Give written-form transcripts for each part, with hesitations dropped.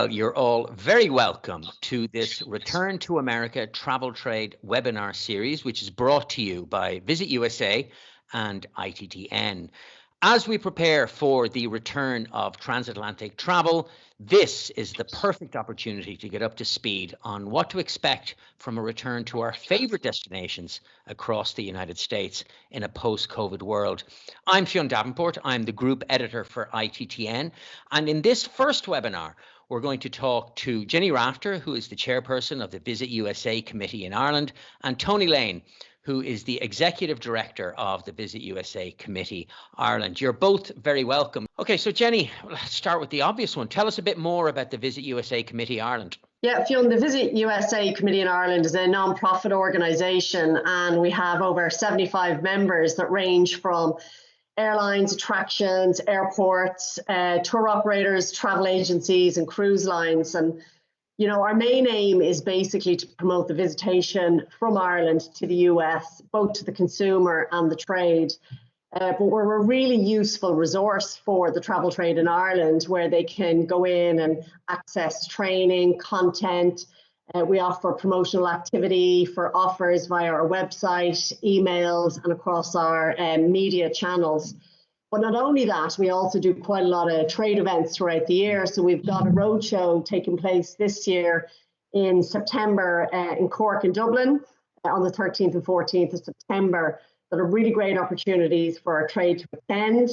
Well, you're all very welcome to this Return to America Travel Trade webinar series, which is brought to you by Visit USA and ITTN. As we prepare for the return of transatlantic travel, this is the perfect opportunity to get up to speed on what to expect from a return to our favorite destinations across the United States in a post-COVID world. I'm Fionn Davenport. I'm the group editor for ITTN. And in this first webinar, we're going to talk to Jenny Rafter, who is the chairperson of the Visit USA Committee in Ireland, and Tony Lane, who is the Executive Director of the Visit USA Committee Ireland. You're both very welcome. Okay, so Jenny, let's start with the obvious one. Tell us a bit more about the Visit USA Committee Ireland. Yeah, Fionn, the Visit USA Committee in Ireland is a non-profit organisation, and we have over 75 members that range from airlines, attractions, airports, tour operators, travel agencies and cruise lines. And you know, our main aim is basically to promote the visitation from Ireland to the US, both to the consumer and the trade. But we're a really useful resource for the travel trade in Ireland, where they can go in and access training, content. We offer promotional activity for offers via our website, emails, and across our media channels. But not only that, we also do quite a lot of trade events throughout the year. So we've got a roadshow taking place this year in September in Cork and Dublin on the 13th and 14th of September that are really great opportunities for our trade to attend.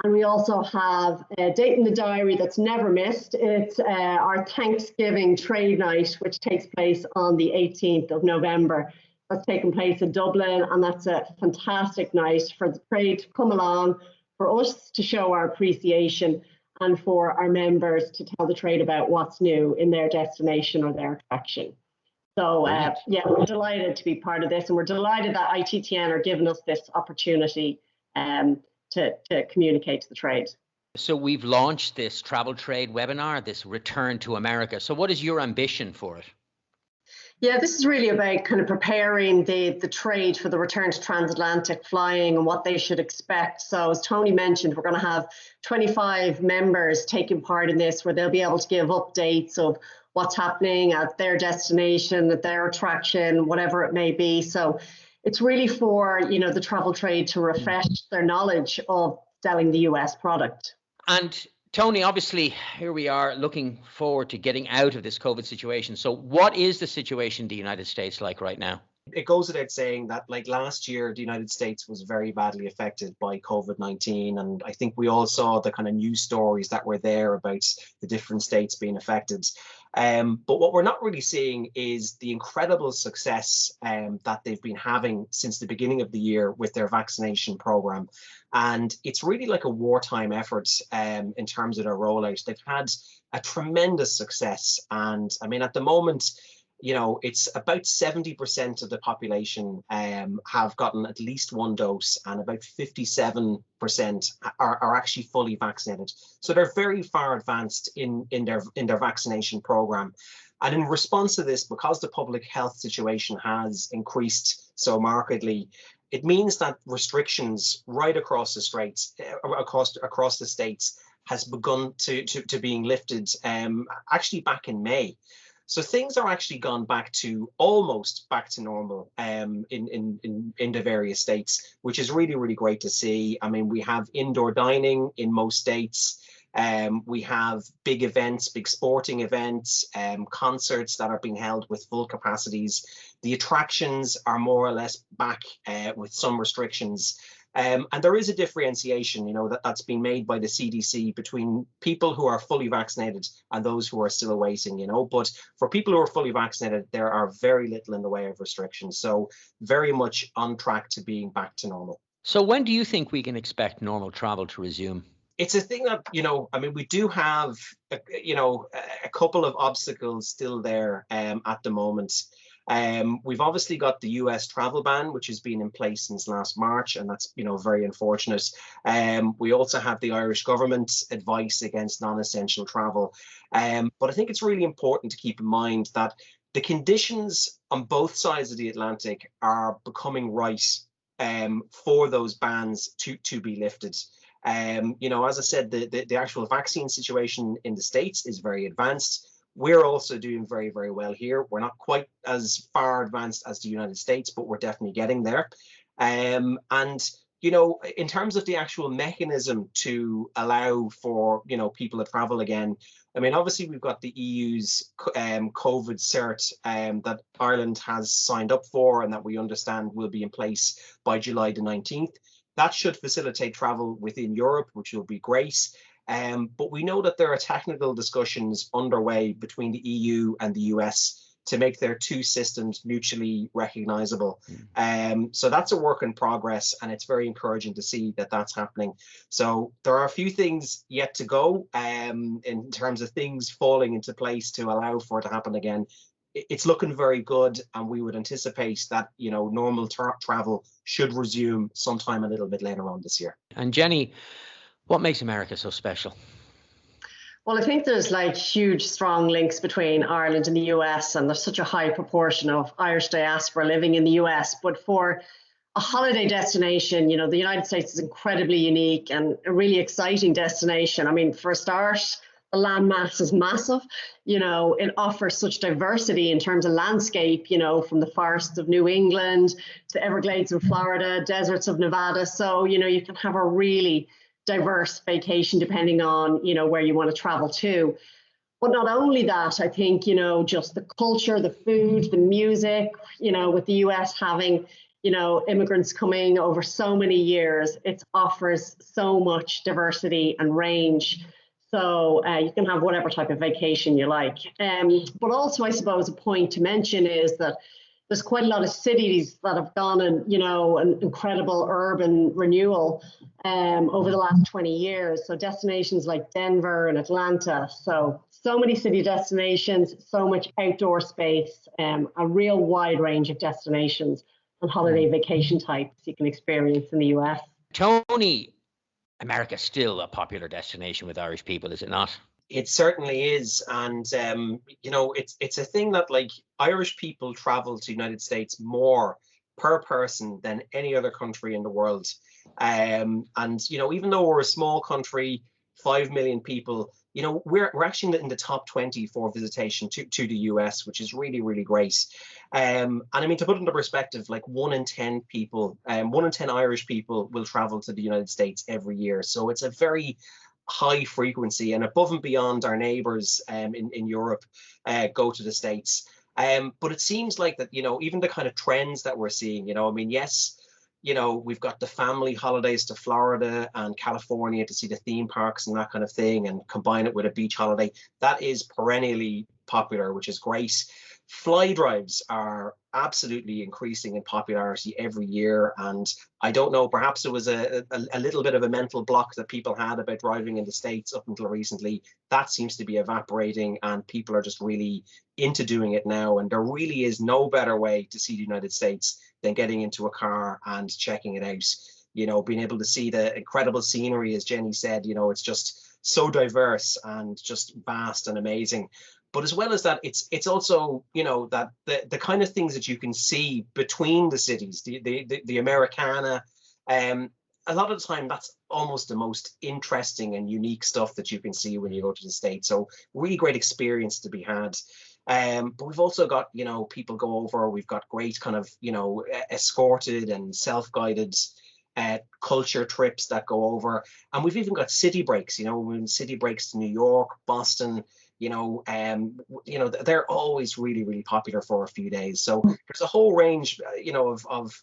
And we also have a date in the diary that's never missed. It's our Thanksgiving trade night, which takes place on the 18th of November. That's taking place in Dublin, and that's a fantastic night for the trade to come along, for us to show our appreciation, and for our members to tell the trade about what's new in their destination or their attraction. So yeah, we're delighted to be part of this, and we're delighted that ITTN are giving us this opportunity to communicate to the trade. So we've launched this travel trade webinar, this Return to America. So what is your ambition for it? Yeah, this is really about kind of preparing the trade for the return to transatlantic flying and what they should expect. So as Tony mentioned, we're going to have 25 members taking part in this, where they'll be able to give updates of what's happening at their destination, at their attraction, whatever it may be. So it's really for, you know, the travel trade to refresh their knowledge of selling the US product. And Tony, obviously, here we are looking forward to getting out of this COVID situation. So what is the situation in the United States like right now? It goes without saying that, like last year, the United States was very badly affected by COVID-19. And I think we all saw the kind of news stories that were there about the different states being affected. But what we're not really seeing is the incredible success that they've been having since the beginning of the year with their vaccination program. And it's really like a wartime effort in terms of their rollout. They've had a tremendous success. And I mean, at the moment, you know, it's about 70% of the population have gotten at least one dose, and about 57% are actually fully vaccinated. So they're very far advanced in their vaccination program. And in response to this, because the public health situation has increased so markedly, it means that restrictions right across the states, has begun to being lifted actually back in May. So things are actually gone back to almost back to normal in the various states, which is really, really great to see. I mean, we have indoor dining in most states. We have big events, big sporting events, concerts that are being held with full capacities. The attractions are more or less back with some restrictions. And there is a differentiation, you know, that's been made by the CDC between people who are fully vaccinated and those who are still awaiting, you know. But for people who are fully vaccinated, there are very little in the way of restrictions. So very much on track to being back to normal. So when do you think we can expect normal travel to resume? It's a thing that, you know, I mean, we do have, you know, a couple of obstacles still there at the moment. We've obviously got the US travel ban, which has been in place since last March, and that's, you know, very unfortunate. We also have the Irish government's advice against non-essential travel. But I think it's really important to keep in mind that the conditions on both sides of the Atlantic are becoming right for those bans to be lifted. You know, as I said, the actual vaccine situation in the States is very advanced. we're also doing very, very well here. We're not quite as far advanced as the United States, but we're definitely getting there. And you know, in terms of the actual mechanism to allow for, you know, people to travel again, I mean, obviously we've got the EU's COVID cert that Ireland has signed up for and that we understand will be in place by July the 19th. That should facilitate travel within Europe, which will be great. But we know that there are technical discussions underway between the EU and the US to make their two systems mutually recognizable. So that's a work in progress, and it's very encouraging to see that that's happening. So there are a few things yet to go in terms of things falling into place to allow for it to happen again. It's looking very good, and we would anticipate that, you know, normal travel should resume sometime a little bit later on this year. And Jenny, what makes America so special? Well, I think there's like huge, strong links between Ireland and the US, and there's such a high proportion of Irish diaspora living in the US. But for a holiday destination, you know, the United States is incredibly unique and a really exciting destination. I mean, for a start, the land mass is massive. You know, it offers such diversity in terms of landscape, you know, from the forests of New England to Everglades of Florida, deserts of Nevada. So, you know, you can have a really diverse vacation depending on, you know, where you want to travel to. But not only that, I think, you know, just the culture, the food, the music, you know, with the US having, you know, immigrants coming over so many years, it offers so much diversity and range. So you can have whatever type of vacation you like. But also, I suppose, a point to mention is that there's quite a lot of cities that have gone and, you know, an incredible urban renewal over the last 20 years. So destinations like Denver and Atlanta. So many city destinations, so much outdoor space, a real wide range of destinations and holiday vacation types you can experience in the US. Tony, America's still a popular destination with Irish people, is it not? It certainly is, and you know, it's a thing that, like, Irish people travel to the United States more per person than any other country in the world. And you know, even though we're a small country, 5 million people, you know, we're actually in the top 20 for visitation to the US, which is really, really great. And I mean, to put it into perspective, like 1 in 10 people, 1 in 10 Irish people will travel to the United States every year. So it's a very high frequency, and above and beyond our neighbors in Europe go to the States. But it seems like that, you know, even the kind of trends that we're seeing, you know, I mean, yes, you know, we've got the family holidays to Florida and California to see the theme parks and that kind of thing, and combine it with a beach holiday. That is perennially popular, which is great. Fly drives are absolutely increasing in popularity every year, and I don't know, perhaps it was a little bit of a mental block that people had about driving in the States up until recently. That seems to be evaporating, and people are just really into doing it now, and there really is no better way to see the United States than getting into a car and checking it out. You know, being able to see the incredible scenery, as Jenny said, you know, it's just so diverse and just vast and amazing. But as well as that, it's also, you know, that the kind of things that you can see between the cities, the Americana, a lot of the time that's almost the most interesting and unique stuff that you can see when you go to the States. So really great experience to be had. But we've also got, you know, people go over, we've got great kind of, you know, escorted and self-guided culture trips that go over. And we've even got city breaks, you know, when city breaks to New York, Boston, you know, they're always really, really popular for a few days. So there's a whole range, you know, of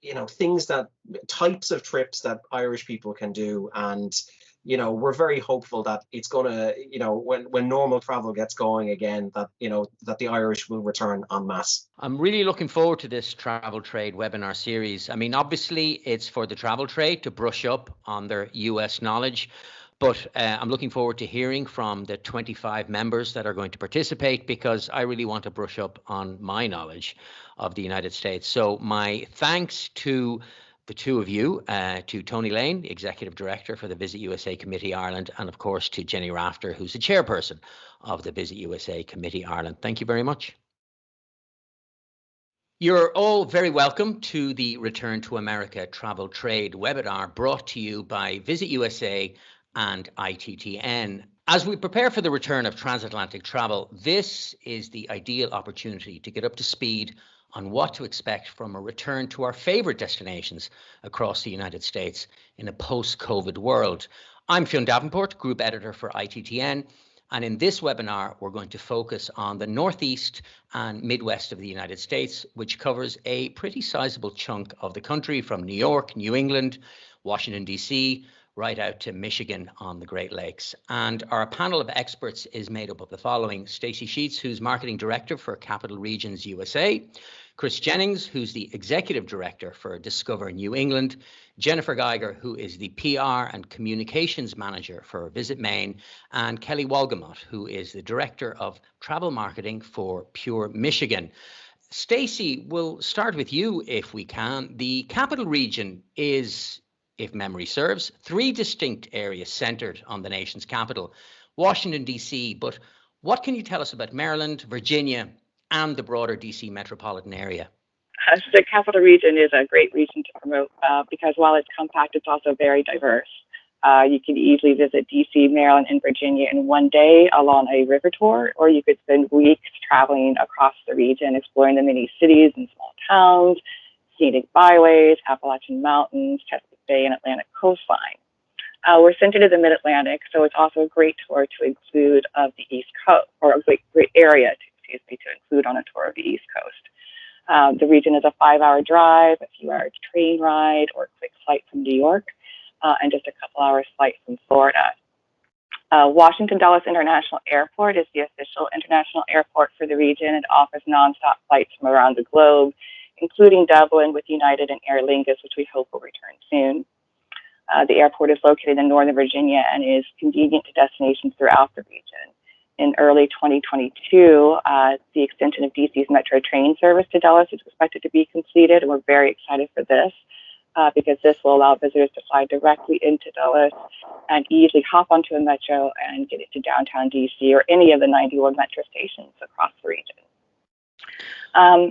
you know, things, that types of trips that Irish people can do. And, you know, we're very hopeful that it's going to, you know, when normal travel gets going again, that, you know, that the Irish will return en masse. I'm really looking forward to this travel trade webinar series. I mean, obviously it's for the travel trade to brush up on their US knowledge. But I'm looking forward to hearing from the 25 members that are going to participate, because I really want to brush up on my knowledge of the United States. So my thanks to the two of you, to Tony Lane, the Executive Director for the Visit USA Committee Ireland, and of course to Jenny Rafter, who's the Chairperson of the Visit USA Committee Ireland. Thank you very much. You're all very welcome to the Return to America Travel Trade webinar, brought to you by Visit USA and ITTN. As we prepare for the return of transatlantic travel, this is the ideal opportunity to get up to speed on what to expect from a return to our favorite destinations across the United States in a post-COVID world. I'm Fionn Davenport, Group Editor for ITTN, and in this webinar, we're going to focus on the Northeast and Midwest of the United States, which covers a pretty sizable chunk of the country from New York, New England, Washington, D.C., right out to Michigan on the Great Lakes. And our panel of experts is made up of the following: Stacey Sheets, who's Marketing Director for Capital Regions USA, Chris Jennings, who's the Executive Director for Discover New England, Jennifer Geiger, who is the PR and Communications Manager for Visit Maine, and Kelly Walgamot, who is the Director of Travel Marketing for Pure Michigan. Stacey, we'll start with you if we can. The Capital Region is, if memory serves, 3 distinct areas centered on the nation's capital, Washington, D.C. But what can you tell us about Maryland, Virginia, and the broader D.C. metropolitan area? The Capital Region is a great region to promote because while it's compact, it's also very diverse. You can easily visit D.C., Maryland, and Virginia in one day along a river tour, or you could spend weeks traveling across the region, exploring the many cities and small towns, scenic byways, Appalachian Mountains, Chesapeake Bay, and Atlantic coastline. We're centered in the Mid-Atlantic, so it's also a great tour to include of the East Coast, or a great area to include on a tour of the East Coast. The region is a 5-hour drive, a few hours train ride, or a quick flight from New York, and just a couple hours flight from Florida. Washington Dulles International Airport is the official international airport for the region. It offers nonstop flights from around the globe, including Dublin with United and Aer Lingus, which we hope will return soon. The airport is located in Northern Virginia and is convenient to destinations throughout the region. In early 2022, the extension of DC's Metro train service to Dulles is expected to be completed, and we're very excited for this because this will allow visitors to fly directly into Dulles and easily hop onto a metro and get into downtown DC or any of the 91 metro stations across the region.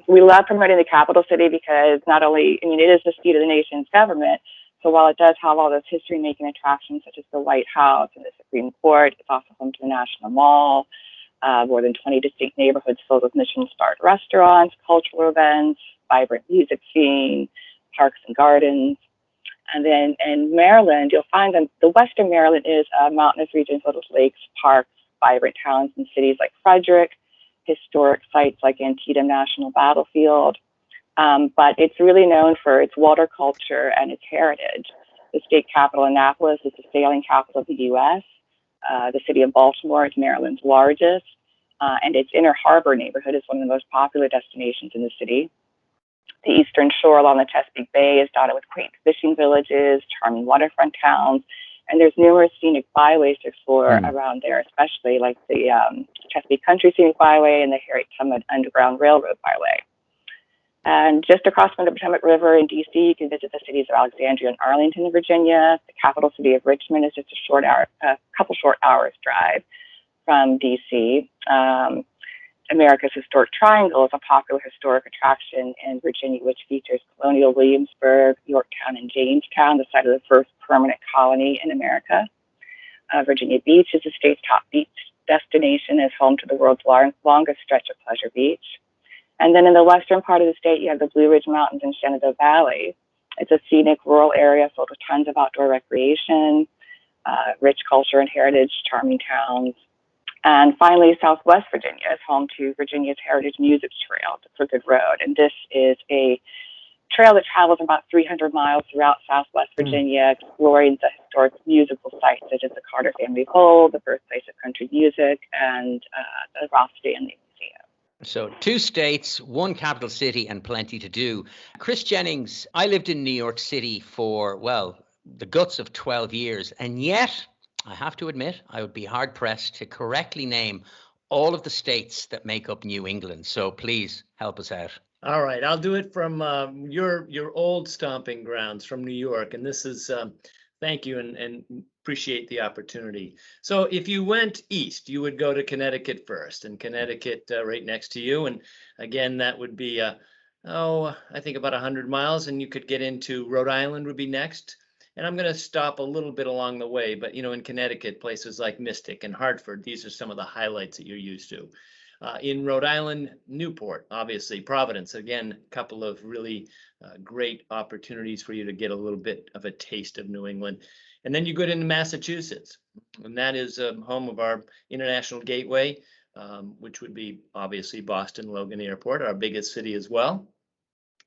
We love promoting the capital city because not only, it is the seat of the nation's government, so while it does have all those history-making attractions such as the White House and the Supreme Court, it's also home to the National Mall, more than 20 distinct neighborhoods filled with Michelin-starred restaurants, cultural events, vibrant music scene, parks and gardens. And then in Maryland, you'll find that the Western Maryland is a mountainous region filled with lakes, parks, vibrant towns and cities like Frederick, historic sites like Antietam National Battlefield, but it's really known for its water culture and its heritage. The state capital, Annapolis, is the sailing capital of the U.S. The city of Baltimore is Maryland's largest, and its Inner Harbor neighborhood is one of the most popular destinations in the city. The eastern shore along the Chesapeake Bay is dotted with quaint fishing villages, charming waterfront towns, and there's numerous scenic byways to explore around there, especially like the Chesapeake Country Scenic Byway and the Harriet Tubman Underground Railroad Byway. And just across from the Potomac River in D.C., you can visit the cities of Alexandria and Arlington in Virginia. The capital city of Richmond is just a couple short hours drive from D.C. America's Historic Triangle is a popular historic attraction in Virginia, which features Colonial Williamsburg, Yorktown, and Jamestown, the site of the first permanent colony in America. Virginia Beach is the state's top beach destination and is home to the world's longest stretch of Pleasure Beach. And then in the western part of the state, you have the Blue Ridge Mountains and Shenandoah Valley. It's a scenic rural area filled with tons of outdoor recreation, rich culture and heritage, charming towns. And finally, Southwest Virginia is home to Virginia's Heritage Music Trail, the Crooked Road. And this is a trail that travels about 300 miles throughout Southwest Virginia, exploring the historic musical sites such as the Carter Family Hall, the birthplace of country music, and the Ross Stanley Museum. So 2 states, 1 capital city, and plenty to do. Chris Jennings, I lived in New York City for, well, the guts of 12 years, and yet I have to admit I would be hard pressed to correctly name all of the states that make up New England. So please help us out. All right, I'll do it from your old stomping grounds from New York, and this is thank you and appreciate the opportunity. So if you went east, you would go to Connecticut first, and Connecticut right next to you, and again that would be I think about 100 miles, and you could get into Rhode Island would be next. And I'm going to stop a little bit along the way, but in Connecticut, places like Mystic and Hartford, these are some of the highlights that you're used to. In Rhode Island, Newport, obviously, Providence, again, a couple of really great opportunities for you to get a little bit of a taste of New England. And then you go into Massachusetts, and that is home of our International Gateway, which would be obviously Boston Logan Airport, our biggest city as well.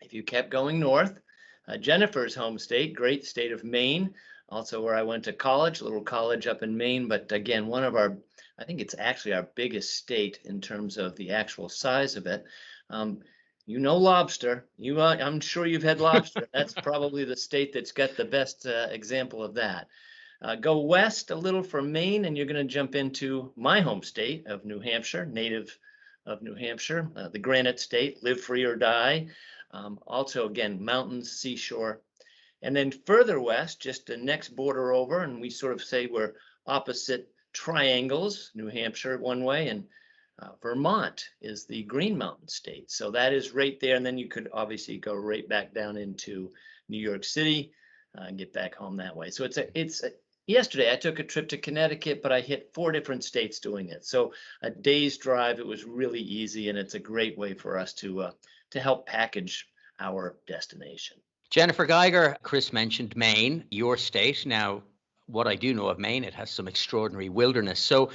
If you kept going north, Jennifer's home state, great state of Maine, also where I went to college, a little college up in Maine, but again, one of our, I think it's actually our biggest state in terms of the actual size of it. Lobster. I'm sure you've had lobster. That's probably the state that's got the best example of that. Go west a little from Maine, and you're going to jump into my home state of New Hampshire, native of New Hampshire, the Granite State, live free or die. Also, again, mountains, seashore. And then further west, just the next border over, and we sort of say we're opposite triangles, New Hampshire one way, and Vermont is the Green Mountain State. So that is right there. And then you could obviously go right back down into New York City and get back home that way. So yesterday I took a trip to Connecticut, but I hit 4 different states doing it. So a day's drive, it was really easy, and it's a great way for us to help package our destination. Jennifer Geiger, Chris mentioned Maine, your state. Now, what I do know of Maine, it has some extraordinary wilderness. So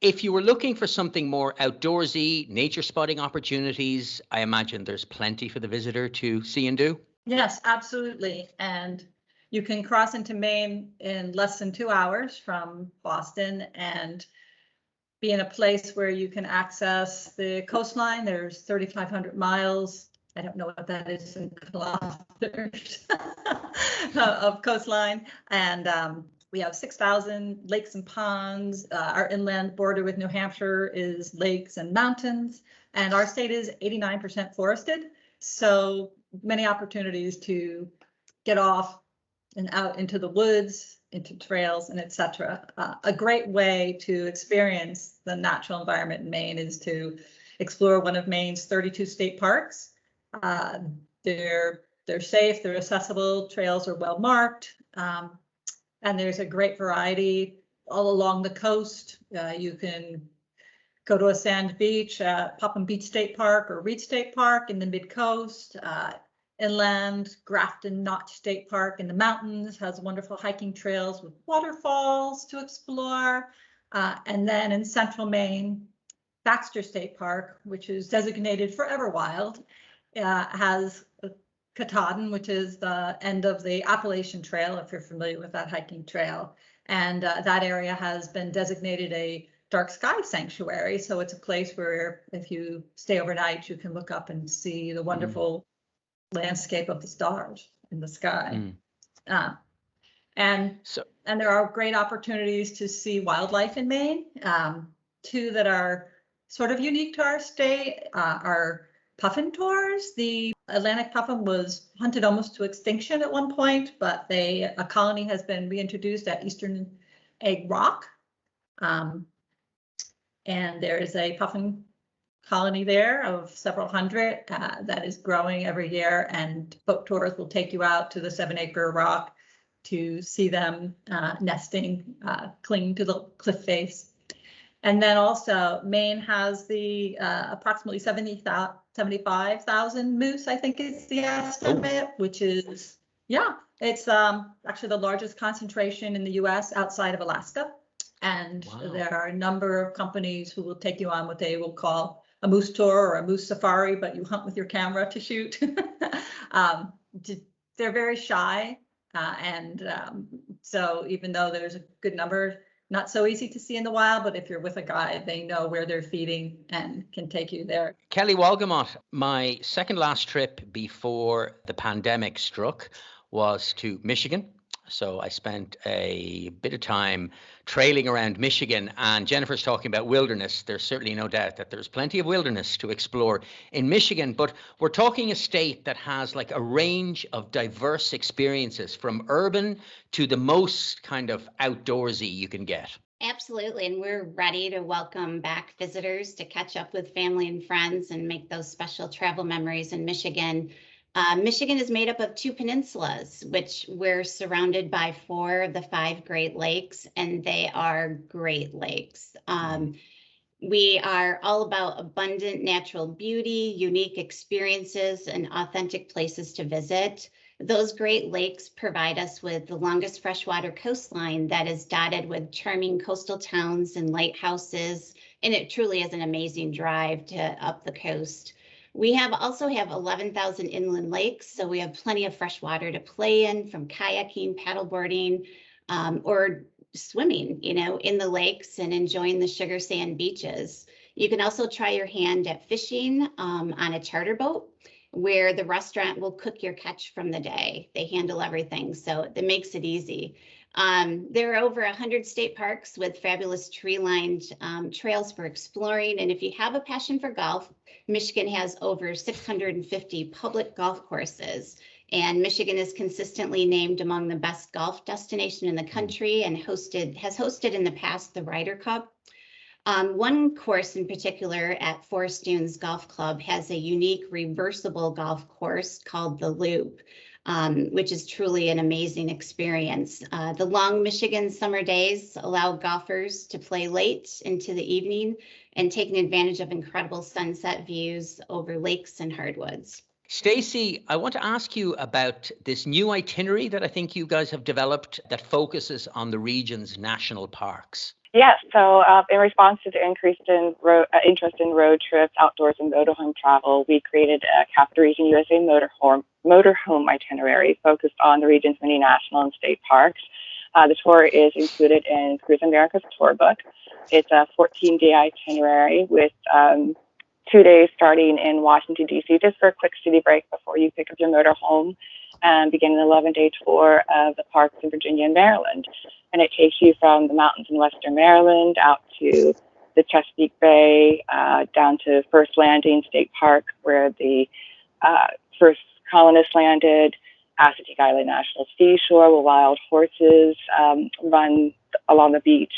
if you were looking for something more outdoorsy, nature spotting opportunities, I imagine there's plenty for the visitor to see and do. Yes, absolutely. And you can cross into Maine in less than 2 hours from Boston and be in a place where you can access the coastline. There's 3,500 miles. I don't know what that is in kilometers of coastline. And we have 6,000 lakes and ponds. Our inland border with New Hampshire is lakes and mountains. And our state is 89% forested. So many opportunities to get off and out into the woods, into trails, and etc. A great way to experience the natural environment in Maine is to explore one of Maine's 32 state parks. They're safe, they're accessible, trails are well marked, and there's a great variety all along the coast. You can go to a sand beach at Popham Beach State Park or Reed State Park in the mid-coast. Inland, Grafton Notch State Park in the mountains has wonderful hiking trails with waterfalls to explore. And then in central Maine, Baxter State Park, which is designated Forever Wild, has Katahdin, which is the end of the Appalachian Trail, if you're familiar with that hiking trail. And that area has been designated a dark sky sanctuary. So it's a place where if you stay overnight, you can look up and see the wonderful landscape of the stars in the sky. And there are great opportunities to see wildlife in Maine. 2 that are sort of unique to our state are puffin tours. The Atlantic puffin was hunted almost to extinction at one point, but a colony has been reintroduced at Eastern Egg Rock. And there is a puffin colony there of several hundred that is growing every year, and boat tours will take you out to the 7-acre rock to see them nesting, clinging to the cliff face. And then also Maine has the approximately 75,000 moose, I think is the estimate, which is, it's actually the largest concentration in the US outside of Alaska. And there are a number of companies who will take you on what they will call a moose tour or a moose safari, but you hunt with your camera to shoot. They're very shy. So even though there's a good number, not so easy to see in the wild, but if you're with a guide, they know where they're feeding and can take you there. Kelly Walgamot, my second last trip before the pandemic struck was to Michigan. So I spent a bit of time trailing around Michigan, and Jennifer's talking about wilderness. There's certainly no doubt that there's plenty of wilderness to explore in Michigan, but we're talking a state that has like a range of diverse experiences from urban to the most kind of outdoorsy you can get. Absolutely. And we're ready to welcome back visitors to catch up with family and friends and make those special travel memories in Michigan. Michigan is made up of 2 peninsulas, which we're surrounded by 4 of the 5 Great Lakes, and they are Great Lakes. We are all about abundant natural beauty, unique experiences, and authentic places to visit. Those Great Lakes provide us with the longest freshwater coastline that is dotted with charming coastal towns and lighthouses, and it truly is an amazing drive up the coast. We also have 11,000 inland lakes, so we have plenty of fresh water to play in, from kayaking, paddleboarding, or swimming, in the lakes and enjoying the sugar sand beaches. You can also try your hand at fishing on a charter boat, where the restaurant will cook your catch from the day. They handle everything, so that makes it easy. There are over 100 state parks with fabulous tree-lined trails for exploring. And if you have a passion for golf, Michigan has over 650 public golf courses. And Michigan is consistently named among the best golf destination in the country and has hosted in the past the Ryder Cup. One course in particular at Forest Dunes Golf Club has a unique reversible golf course called the Loop, which is truly an amazing experience. The long Michigan summer days allow golfers to play late into the evening and taking advantage of incredible sunset views over lakes and hardwoods. Stacey, I want to ask you about this new itinerary that I think you guys have developed that focuses on the region's national parks. Yes, so in response to the increased interest in road trips, outdoors, and motorhome travel, we created a Capital Region USA motorhome itinerary focused on the region's many national and state parks. The tour is included in Cruise America's tour book. It's a 14-day itinerary with 2 days starting in Washington, D.C., just for a quick city break before you pick up your motorhome, and begin an 11-day tour of the parks in Virginia and Maryland. And it takes you from the mountains in western Maryland out to the Chesapeake Bay, down to First Landing State Park, where the first colonists landed, Assateague Island National Seashore, where wild horses run along the beach.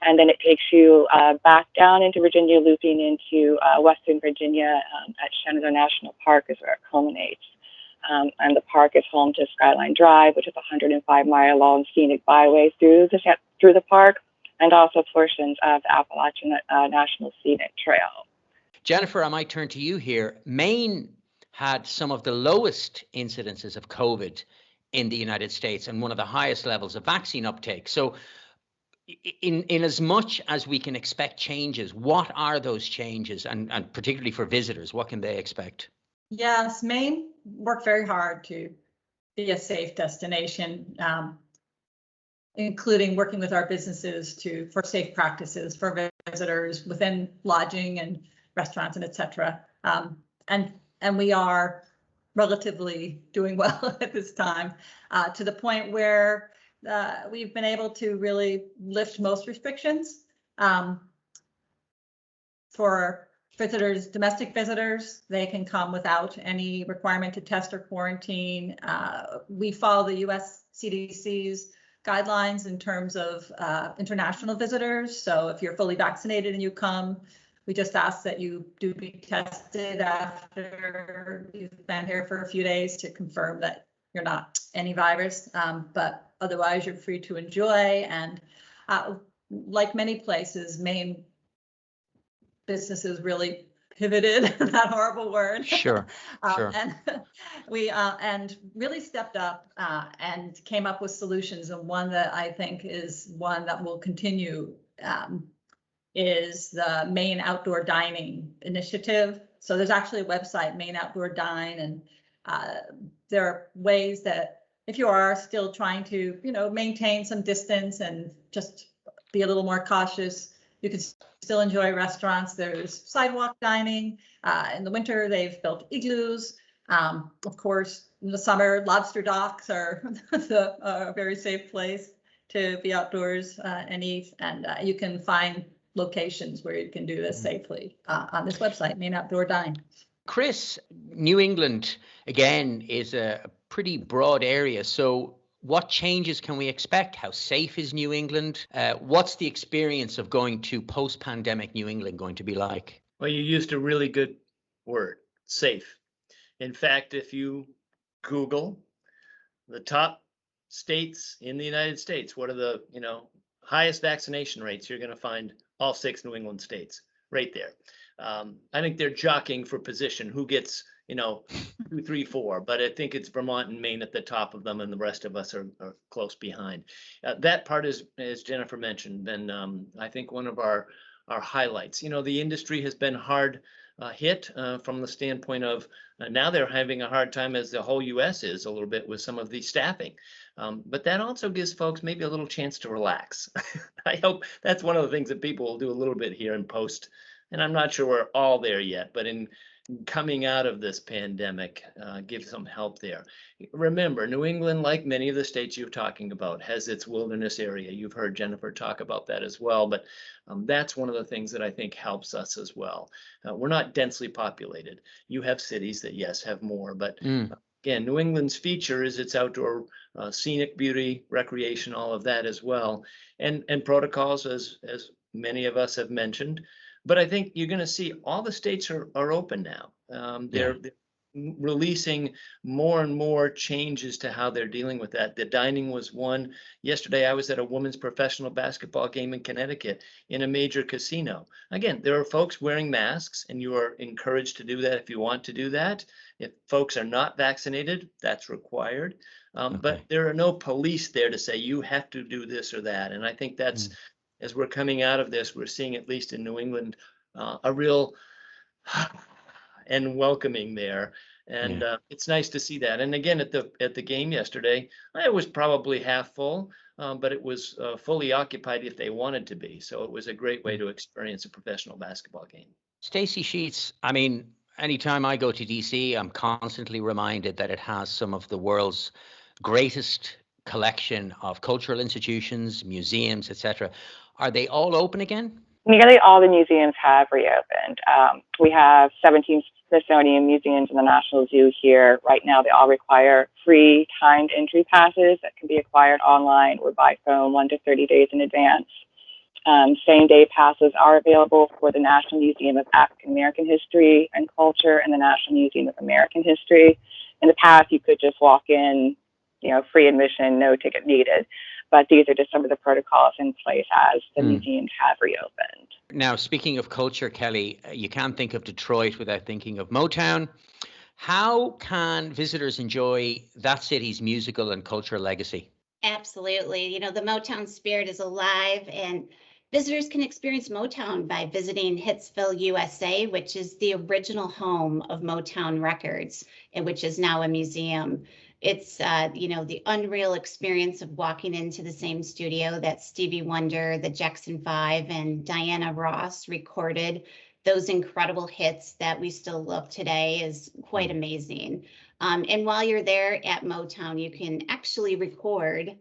And then it takes you back down into Virginia, looping into Western Virginia at Shenandoah National Park is where it culminates. And the park is home to Skyline Drive, which is a 105-mile-long scenic byway through the park, and also portions of the Appalachian National Scenic Trail. Jennifer, I might turn to you here. Maine had some of the lowest incidences of COVID in the United States and one of the highest levels of vaccine uptake. So in as much as we can expect changes, what are those changes? And particularly for visitors, what can they expect? Yes, Maine worked very hard to be a safe destination, including working with our businesses for safe practices for visitors within lodging and restaurants and et cetera. And we are relatively doing well at this time, to the point where we've been able to really lift most restrictions for visitors, domestic visitors. They can come without any requirement to test or quarantine. We follow the US CDC's guidelines in terms of international visitors. So if you're fully vaccinated and you come, we just ask that you do be tested after you've been here for a few days to confirm that you're not any virus. But otherwise, you're free to enjoy. And like many places, Maine businesses really pivoted, that horrible word. Sure. And we really stepped up and came up with solutions. And one that I think is one that will continue is the Maine Outdoor Dining Initiative. So there's actually a website, Maine Outdoor Dine, and there are ways that if you are still trying to, maintain some distance and just be a little more cautious, you can still enjoy restaurants. There's sidewalk dining. In the winter, they've built igloos. Of course, in the summer, lobster docks are a very safe place to be outdoors and eat. And you can find locations where you can do this safely on this website, Maine Outdoor Dine. Chris, New England, again, is a pretty broad area. So what changes can we expect? How safe is New England? What's the experience of going to post-pandemic New England going to be like? Well, you used a really good word, safe. In fact, if you Google the top states in the United States, what are the, highest vaccination rates, you're going to find all 6 New England states right there. I think they're jockeying for position, who gets, 2, 3, 4, but I think it's Vermont and Maine at the top of them, and the rest of us are close behind. That part is, as Jennifer mentioned, been, I think, one of our highlights. The industry has been hard hit from the standpoint of now they're having a hard time, as the whole U.S. is a little bit, with some of the staffing. But that also gives folks maybe a little chance to relax. I hope that's one of the things that people will do a little bit here in post. And I'm not sure we're all there yet, but in coming out of this pandemic, give some help there. Remember, New England, like many of the states you're talking about, has its wilderness area. You've heard Jennifer talk about that as well, but that's one of the things that I think helps us as well. We're not densely populated. You have cities that, yes, have more, but again, New England's feature is its outdoor scenic beauty, recreation, all of that as well, and protocols, as many of us have mentioned. But I think you're going to see all the states are open now. They're releasing more and more changes to how they're dealing with that. The dining was one. Yesterday, I was at a women's professional basketball game in Connecticut in a major casino. Again, there are folks wearing masks, and you are encouraged to do that if you want to do that. If folks are not vaccinated, that's required. But there are no police there to say you have to do this or that. And I think that's, as we're coming out of this, we're seeing, at least in New England, a real and welcoming there. And it's nice to see that. And again, at the game yesterday, it was probably half full, but it was fully occupied if they wanted to be. So it was a great way to experience a professional basketball game. Stacey Sheets, I mean, anytime I go to DC, I'm constantly reminded that it has some of the world's greatest collection of cultural institutions, museums, etc. Are they all open again? Nearly all the museums have reopened. We have 17 Smithsonian museums in the National Zoo here. Right now, they all require free timed entry passes that can be acquired online or by phone 1 to 30 days in advance. Same-day passes are available for the National Museum of African American History and Culture and the National Museum of American History. In the past, you could just walk in, free admission, no ticket needed. But these are just some of the protocols in place as the museums have reopened. Now, speaking of culture, Kelly, you can't think of Detroit without thinking of Motown. How can visitors enjoy that city's musical and cultural legacy? Absolutely. The Motown spirit is alive, and visitors can experience Motown by visiting Hitsville, USA, which is the original home of Motown Records, and which is now a museum. It's, the unreal experience of walking into the same studio that Stevie Wonder, the Jackson 5, and Diana Ross recorded those incredible hits that we still love today is quite amazing. And while you're there at Motown, you can actually record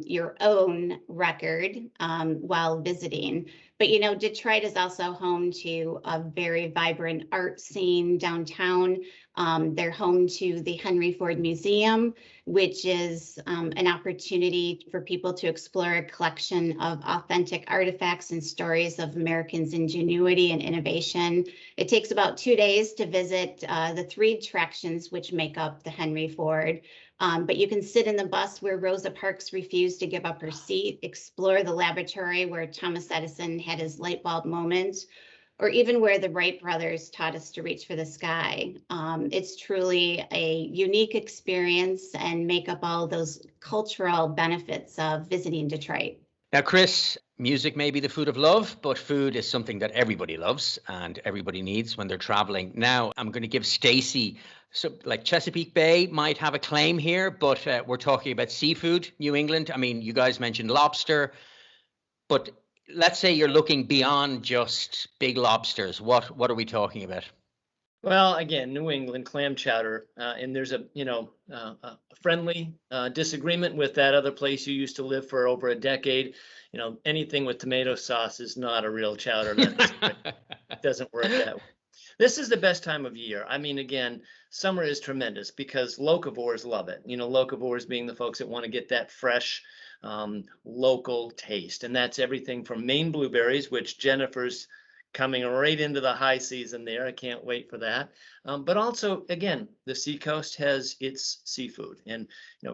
your own record while visiting. But, Detroit is also home to a very vibrant art scene downtown. They're home to the Henry Ford Museum, which is an opportunity for people to explore a collection of authentic artifacts and stories of Americans' ingenuity and innovation. It takes about 2 days to visit the 3 attractions which make up the Henry Ford. But you can sit in the bus where Rosa Parks refused to give up her seat, explore the laboratory where Thomas Edison had his light bulb moment, or even where the Wright brothers taught us to reach for the sky. It's truly a unique experience and make up all those cultural benefits of visiting Detroit. Now, Chris, music may be the food of love, but food is something that everybody loves and everybody needs when they're traveling. Now, I'm going to give Stacey, so like Chesapeake Bay might have a claim here, but we're talking about seafood, New England. I mean, you guys mentioned lobster, but let's say you're looking beyond just big lobsters. What are we talking about? Well, again, New England clam chowder, and there's a friendly disagreement with that other place you used to live for over a decade. Anything with tomato sauce is not a real chowder. It doesn't work that way. This is the best time of year. I mean, again, summer is tremendous because locavores love it. Locavores being the folks that want to get that fresh, local taste. And that's everything from Maine blueberries, which Jennifer's coming right into the high season there. I can't wait for that. But also, again, the seacoast has its seafood. And,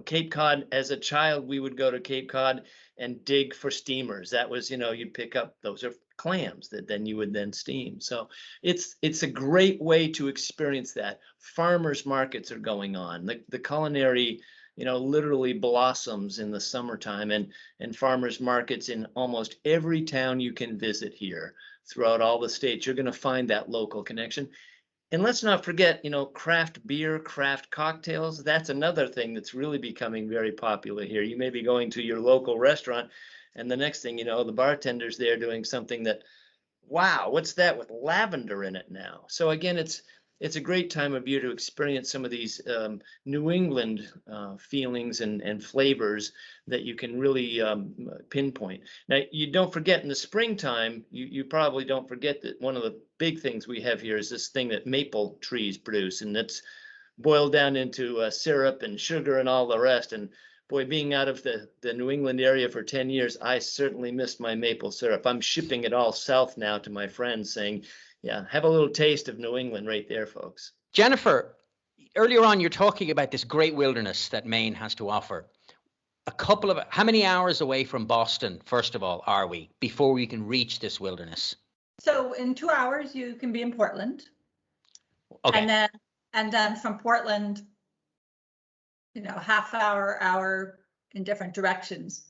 Cape Cod, as a child, we would go to Cape Cod and dig for steamers. That was, you'd pick up, those are clams that then you would then steam. So it's a great way to experience that. Farmers markets are going on. The culinary, literally blossoms in the summertime, and farmers markets in almost every town you can visit here throughout all the states. You're going to find that local connection. And let's not forget, craft beer, craft cocktails. That's another thing that's really becoming very popular here. You may be going to your local restaurant, and the next thing you know, the bartender's there doing something that, wow, what's that with lavender in it now? So again, it's a great time of year to experience some of these New England feelings and flavors that you can really pinpoint. Now, you don't forget in the springtime, you probably don't forget that one of the big things we have here is this thing that maple trees produce, and that's boiled down into syrup and sugar and all the rest. And boy, being out of the New England area for 10 years, I certainly missed my maple syrup. I'm shipping it all south now to my friends saying, yeah, have a little taste of New England right there, folks. Jennifer, earlier on, you're talking about this great wilderness that Maine has to offer. How many hours away from Boston, first of all, are we before we can reach this wilderness? So in 2 hours, you can be in Portland. Okay. And then from Portland, half hour in different directions.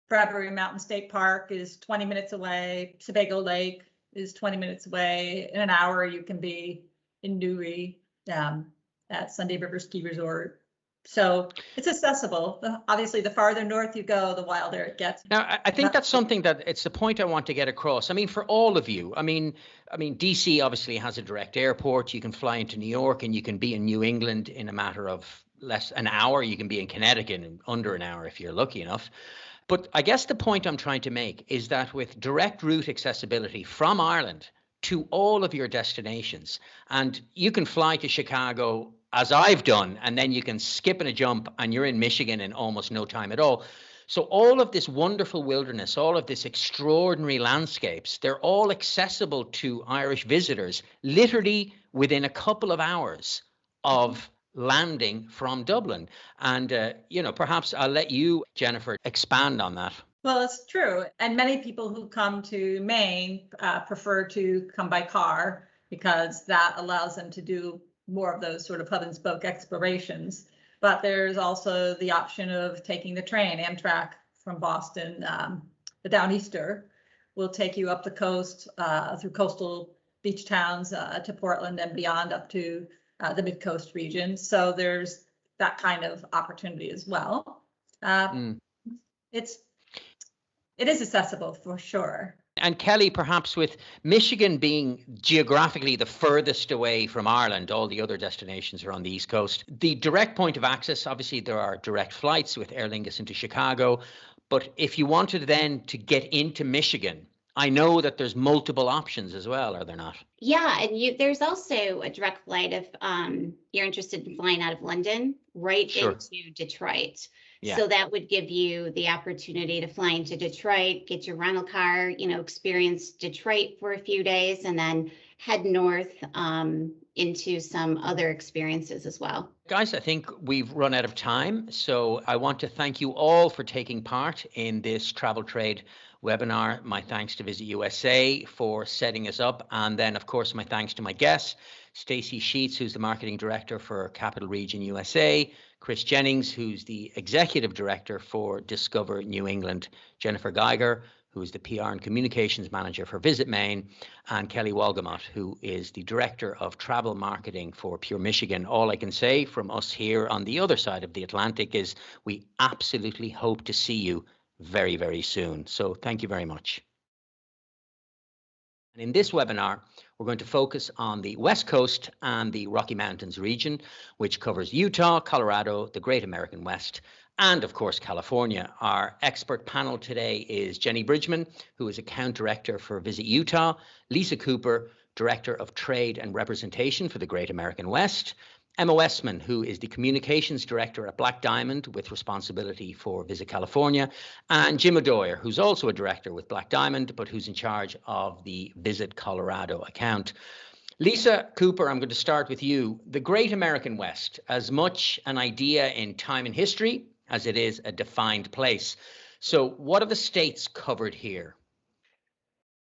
Bradbury Mountain State Park is 20 minutes away. Sebago Lake is 20 minutes away. In an hour, you can be in Newry at Sunday River Ski Resort. So it's accessible. Obviously, the farther north you go, the wilder it gets. Now, I think that's something that it's the point I want to get across. I mean, for all of you, I mean, DC obviously has a direct airport. You can fly into New York and you can be in New England in a matter of less an hour. You can be in Connecticut in under an hour if you're lucky enough. But I guess the point I'm trying to make is that with direct route accessibility from Ireland to all of your destinations, and you can fly to Chicago, as I've done, and then you can skip and a jump and you're in Michigan in almost no time at all. So all of this wonderful wilderness, all of this extraordinary landscapes, they're all accessible to Irish visitors literally within a couple of hours of landing from Dublin. And, perhaps I'll let you, Jennifer, expand on that. Well, it's true. And many people who come to Maine prefer to come by car because that allows them to do more of those sort of hub and spoke explorations. But there's also the option of taking the train. Amtrak from Boston, the Downeaster, will take you up the coast through coastal beach towns to Portland and beyond up to the mid-coast region. So there's that kind of opportunity as well. It is accessible for sure. And Kelly, perhaps with Michigan being geographically the furthest away from Ireland, all the other destinations are on the East Coast. The direct point of access, obviously there are direct flights with Aer Lingus into Chicago. But if you wanted then to get into Michigan, I know that there's multiple options as well, are there not? Yeah, and there's also a direct flight if you're interested in flying out of London right into Detroit. Yeah. So that would give you the opportunity to fly into Detroit, get your rental car, experience Detroit for a few days, and then head north into some other experiences as well. Guys, I think we've run out of time. So I want to thank you all for taking part in this travel trade webinar. My thanks to Visit USA for setting us up. And then, of course, my thanks to my guests, Stacey Sheets, who's the marketing director for Capital Region USA, Chris Jennings, who's the executive director for Discover New England, Jennifer Geiger, who is the PR and communications manager for Visit Maine, and Kelly Walgamot, who is the director of travel marketing for Pure Michigan. All I can say from us here on the other side of the Atlantic is we absolutely hope to see you very, very soon. So thank you very much. And in this webinar, we're going to focus on the West Coast and the Rocky Mountains region, which covers Utah, Colorado, the Great American West, and of course, California. Our expert panel today is Jenny Bridgman, who is account director for Visit Utah, Lisa Cooper, director of trade and representation for the Great American West, Emma Westman, who is the Communications Director at Black Diamond with responsibility for Visit California, and Jim O'Dwyer, who's also a director with Black Diamond, but who's in charge of the Visit Colorado account. Lisa Cooper, I'm going to start with you. The Great American West, as much an idea in time and history as it is a defined place. So what are the states covered here?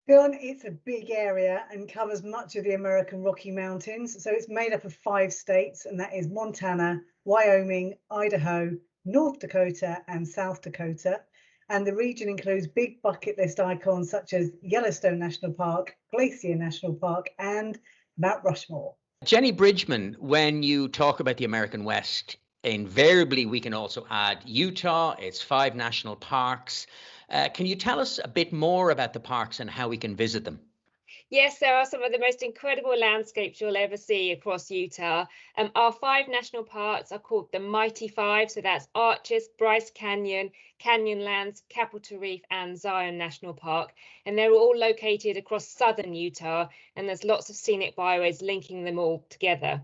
Bjorn, it's a big area and covers much of the American Rocky Mountains. So it's made up of 5 states, and that is Montana, Wyoming, Idaho, North Dakota, and South Dakota. And the region includes big bucket list icons such as Yellowstone National Park, Glacier National Park, and Mount Rushmore. Jenny Bridgman, when you talk about the American West, invariably we can also add Utah, its 5 national parks. Can you tell us a bit more about the parks and how we can visit them? Yes, there are some of the most incredible landscapes you'll ever see across Utah. Our 5 national parks are called the Mighty 5. So that's Arches, Bryce Canyon, Canyonlands, Capitol Reef, and Zion National Park. And they're all located across southern Utah. And there's lots of scenic byways linking them all together.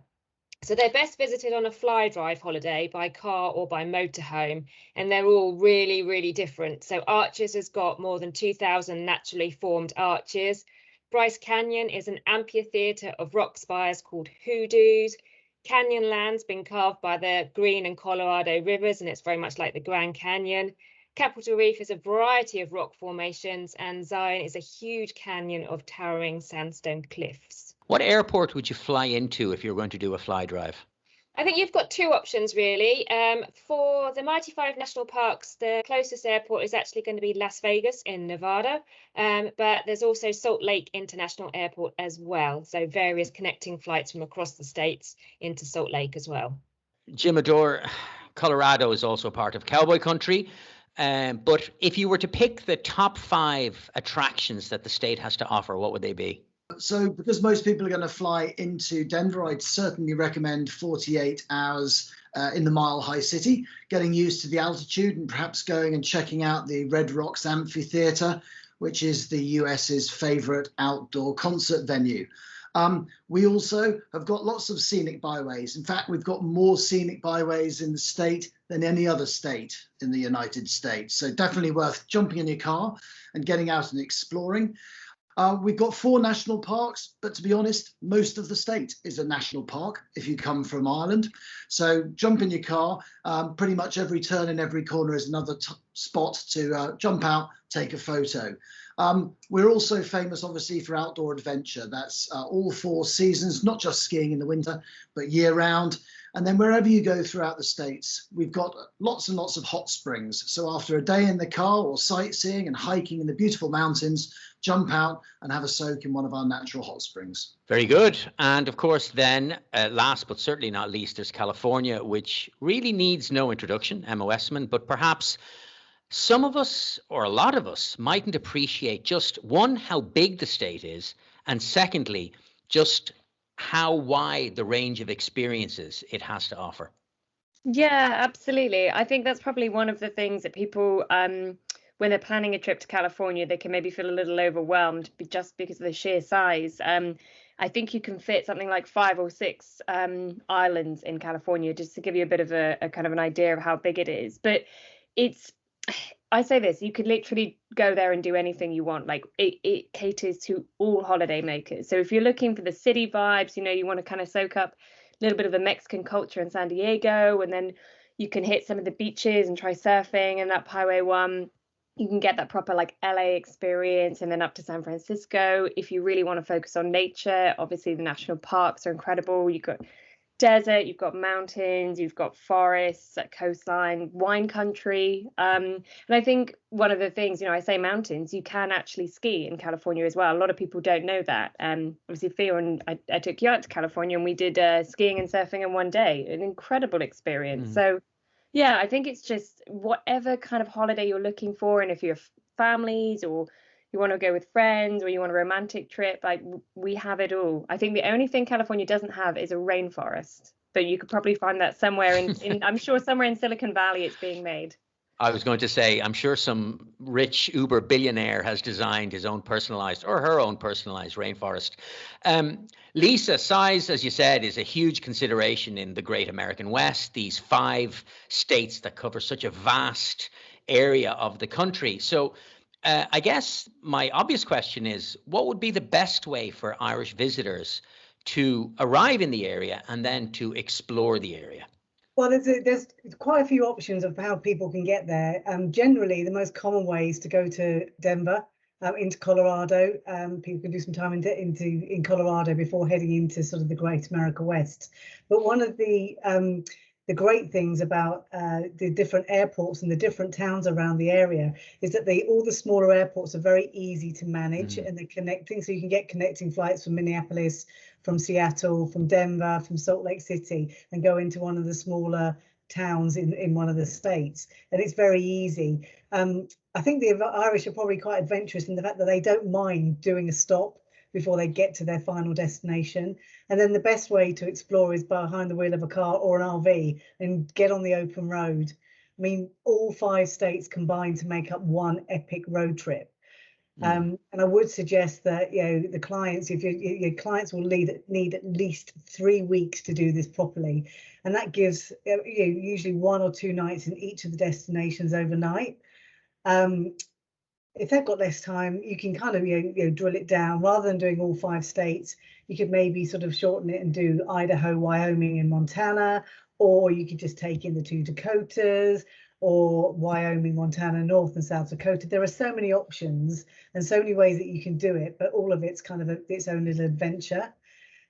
So they're best visited on a fly drive holiday by car or by motorhome, and they're all really, really different. So Arches has got more than 2,000 naturally formed arches. Bryce Canyon is an amphitheatre of rock spires called hoodoos. Canyonland's been carved by the Green and Colorado rivers, and it's very much like the Grand Canyon. Capitol Reef is a variety of rock formations, and Zion is a huge canyon of towering sandstone cliffs. What airport would you fly into if you're going to do a fly drive? I think you've got 2 options really. For the Mighty 5 national parks, the closest airport is actually going to be Las Vegas in Nevada, but there's also Salt Lake International Airport as well. So various connecting flights from across the states into Salt Lake as well. Jim O'Dwyer, Colorado is also part of cowboy country. But if you were to pick the top 5 attractions that the state has to offer, what would they be? So because most people are going to fly into Denver, I'd certainly recommend 48 hours in the Mile High City, getting used to the altitude and perhaps going and checking out the Red Rocks Amphitheatre, which is the US's favorite outdoor concert venue. We also have got lots of scenic byways. In fact, we've got more scenic byways in the state than any other state in the United States. So definitely worth jumping in your car and getting out and exploring. We've got 4 national parks, but to be honest, most of the state is a national park if you come from Ireland. So jump in your car. Pretty much every turn and every corner is another spot to jump out, take a photo. We're also famous, obviously, for outdoor adventure. That's all 4 seasons, not just skiing in the winter, but year round. And then wherever you go throughout the states, we've got lots and lots of hot springs. So after a day in the car or sightseeing and hiking in the beautiful mountains, jump out and have a soak in one of our natural hot springs. Very good. And of course, then last but certainly not least, there's California, which really needs no introduction, Emma Westman, but perhaps some of us or a lot of us mightn't appreciate just one, how big the state is, and secondly, just how wide the range of experiences it has to offer. Yeah, absolutely. I think that's probably one of the things that people, when they're planning a trip to California, they can maybe feel a little overwhelmed just because of the sheer size. I think you can fit something like 5 or 6 islands in California, just to give you a bit of a kind of an idea of how big it is. But I say this, you could literally go there and do anything you want. Like it caters to all holiday makers. So if you're looking for the city vibes, you want to kind of soak up a little bit of the Mexican culture in San Diego, and then you can hit some of the beaches and try surfing and up Highway 1. You can get that proper like LA experience, and then up to San Francisco. If you really want to focus on nature, obviously the national parks are incredible. You've got desert, you've got mountains, you've got forests, coastline, wine country. And I think one of the things, I say mountains, you can actually ski in California as well. A lot of people don't know that. Obviously, Theo and I took you out to California, and we did skiing and surfing in one day. An incredible experience. So yeah, I think it's just whatever kind of holiday you're looking for, and if you're families or you want to go with friends or you want a romantic trip, like we have it all. I think the only thing California doesn't have is a rainforest, but you could probably find that somewhere in I'm sure somewhere in Silicon Valley it's being made. I was going to say, I'm sure some rich Uber billionaire has designed his own personalized or her own personalized rainforest. Lisa, size, as you said, is a huge consideration in the Great American West, these 5 states that cover such a vast area of the country. So I guess my obvious question is, what would be the best way for Irish visitors to arrive in the area and then to explore the area? Well, there's quite a few options of how people can get there. Generally, the most common way is to go to Denver, into Colorado. People can do some time in Colorado before heading into sort of the Great America West. But one of the great things about the different airports and the different towns around the area is that all the smaller airports are very easy to manage, and they're connecting. So you can get connecting flights from Minneapolis, from Seattle, from Denver, from Salt Lake City, and go into one of the smaller towns in one of the states. And it's very easy. I think the Irish are probably quite adventurous in the fact that they don't mind doing a stop before they get to their final destination. And then the best way to explore is behind the wheel of a car or an RV and get on the open road. I mean, all 5 states combine to make up one epic road trip. And I would suggest that the clients, if your clients will need at least 3 weeks to do this properly, and that gives usually 1 or 2 nights in each of the destinations overnight. If they've got less time, you can kind of drill it down. Rather than doing all 5 states, you could maybe sort of shorten it and do Idaho, Wyoming, and Montana, or you could just take in the 2 Dakotas, or Wyoming, Montana, North and South Dakota. There are so many options and so many ways that you can do it, but all of it's kind of its own little adventure.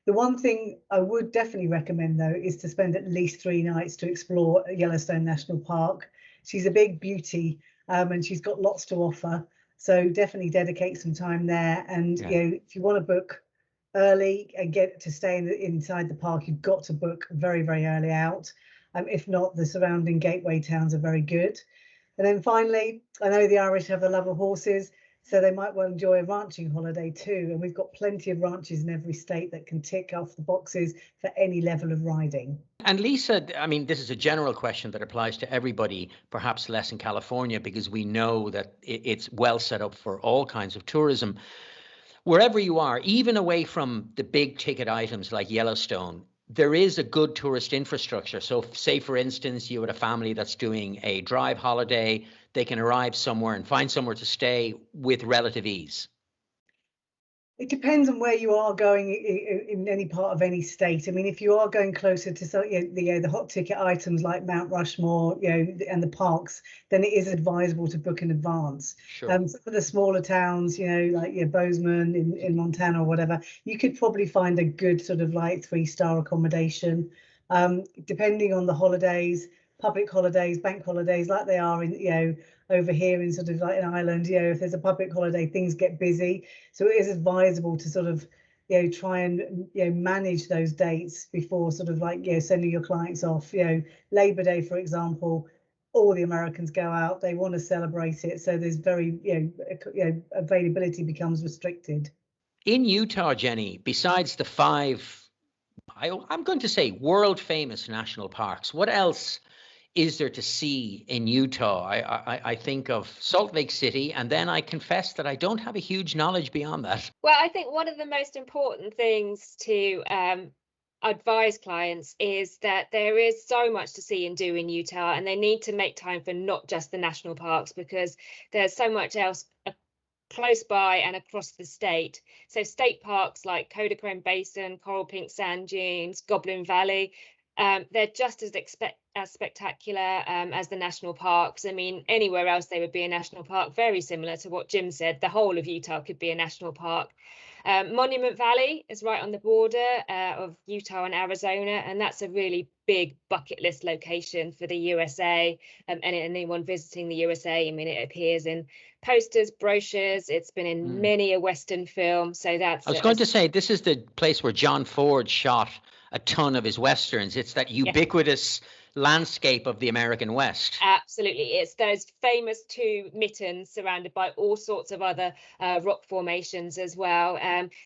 The one thing I would definitely recommend, though, is to spend at least 3 nights to explore Yellowstone National Park. She's a big beauty, and she's got lots to offer. So definitely dedicate some time there. And if you want to book early and get to stay inside the park, you've got to book very, very early out. If not, the surrounding gateway towns are very good. And then finally, I know the Irish have a love of horses, so they might well enjoy a ranching holiday too. And we've got plenty of ranches in every state that can tick off the boxes for any level of riding. And Lisa, I mean, this is a general question that applies to everybody, perhaps less in California, because we know that it's well set up for all kinds of tourism. Wherever you are, even away from the big ticket items like Yellowstone, there is a good tourist infrastructure. So say, for instance, you had a family that's doing a drive holiday, they can arrive somewhere and find somewhere to stay with relative ease. It depends on where you are going in any part of any state. I mean, if you are going closer to the hot ticket items like Mount Rushmore, and the parks, then it is advisable to book in advance. Sure. Some of the smaller towns, like Bozeman in Montana or whatever, you could probably find a good sort of like 3-star accommodation, depending on the holidays, public holidays, bank holidays, like they are in over here in sort of like an Ireland. If there's a public holiday, things get busy, so it is advisable to sort of try and manage those dates before sort of like sending your clients off. Labor Day, for example, all the Americans go out, they want to celebrate it, so there's very availability becomes restricted. In Utah, Jenny, besides the 5, I'm going to say world famous national parks, what else is there to see in Utah? I think of Salt Lake City, and then I confess that I don't have a huge knowledge beyond that. Well, I think one of the most important things to advise clients is that there is so much to see and do in Utah, and they need to make time for not just the national parks, because there's so much else close by and across the state. So state parks like Kodachrome Basin, Coral Pink Sand Dunes, Goblin Valley, they're just as spectacular as the national parks. I mean, anywhere else they would be a national park, very similar to what Jim said. The whole of Utah could be a national park. Monument Valley is right on the border of Utah and Arizona, and that's a really big bucket list location for the USA, and anyone visiting the USA. I mean, it appears in posters, brochures, it's been in many a Western film. So that's... I was going to say, this is the place where John Ford shot a ton of his Westerns. It's that ubiquitous landscape of the American West. Absolutely. It's those famous two mittens surrounded by all sorts of other rock formations as well.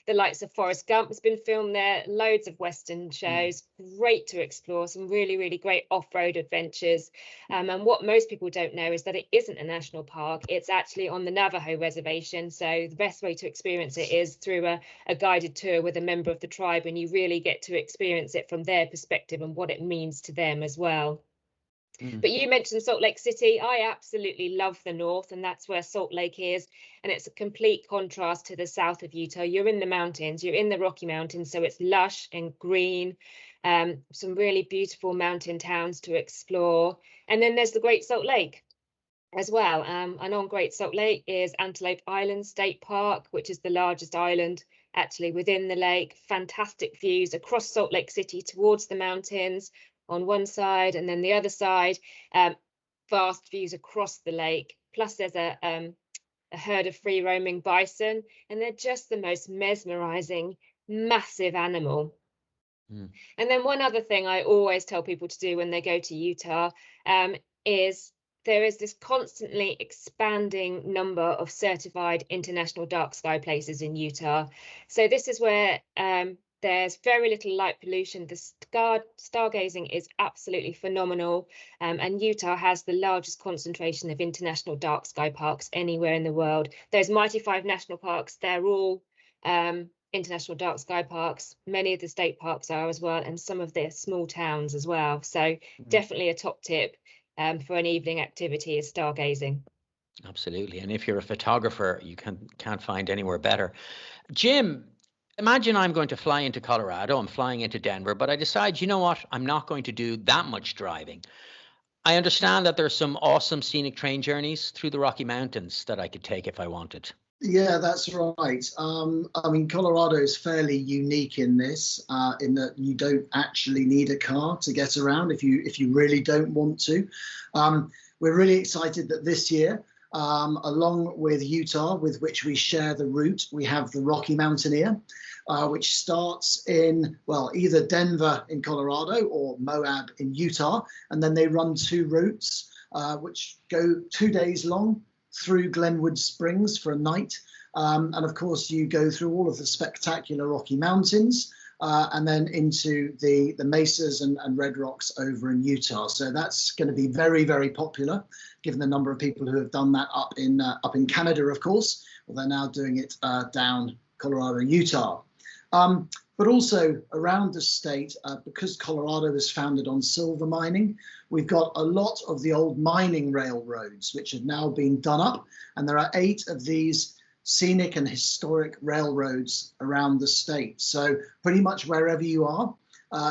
The likes of Forrest Gump has been filmed there, loads of Western shows, great to explore, some really, really great off-road adventures. And what most people don't know is that it isn't a national park. It's actually on the Navajo reservation. So the best way to experience it is through a guided tour with a member of the tribe, and you really get to experience it from their perspective and what it means to them as well. But you mentioned Salt Lake City. I absolutely love the north, and that's where Salt Lake is. And it's a complete contrast to the south of Utah. You're in the mountains, you're in the Rocky Mountains, so it's lush and green, some really beautiful mountain towns to explore. And then there's the Great Salt Lake as well. And on Great Salt Lake is Antelope Island State Park, which is the largest island actually within the lake. Fantastic views across Salt Lake City towards the mountains on one side, and then the other side, vast views across the lake. Plus there's a herd of free roaming bison, and they're just the most mesmerizing, massive animal. And then one other thing I always tell people to do when they go to Utah is there is this constantly expanding number of certified international dark sky places in Utah. So this is where there's very little light pollution. The stargazing is absolutely phenomenal. And Utah has the largest concentration of international dark sky parks anywhere in the world. Those mighty 5 national parks, they're all international dark sky parks. Many of the state parks are as well, and some of the small towns as well. So definitely a top tip for an evening activity is stargazing. Absolutely. And if you're a photographer, you can't find anywhere better. Jim, imagine I'm going to fly into Colorado, I'm flying into Denver, but I decide, you know what, I'm not going to do that much driving. I understand that there's some awesome scenic train journeys through the Rocky Mountains that I could take if I wanted. Yeah, that's right. I mean, Colorado is fairly unique in this, in that you don't actually need a car to get around if you really don't want to. We're really excited that this year, along with Utah, with which we share the route, we have the Rocky Mountaineer, which starts in, well, either Denver in Colorado or Moab in Utah. And then they run 2 routes, which go 2 days long through Glenwood Springs for a night. And of course, you go through all of the spectacular Rocky Mountains and then into the mesas and Red Rocks over in Utah. So that's going to be very, very popular, given the number of people who have done that up in Canada, of course. Well, they're now doing it down Colorado, Utah. But also around the state, because Colorado is founded on silver mining, we've got a lot of the old mining railroads, which have now been done up. And there are 8 of these scenic and historic railroads around the state. So pretty much wherever you are,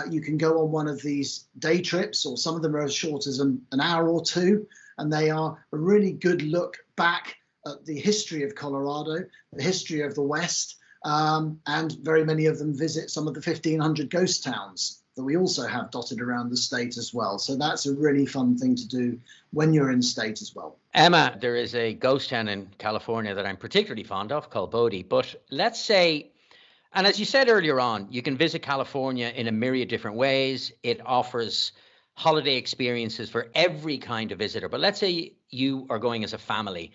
you can go on one of these day trips, or some of them are as short as an hour or 2. And they are a really good look back at the history of Colorado, the history of the West. And very many of them visit some of the 1,500 ghost towns that we also have dotted around the state as well. So that's a really fun thing to do when you're in state as well. Emma, there is a ghost town in California that I'm particularly fond of called Bodie. But let's say, and as you said earlier on, you can visit California in a myriad different ways. It offers holiday experiences for every kind of visitor. But let's say you are going as a family.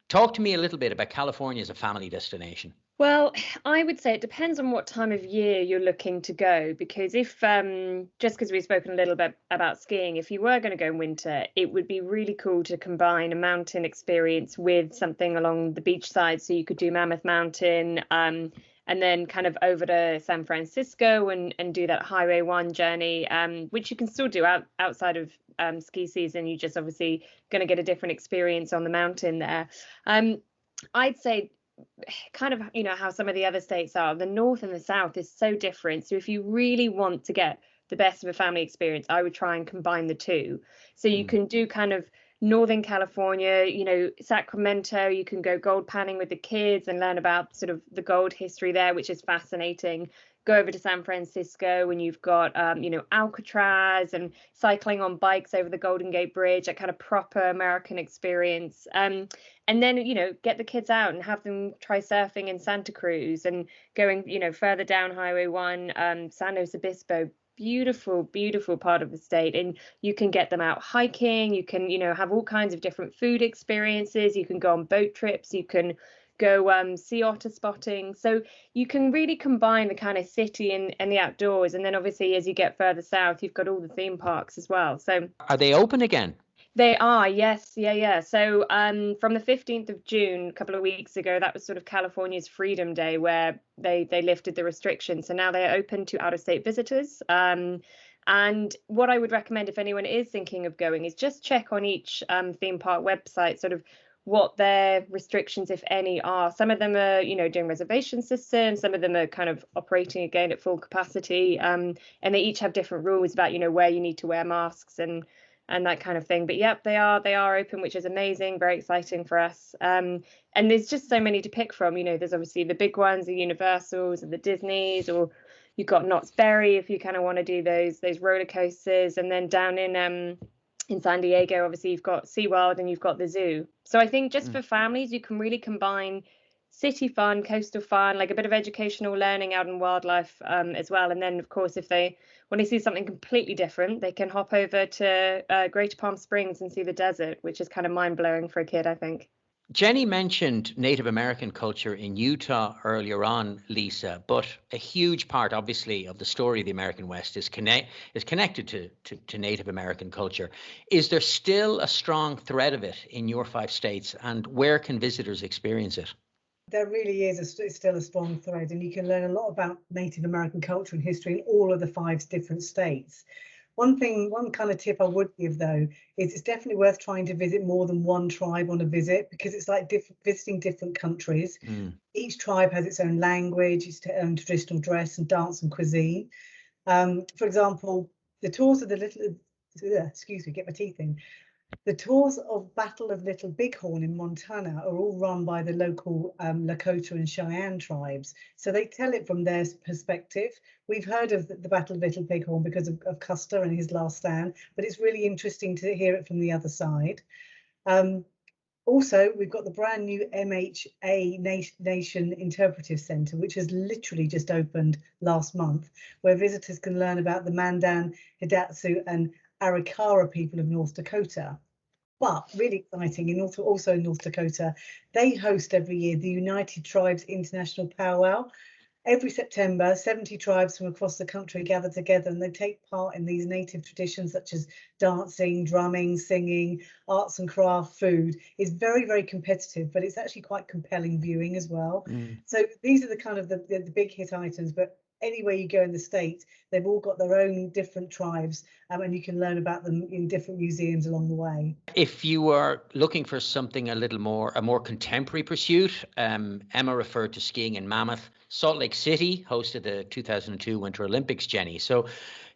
Talk to me a little bit about California as a family destination. Well, I would say it depends on what time of year you're looking to go, because if just because we've spoken a little bit about skiing, if you were going to go in winter, it would be really cool to combine a mountain experience with something along the beach side. So you could do Mammoth Mountain and then kind of over to San Francisco and do that Highway 1 journey, which you can still do outside of ski season. You're just obviously going to get a different experience on the mountain there. I'd say kind of, you know, how some of the other states are, the north and the south is so different. So if you really want to get the best of a family experience, I would try and combine the two. So you can do kind of Northern California, you know, Sacramento, you can go gold panning with the kids and learn about sort of the gold history there, which is fascinating. Go over to San Francisco and you've got, you know, Alcatraz and cycling on bikes over the Golden Gate Bridge, that kind of proper American experience. And then, you know, get the kids out and have them try surfing in Santa Cruz and going, you know, further down Highway 1, San Luis Obispo, beautiful, beautiful part of the state, and you can get them out hiking. You can, have all kinds of different food experiences. You can go on boat trips. You can go sea otter spotting. So you can really combine the kind of city and the outdoors. And then obviously, as you get further south, you've got all the theme parks as well. So are they open again? They are, yes, yeah. So from the 15th of June, a couple of weeks ago, that was sort of California's Freedom Day, where they lifted the restrictions. So now they're open to out-of-state visitors. And what I would recommend if anyone is thinking of going is just check on each theme park website, sort of what their restrictions, if any, are. Some of them are, doing reservation systems. Some of them are kind of operating again at full capacity. And they each have different rules about, where you need to wear masks and that kind of thing. But yep, they are open, which is amazing, very exciting for us. And there's just so many to pick from. There's obviously the big ones, the Universals and the Disneys, or you've got Knott's Berry if you kind of want to do those roller coasters. And then down in San Diego, obviously you've got SeaWorld and you've got the zoo. So I think just for families, you can really combine city fun, coastal fun, like a bit of educational learning out in wildlife as well. And then of course, when they see something completely different, they can hop over to Greater Palm Springs and see the desert, which is kind of mind-blowing for a kid, I think. Jenny mentioned Native American culture in Utah earlier on, Lisa, but a huge part, obviously, of the story of the American West is connected to Native American culture. Is there still a strong thread of it in your 5 states, and where can visitors experience it? There really is still a strong thread, and you can learn a lot about Native American culture and history in all of the 5 different states. One kind of tip I would give, though, is it's definitely worth trying to visit more than one tribe on a visit, because it's like visiting different countries. Each tribe has its own language, its own traditional dress and dance and cuisine. For example, the tours of the get my teeth in. The tours of Battle of Little Bighorn in Montana are all run by the local Lakota and Cheyenne tribes. So they tell it from their perspective. We've heard of the Battle of Little Bighorn because of Custer and his last stand, but it's really interesting to hear it from the other side. Also, we've got the brand new MHA Nation Interpretive Center, which has literally just opened last month, where visitors can learn about the Mandan, Hidatsu and Arikara people of North Dakota. But really exciting, also in North Dakota, they host every year the United Tribes International Powwow. Every September, 70 tribes from across the country gather together, and they take part in these native traditions such as dancing, drumming, singing, arts and craft, food. It's very, very competitive, but it's actually quite compelling viewing as well. So these are the kind of the big hit items, but anywhere you go in the state, they've all got their own different tribes, and you can learn about them in different museums along the way. If you are looking for something a more contemporary pursuit, Emma referred to skiing in Mammoth. Salt Lake City hosted the 2002 Winter Olympics, Jenny. So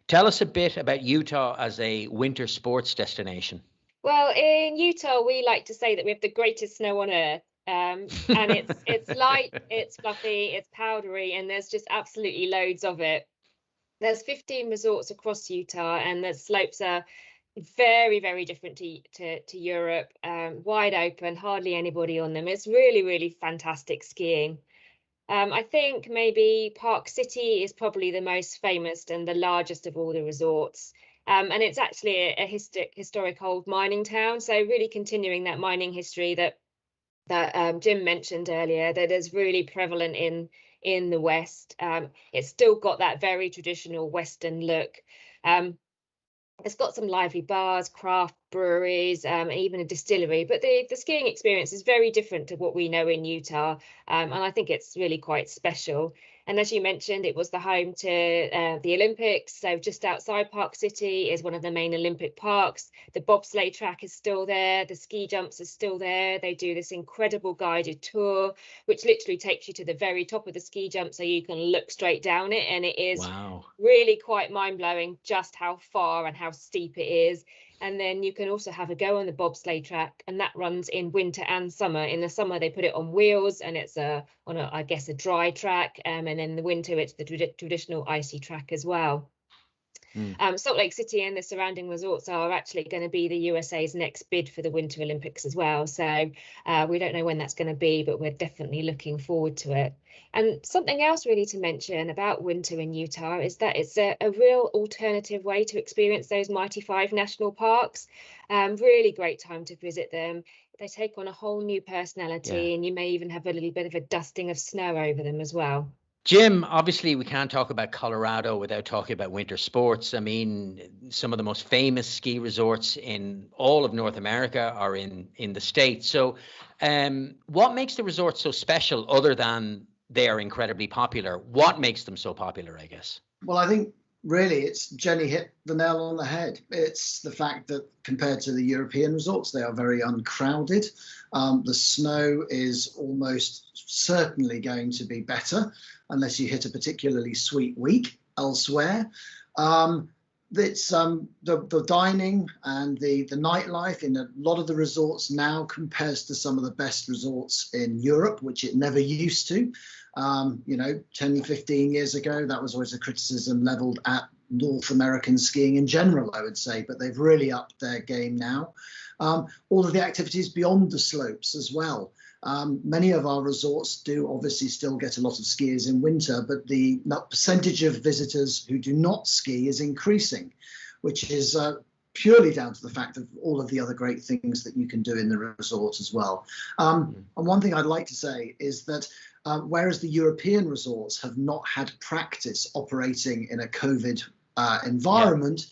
tell us a bit about Utah as a winter sports destination. Well, in Utah, we like to say that we have the greatest snow on earth. And it's light, it's fluffy, it's powdery, and there's just absolutely loads of it. There's 15 resorts across Utah, and the slopes are very, very different to Europe, wide open, hardly anybody on them. It's really, really fantastic skiing. I think maybe Park City is probably the most famous and the largest of all the resorts. And it's actually a historic old mining town, so really continuing that mining history that Jim mentioned earlier, that is really prevalent in the West. It's still got that very traditional Western look. It's got some lively bars, craft breweries, and even a distillery. But the skiing experience is very different to what we know in Utah, and I think it's really quite special. And as you mentioned, it was the home to the Olympics. So just outside Park City is one of the main Olympic parks. The bobsleigh track is still there. The ski jumps are still there. They do this incredible guided tour, which literally takes you to the very top of the ski jump so you can look straight down it. And it is really quite mind-blowing just how far and how steep it is. And then you can also have a go on the bobsleigh track, and that runs in winter and summer. In the summer, they put it on wheels, and it's on a dry track. And then in the winter, it's the traditional icy track as well. Salt Lake City and the surrounding resorts are actually going to be the USA's next bid for the Winter Olympics as well. So we don't know when that's going to be, but we're definitely looking forward to it. And something else really to mention about winter in Utah is that it's a real alternative way to experience those Mighty Five national parks. Really great time to visit them. They take on a whole new personality, and you may even have a little bit of a dusting of snow over them as well. Jim, obviously we can't talk about Colorado without talking about winter sports. I mean, some of the most famous ski resorts in all of North America are in the States. So what makes the resorts so special other than they are incredibly popular? What makes them so popular, I guess? Well, I think really it's Jenny hit the nail on the head. It's the fact that compared to the European resorts, they are very uncrowded. The snow is almost certainly going to be better unless you hit a particularly sweet week elsewhere. It's the dining and the nightlife in a lot of the resorts now compares to some of the best resorts in Europe, which it never used to. 10, 15 years ago, that was always a criticism leveled at North American skiing in general, I would say, but they've really upped their game now. All of the activities beyond the slopes as well. Many of our resorts do obviously still get a lot of skiers in winter, but the percentage of visitors who do not ski is increasing, which is purely down to the fact of all of the other great things that you can do in the resorts as well. And one thing I'd like to say is that whereas the European resorts have not had practice operating in a COVID environment,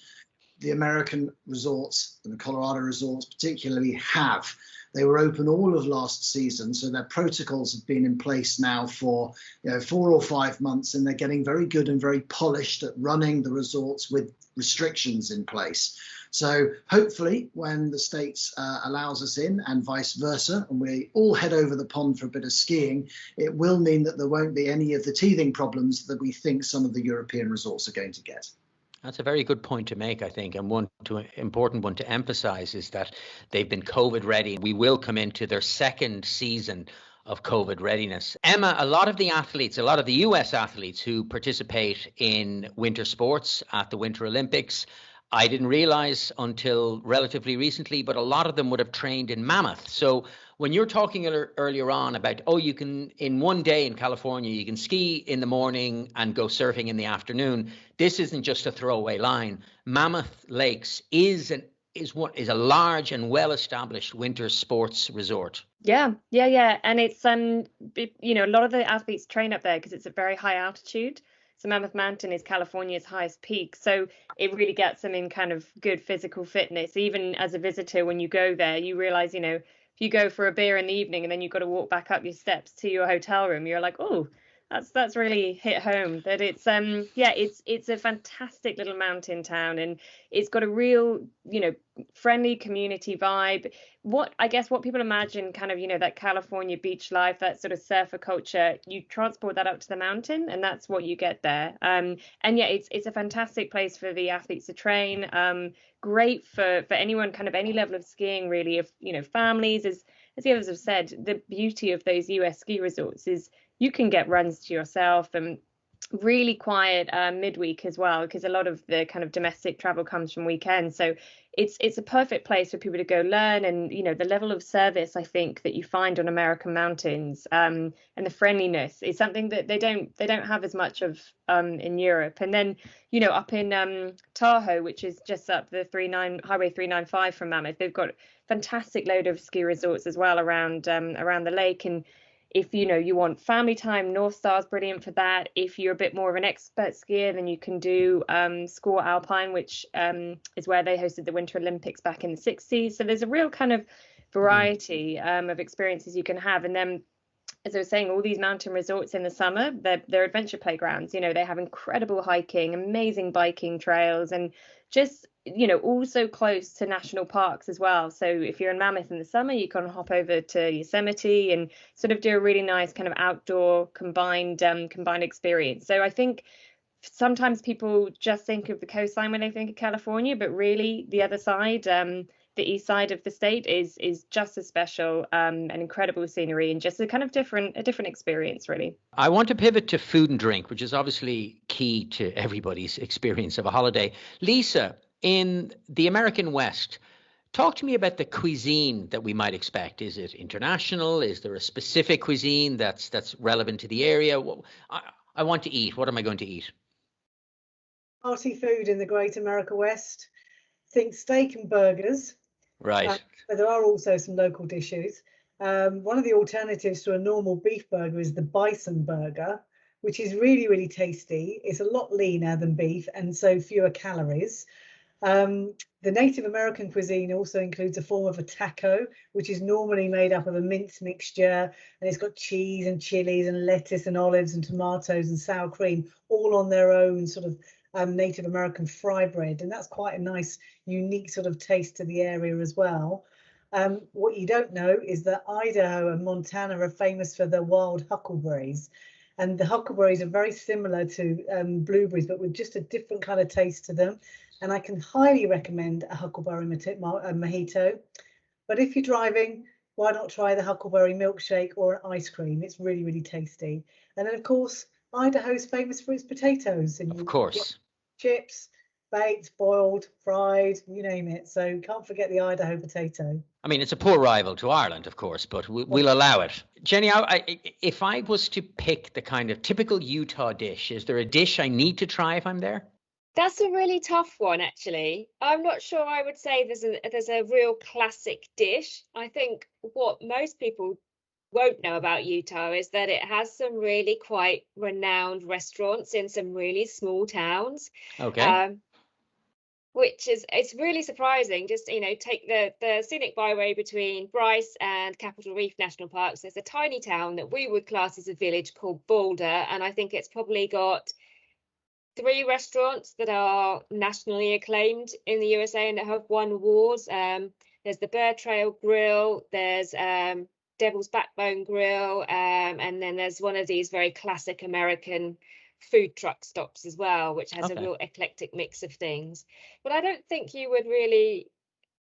the American resorts and the Colorado resorts particularly have. They were open all of last season, so their protocols have been in place now for 4 or 5 months, and they're getting very good and very polished at running the resorts with restrictions in place. So hopefully when the States allows us in and vice versa, and we all head over the pond for a bit of skiing, it will mean that there won't be any of the teething problems that we think some of the European resorts are going to get. That's a very good point to make, I think, and important one to emphasize is that they've been COVID ready. We will come into their second season of COVID readiness. Emma, a lot of the US athletes who participate in winter sports at the Winter Olympics, I didn't realize until relatively recently, but a lot of them would have trained in Mammoth. So when you're talking earlier on about, you can, in one day in California, you can ski in the morning and go surfing in the afternoon. This isn't just a throwaway line. Mammoth Lakes is a large and well-established winter sports resort. Yeah. And it's, a lot of the athletes train up there because it's a very high altitude. So Mammoth Mountain is California's highest peak. So it really gets them in kind of good physical fitness. Even as a visitor, when you go there, you realize, if you go for a beer in the evening and then you've got to walk back up your steps to your hotel room, you're like, oh, that's really hit home. That it's it's a fantastic little mountain town, and it's got a real friendly community vibe. What people imagine kind of that California beach life, that sort of surfer culture, you transport that up to the mountain, and that's what you get there. It's a fantastic place for the athletes to train. Great for anyone kind of any level of skiing really. If families, as the others have said, the beauty of those US ski resorts is you can get runs to yourself, and really quiet midweek as well, because a lot of the kind of domestic travel comes from weekends. So it's a perfect place for people to go learn, and the level of service I think that you find on American mountains and the friendliness is something that they don't have as much of in Europe. And then up in Tahoe, which is just up the Highway 395 from Mammoth, they've got a fantastic load of ski resorts as well around the lake. And if you want family time, North Star's brilliant for that. If you're a bit more of an expert skier, then you can do Score Alpine, which is where they hosted the Winter Olympics back in the 60s. So there's a real kind of variety of experiences you can have. And then, as I was saying, all these mountain resorts in the summer, they're adventure playgrounds. They have incredible hiking, amazing biking trails, and just all so close to national parks as well. So if you're in Mammoth in the summer, you can hop over to Yosemite and sort of do a really nice kind of outdoor combined experience. So I think sometimes people just think of the coastline when they think of California, but really the other side, the east side of the state is just as special, and incredible scenery, and just a kind of different experience, really. I want to pivot to food and drink, which is obviously key to everybody's experience of a holiday. Lisa, in the American West, talk to me about the cuisine that we might expect. Is it international? Is there a specific cuisine that's relevant to the area? I want to eat. What am I going to eat? Party food in the Great America West. Think steak and burgers. Right. But there are also some local dishes. One of the alternatives to a normal beef burger is the bison burger, which is really, really tasty. It's a lot leaner than beef and so fewer calories. The Native American cuisine also includes a form of a taco, which is normally made up of a mince mixture, and it's got cheese and chilies and lettuce and olives and tomatoes and sour cream, all on their own sort of Native American fry bread. And that's quite a nice, unique sort of taste to the area as well. What you don't know is that Idaho and Montana are famous for their wild huckleberries. And the huckleberries are very similar to blueberries, but with just a different kind of taste to them. And I can highly recommend a huckleberry mojito. But if you're driving, why not try the huckleberry milkshake or an ice cream? It's really, really tasty. And then, of course, Idaho's famous for its potatoes. And of course. Chips, baked, boiled, fried, you name it. So can't forget the Idaho potato. I mean, it's a poor rival to Ireland, of course, but we'll allow it. Jenny, if I was to pick the kind of typical Utah dish, is there a dish I need to try if I'm there? That's a really tough one, actually. I'm not sure I would say there's a real classic dish. I think what most people won't know about Utah is that it has some really quite renowned restaurants in some really small towns. Okay. Which is, it's really surprising. Just, take the scenic byway between Bryce and Capitol Reef National Parks. There's a tiny town that we would class as a village called Boulder, and I think it's probably got 3 restaurants that are nationally acclaimed in the USA and that have won awards. There's the Bear Trail Grill, there's Devil's Backbone Grill, and then there's one of these very classic American food truck stops as well, which has a real eclectic mix of things. But I don't think you would really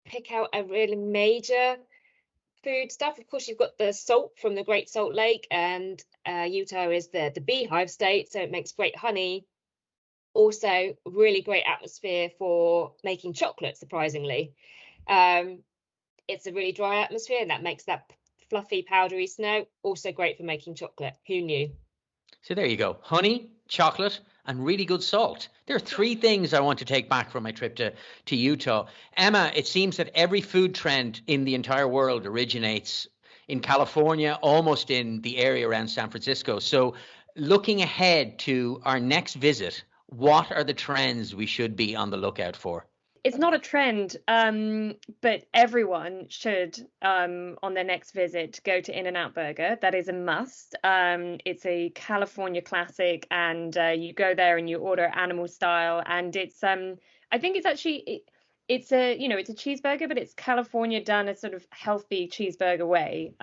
pick out a really major food stuff. Of course, you've got the salt from the Great Salt Lake, and Utah is the beehive state, so it makes great honey. Also, really great atmosphere for making chocolate, surprisingly. It's a really dry atmosphere, and that makes that fluffy, powdery snow also great for making chocolate. Who knew? So there you go. Honey, chocolate, and really good salt. There are 3 things I want to take back from my trip to Utah. Emma, it seems that every food trend in the entire world originates in California, almost in the area around San Francisco. So looking ahead to our next visit, what are the trends we should be on the lookout for? It's not a trend, but everyone should, on their next visit, go to In-N-Out Burger. That is a must. It's a California classic, and you go there and you order animal style. And it's, I think it's actually, it's a cheeseburger, but it's California done a sort of healthy cheeseburger way.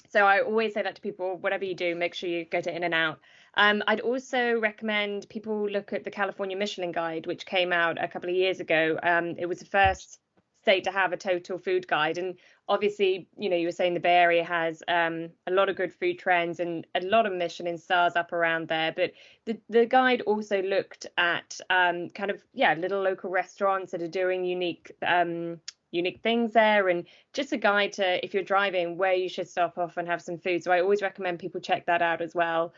So I always say that to people, whatever you do, make sure you go to In-N-Out. I'd also recommend people look at the California Michelin Guide, which came out a couple of years ago. It was the first state to have a total food guide. And obviously, you were saying the Bay Area has a lot of good food trends and a lot of Michelin stars up around there. But the guide also looked at little local restaurants that are doing unique things there, and just a guide to, if you're driving, where you should stop off and have some food. So I always recommend people check that out as well.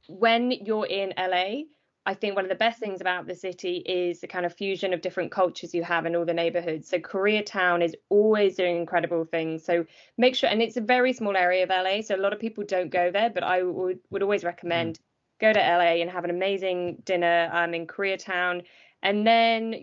When you're in LA, I think one of the best things about the city is the kind of fusion of different cultures you have in all the neighborhoods. So Koreatown is always doing incredible things. So make sure, and it's a very small area of LA, so a lot of people don't go there, but I would always recommend go to LA and have an amazing dinner in Koreatown. And then,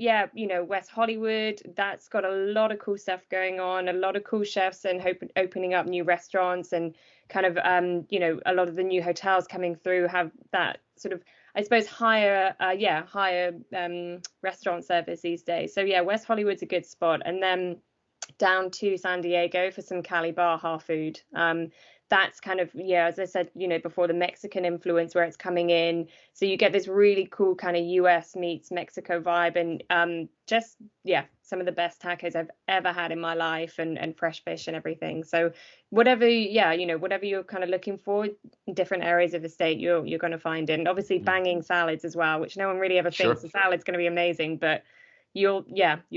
West Hollywood, that's got a lot of cool stuff going on, a lot of cool chefs and opening up new restaurants, and kind of, a lot of the new hotels coming through have that sort of, I suppose, higher restaurant service these days. So yeah, West Hollywood's a good spot. And then down to San Diego for some Cali Baja food. that's kind of, yeah, as I said, before, the Mexican influence where it's coming in. So you get this really cool kind of US meets Mexico vibe, and just, yeah, some of the best tacos I've ever had in my life, and fresh fish and everything. So whatever, whatever you're kind of looking for in different areas of the state, you're going to find it. And obviously banging salads as well, which no one really ever thinks the salad's going to be amazing, but you'll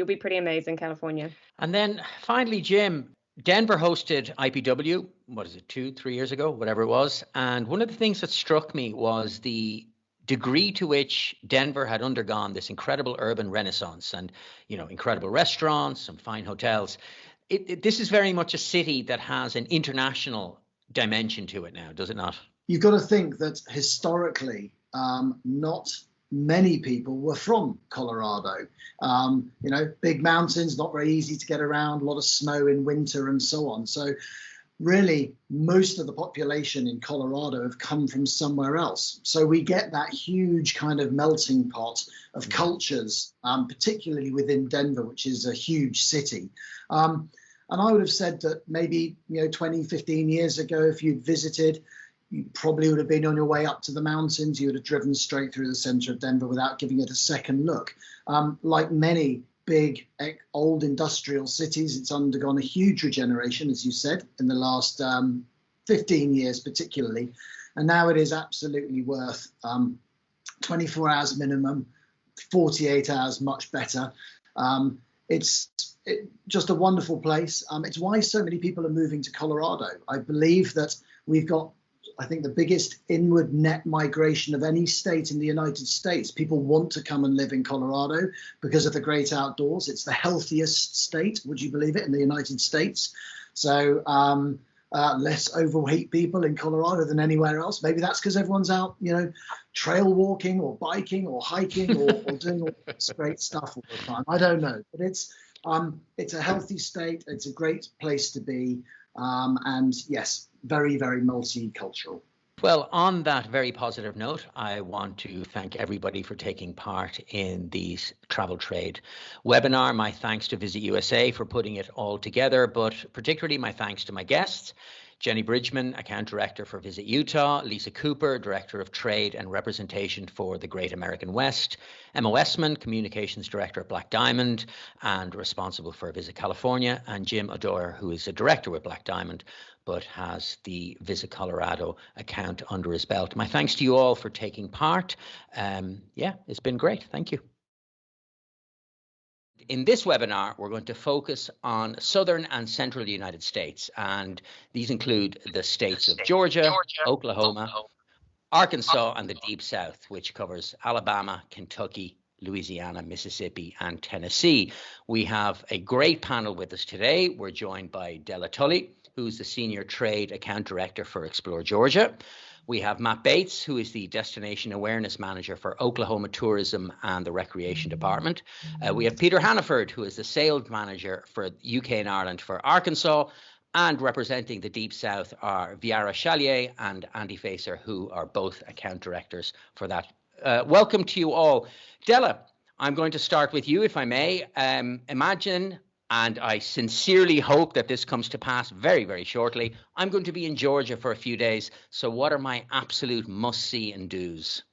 be pretty amazed in California. And then finally, Jim, Denver hosted IPW, what is it, 2-3 years ago, whatever it was. And one of the things that struck me was the degree to which Denver had undergone this incredible urban renaissance, and, incredible restaurants, some fine hotels. This is very much a city that has an international dimension to it now, does it not? You've got to think that historically, not many people were from Colorado. Big mountains, not very easy to get around, a lot of snow in winter and so on. So really, most of the population in Colorado have come from somewhere else. So we get that huge kind of melting pot of cultures, particularly within Denver, which is a huge city. And I would have said that maybe, 20, 15 years ago, if you'd visited, you probably would have been on your way up to the mountains. You would have driven straight through the center of Denver without giving it a second look. Like many big old industrial cities, it's undergone a huge regeneration, as you said, in the last 15 years particularly. And now it is absolutely worth 24 hours minimum, 48 hours much better. It's just a wonderful place. It's why so many people are moving to Colorado. I believe that we've got, I think, the biggest inward net migration of any state in the United States. People want to come and live in Colorado because of the great outdoors. It's the healthiest state, would you believe it, in the United States. So less overweight people in Colorado than anywhere else. Maybe that's because everyone's out, trail walking or biking or hiking or doing all this great stuff all the time. I don't know, but it's a healthy state. It's a great place to be. And yes, very, very multicultural. Well, on that very positive note, I want to thank everybody for taking part in these travel trade webinar. My thanks to Visit USA for putting it all together, but particularly my thanks to my guests, Jenny Bridgman, Account Director for Visit Utah, Lisa Cooper, Director of Trade and Representation for the Great American West, Emma Westman, Communications Director at Black Diamond and responsible for Visit California, and Jim O'Dwyer, who is a Director with Black Diamond, but has the Visit Colorado account under his belt. My thanks to you all for taking part. It's been great. Thank you. In this webinar, we're going to focus on southern and central United States, and these include the states of Georgia, Oklahoma, Arkansas, and the Deep South, which covers Alabama, Kentucky, Louisiana, Mississippi, and Tennessee. We have a great panel with us today. We're joined by Della Tully, who's the Senior Trade Account Director for Explore Georgia. We have Matt Bates, who is the Destination Awareness Manager for Oklahoma Tourism and the Recreation Department. We have Peter Hannaford, who is the Sales Manager for UK and Ireland for Arkansas. And representing the Deep South are Viara Chalier and Andy Facer, who are both Account Directors for that. Welcome to you all. Della, I'm going to start with you, if I may. Imagine, and I sincerely hope that this comes to pass very, very shortly, I'm going to be in Georgia for a few days. So what are my absolute must-see and do's?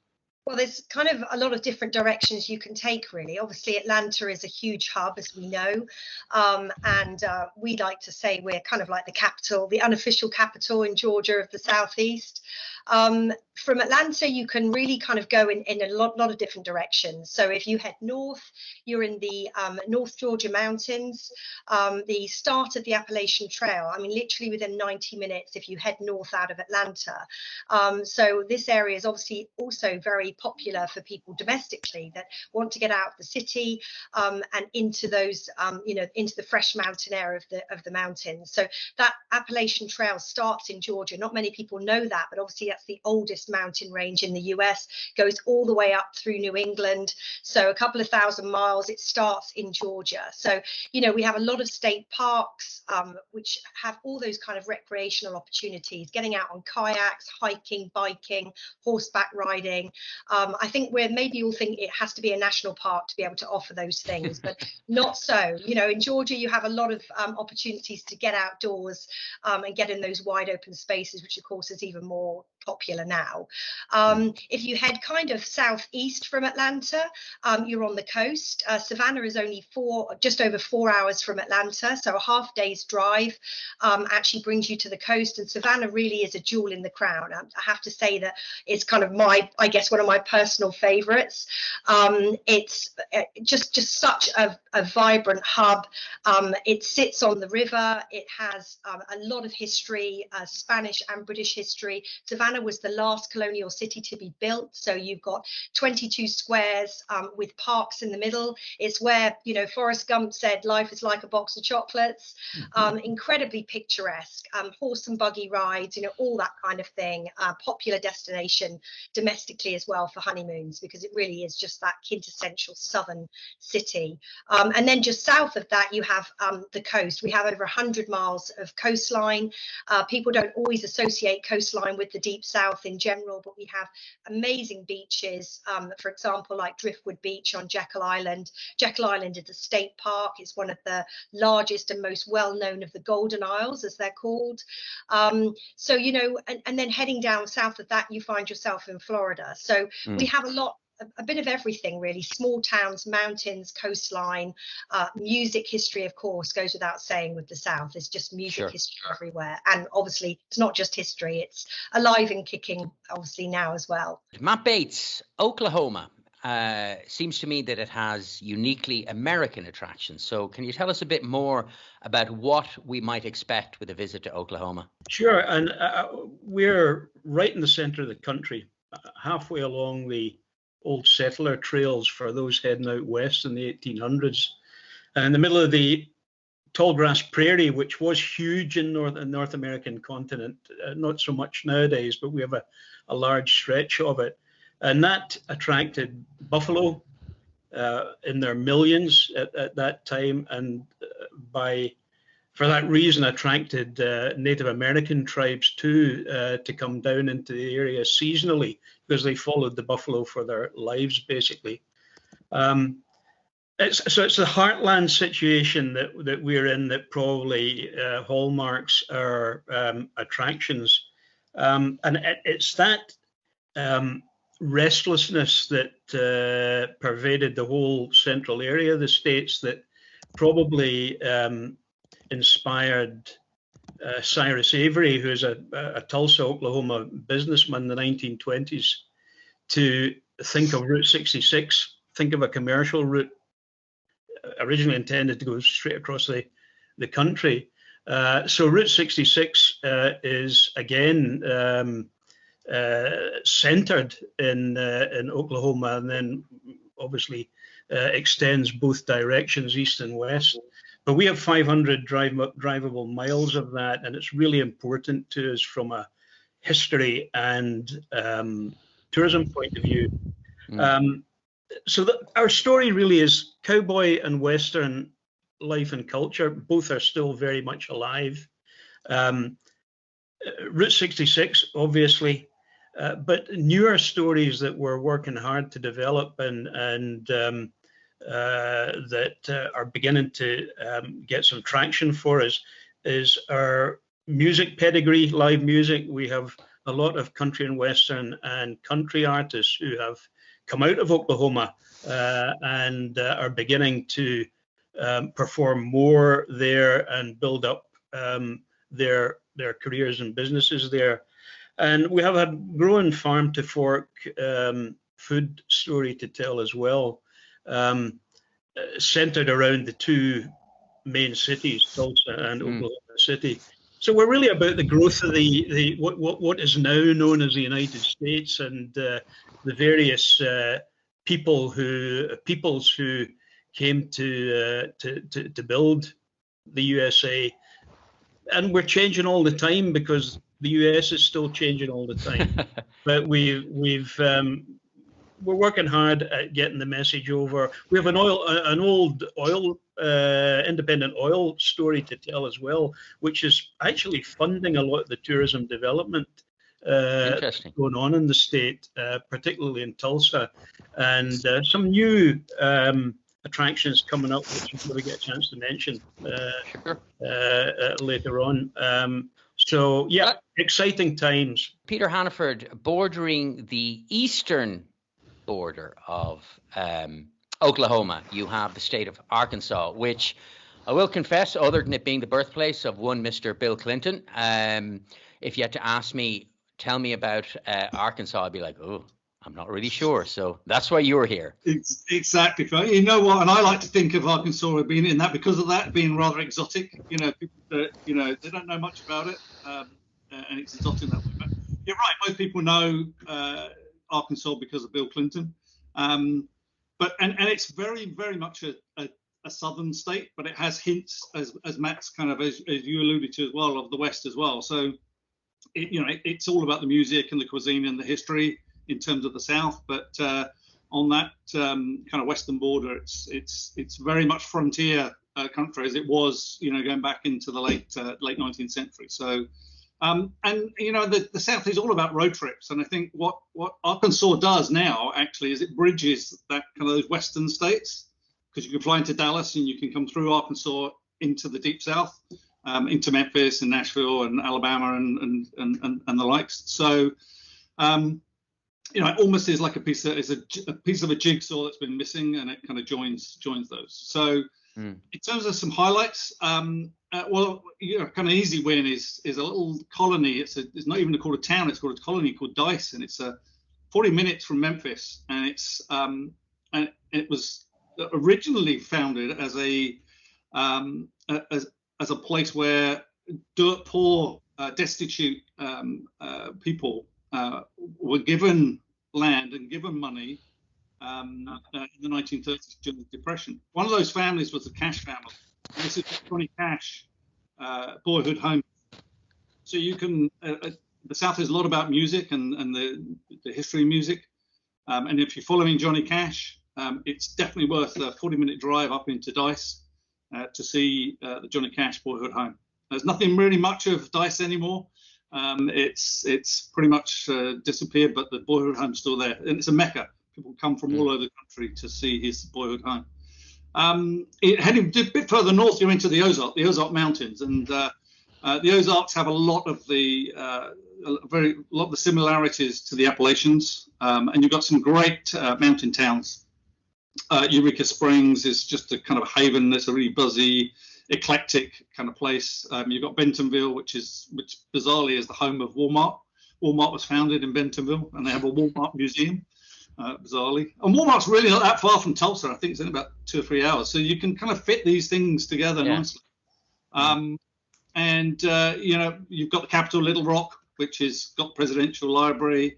Well, there's kind of a lot of different directions you can take, really. Obviously, Atlanta is a huge hub, as we know. And we like to say we're kind of like the capital, the unofficial capital in Georgia of the Southeast. From Atlanta, you can really kind of go in a lot of different directions. So if you head north, you're in the North Georgia mountains, the start of the Appalachian Trail. I mean, literally within 90 minutes if you head north out of Atlanta. So this area is obviously also very popular for people domestically that want to get out of the city and into those, into the fresh mountain air of the mountains. So that Appalachian Trail starts in Georgia. Not many people know that, but obviously that's the oldest mountain range in the US, goes all the way up through New England. So a couple of thousand miles, it starts in Georgia. So, we have a lot of state parks, which have all those kind of recreational opportunities, getting out on kayaks, hiking, biking, horseback riding. I think where maybe you'll think it has to be a national park to be able to offer those things, but not so. You know, in Georgia, you have a lot of opportunities to get outdoors and get in those wide open spaces, which of course is even more popular now. If you head kind of southeast from Atlanta, you're on the coast. Savannah is only just over 4 hours from Atlanta, so a half day's drive actually brings you to the coast. And Savannah really is a jewel in the crown. I have to say that it's kind of I guess one of my personal favorites. It's just such a vibrant hub. It sits on the river. It has a lot of history, Spanish and British history. Savannah was the last colonial city to be built, so you've got 22 squares with parks in the middle. It's where, you know, Forrest Gump said life is like a box of chocolates. Incredibly picturesque, horse and buggy rides, you know, all that kind of thing. Popular destination domestically as well for honeymoons, because it really is just that quintessential southern city. And then just south of that, you have the coast. We have over 100 miles of coastline. People don't always associate coastline with the deep south in general, but we have amazing beaches, for example, like Driftwood Beach on Jekyll Island. Jekyll Island is a state park. It's one of the largest and most well-known of the Golden Isles, as they're called. So, you know, and then heading down south of that, you find yourself in Florida. So we have a bit of everything, really. Small towns, mountains, coastline, music history, of course, goes without saying with the South. It's just music history everywhere. And obviously, it's not just history, it's alive and kicking, obviously, now as well. Matt Bates, Oklahoma. Seems to me that it has uniquely American attractions. So can you tell us a bit more about what we might expect with a visit to Oklahoma? Sure. And we're right in the center of the country, halfway along the old settler trails for those heading out west in the 1800s. In the middle of the tall grass prairie, which was huge in North American continent, not so much nowadays, but we have a large stretch of it. And that attracted buffalo in their millions at that time, and for that reason attracted Native American tribes too to come down into the area seasonally, because they followed the buffalo for their lives, basically. It's the heartland situation that we're in that probably hallmarks our attractions, and it's that restlessness that pervaded the whole central area of the states that probably inspired Cyrus Avery, who's a Tulsa, Oklahoma businessman in the 1920s, to think of Route 66, think of a commercial route originally intended to go straight across the country. So Route 66 is again centered in Oklahoma, and then obviously extends both directions, east and west. But we have 500 drivable miles of that, and it's really important to us from a history and tourism point of view. So our story really is cowboy and Western life and culture. Both are still very much alive. Route 66, obviously, but newer stories that we're working hard to develop and that are beginning to get some traction for us is our music pedigree, live music. We have a lot of country and Western and country artists who have come out of Oklahoma and are beginning to perform more there and build up their careers and businesses there. And we have a growing farm to fork food story to tell as well, centered around the two main cities, Tulsa and Oklahoma City. So we're really about the growth of the what is now known as the United States, and the various peoples who came to build the USA. And we're changing all the time, because the US is still changing all the time. But we're working hard at getting the message over. We have an old oil independent oil story to tell as well, which is actually funding a lot of the tourism development going on in the state, particularly in Tulsa, and some new attractions coming up, which I'm going to get a chance to mention later on. So yeah, exciting times. Peter Hannaford, bordering the eastern border of Oklahoma, you have the state of Arkansas, which I will confess, other than it being the birthplace of one Mr. Bill Clinton, if you had to ask me, tell me about Arkansas, I'd be like, oh, I'm not really sure. So that's why you're here. Exactly. You know what? And I like to think of Arkansas being in that because of that being rather exotic. You know, people, they don't know much about it, and it's exotic that way. But you're right. Most people know Arkansas because of Bill Clinton. But it's very, very much a southern state, but it has hints, as Matt's kind of, as you alluded to as well, of the West as well. So, it's all about the music and the cuisine and the history in terms of the South, but on that kind of western border, it's very much frontier country as it was, going back into the late 19th century. So, the South is all about road trips, and I think what Arkansas does now actually is it bridges that kind of those western states, because you can fly into Dallas and you can come through Arkansas into the deep South, into Memphis and Nashville and Alabama and the likes. So. It almost is like a piece of a jigsaw that's been missing, and it kind of joins those. So, in terms of some highlights, kind of easy win is a little colony. It's not even called a town. It's called a colony called Dice, and it's 40 minutes from Memphis, and and it was originally founded as a place where dirt poor, destitute people were given land and given money in the 1930s during the Depression. One of those families was the Cash family. And this is Johnny Cash boyhood home. So you can, the South is a lot about music and the history of music. And if you're following Johnny Cash, it's definitely worth a 40-minute drive up into Dice to see the Johnny Cash boyhood home. There's nothing really much of Dice anymore. It's pretty much disappeared, but the boyhood home's still there, and it's a mecca. People come from all over the country to see his boyhood home. Heading a bit further north, you're into the Ozark Mountains, and the Ozarks have a lot of the similarities to the Appalachians, and you've got some great mountain towns. Eureka Springs is just a kind of haven. It's a really buzzy, eclectic kind of place. You've got Bentonville, which bizarrely is the home of Walmart. Walmart was founded in Bentonville, and they have a Walmart museum, bizarrely. And Walmart's really not that far from Tulsa. I think it's in about 2 or 3 hours. So you can kind of fit these things together nicely. You've got the capital, Little Rock, which has got presidential library,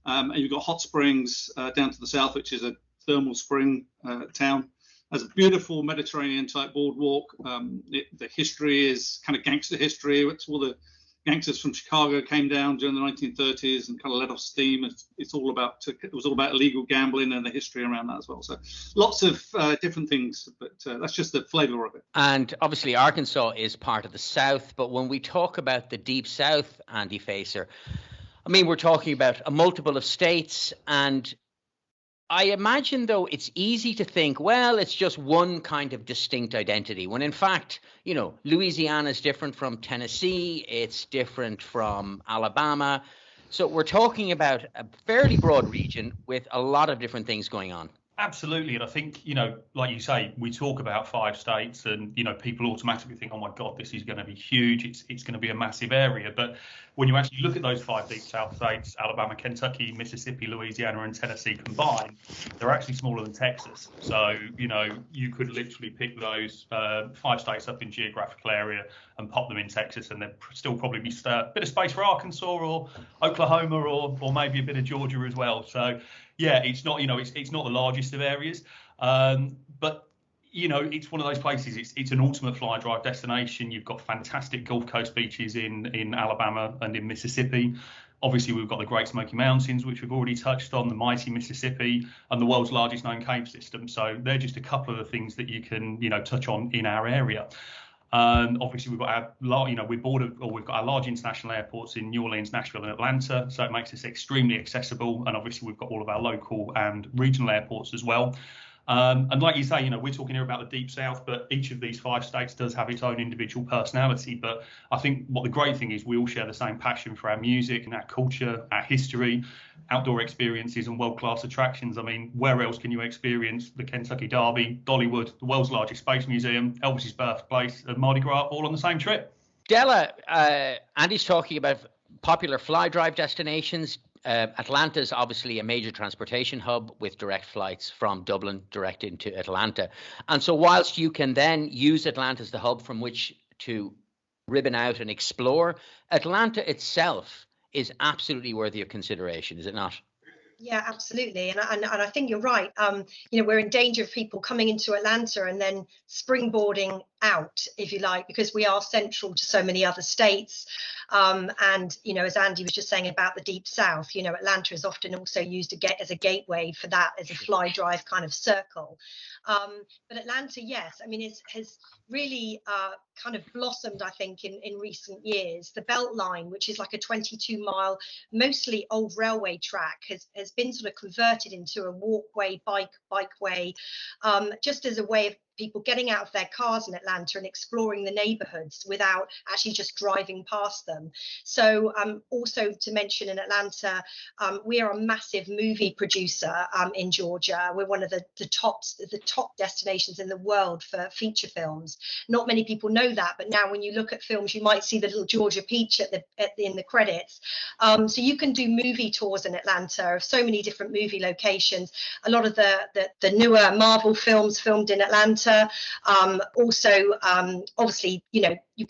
and you've got Hot Springs down to the south, which is a thermal spring town. Has a beautiful Mediterranean type boardwalk. The history is kind of gangster history. It's all the gangsters from Chicago came down during the 1930s and kind of let off steam. It was all about illegal gambling and the history around that as well. So lots of different things, but that's just the flavor of it. And obviously Arkansas is part of the South, but when we talk about the Deep South, Andy Facer, I mean, we're talking about a multiple of states, and I imagine, though, it's easy to think, well, it's just one kind of distinct identity, when in fact, Louisiana is different from Tennessee, it's different from Alabama. So we're talking about a fairly broad region with a lot of different things going on. Absolutely. And I think, like you say, we talk about 5 states and, people automatically think, oh, my God, this is going to be huge. It's going to be a massive area. But when you actually look at those 5 deep South states, Alabama, Kentucky, Mississippi, Louisiana and Tennessee combined, they're actually smaller than Texas. So, you could literally pick those 5 states up in geographical area and pop them in Texas, and there'd still probably be a bit of space for Arkansas or Oklahoma or maybe a bit of Georgia as well. So, yeah, it's not, it's not the largest of areas, but, it's one of those places. It's an ultimate fly drive destination. You've got fantastic Gulf Coast beaches in Alabama and in Mississippi. Obviously, we've got the Great Smoky Mountains, which we've already touched on, the mighty Mississippi, and the world's largest known cave system. So they're just a couple of the things that you can, touch on in our area. Obviously, we've got our, we've got our large international airports in New Orleans, Nashville, and Atlanta, so it makes us extremely accessible. And obviously, we've got all of our local and regional airports as well. And like you say, we're talking here about the Deep South, but each of these 5 states does have its own individual personality. But I think what the great thing is, we all share the same passion for our music and our culture, our history, outdoor experiences and world-class attractions. I mean, where else can you experience the Kentucky Derby, Dollywood, the world's largest space museum, Elvis's birthplace, and Mardi Gras all on the same trip? Della, Andy's talking about popular fly drive destinations. Atlanta is obviously a major transportation hub with direct flights from Dublin direct into Atlanta. And so whilst you can then use Atlanta as the hub from which to ribbon out and explore, Atlanta itself is absolutely worthy of consideration, is it not? Yeah, absolutely. And I think you're right. We're in danger of people coming into Atlanta and then springboarding out, if you like, because we are central to so many other states. And, as Andy was just saying about the Deep South, Atlanta is often also used as a gateway for that, as a fly drive kind of circle. But Atlanta, yes, I mean, it has really kind of blossomed, I think, in recent years. The Beltline, which is like a 22-mile, mostly old railway track, has been sort of converted into a walkway, bikeway, just as a way of people getting out of their cars in Atlanta and exploring the neighborhoods without actually just driving past them. So also to mention, in Atlanta, we are a massive movie producer in Georgia. We're one of the top destinations in the world for feature films. Not many people know that, but now when you look at films, you might see the little Georgia peach in the credits. So you can do movie tours in Atlanta of so many different movie locations. A lot of the newer Marvel films filmed in Atlanta. Also, obviously,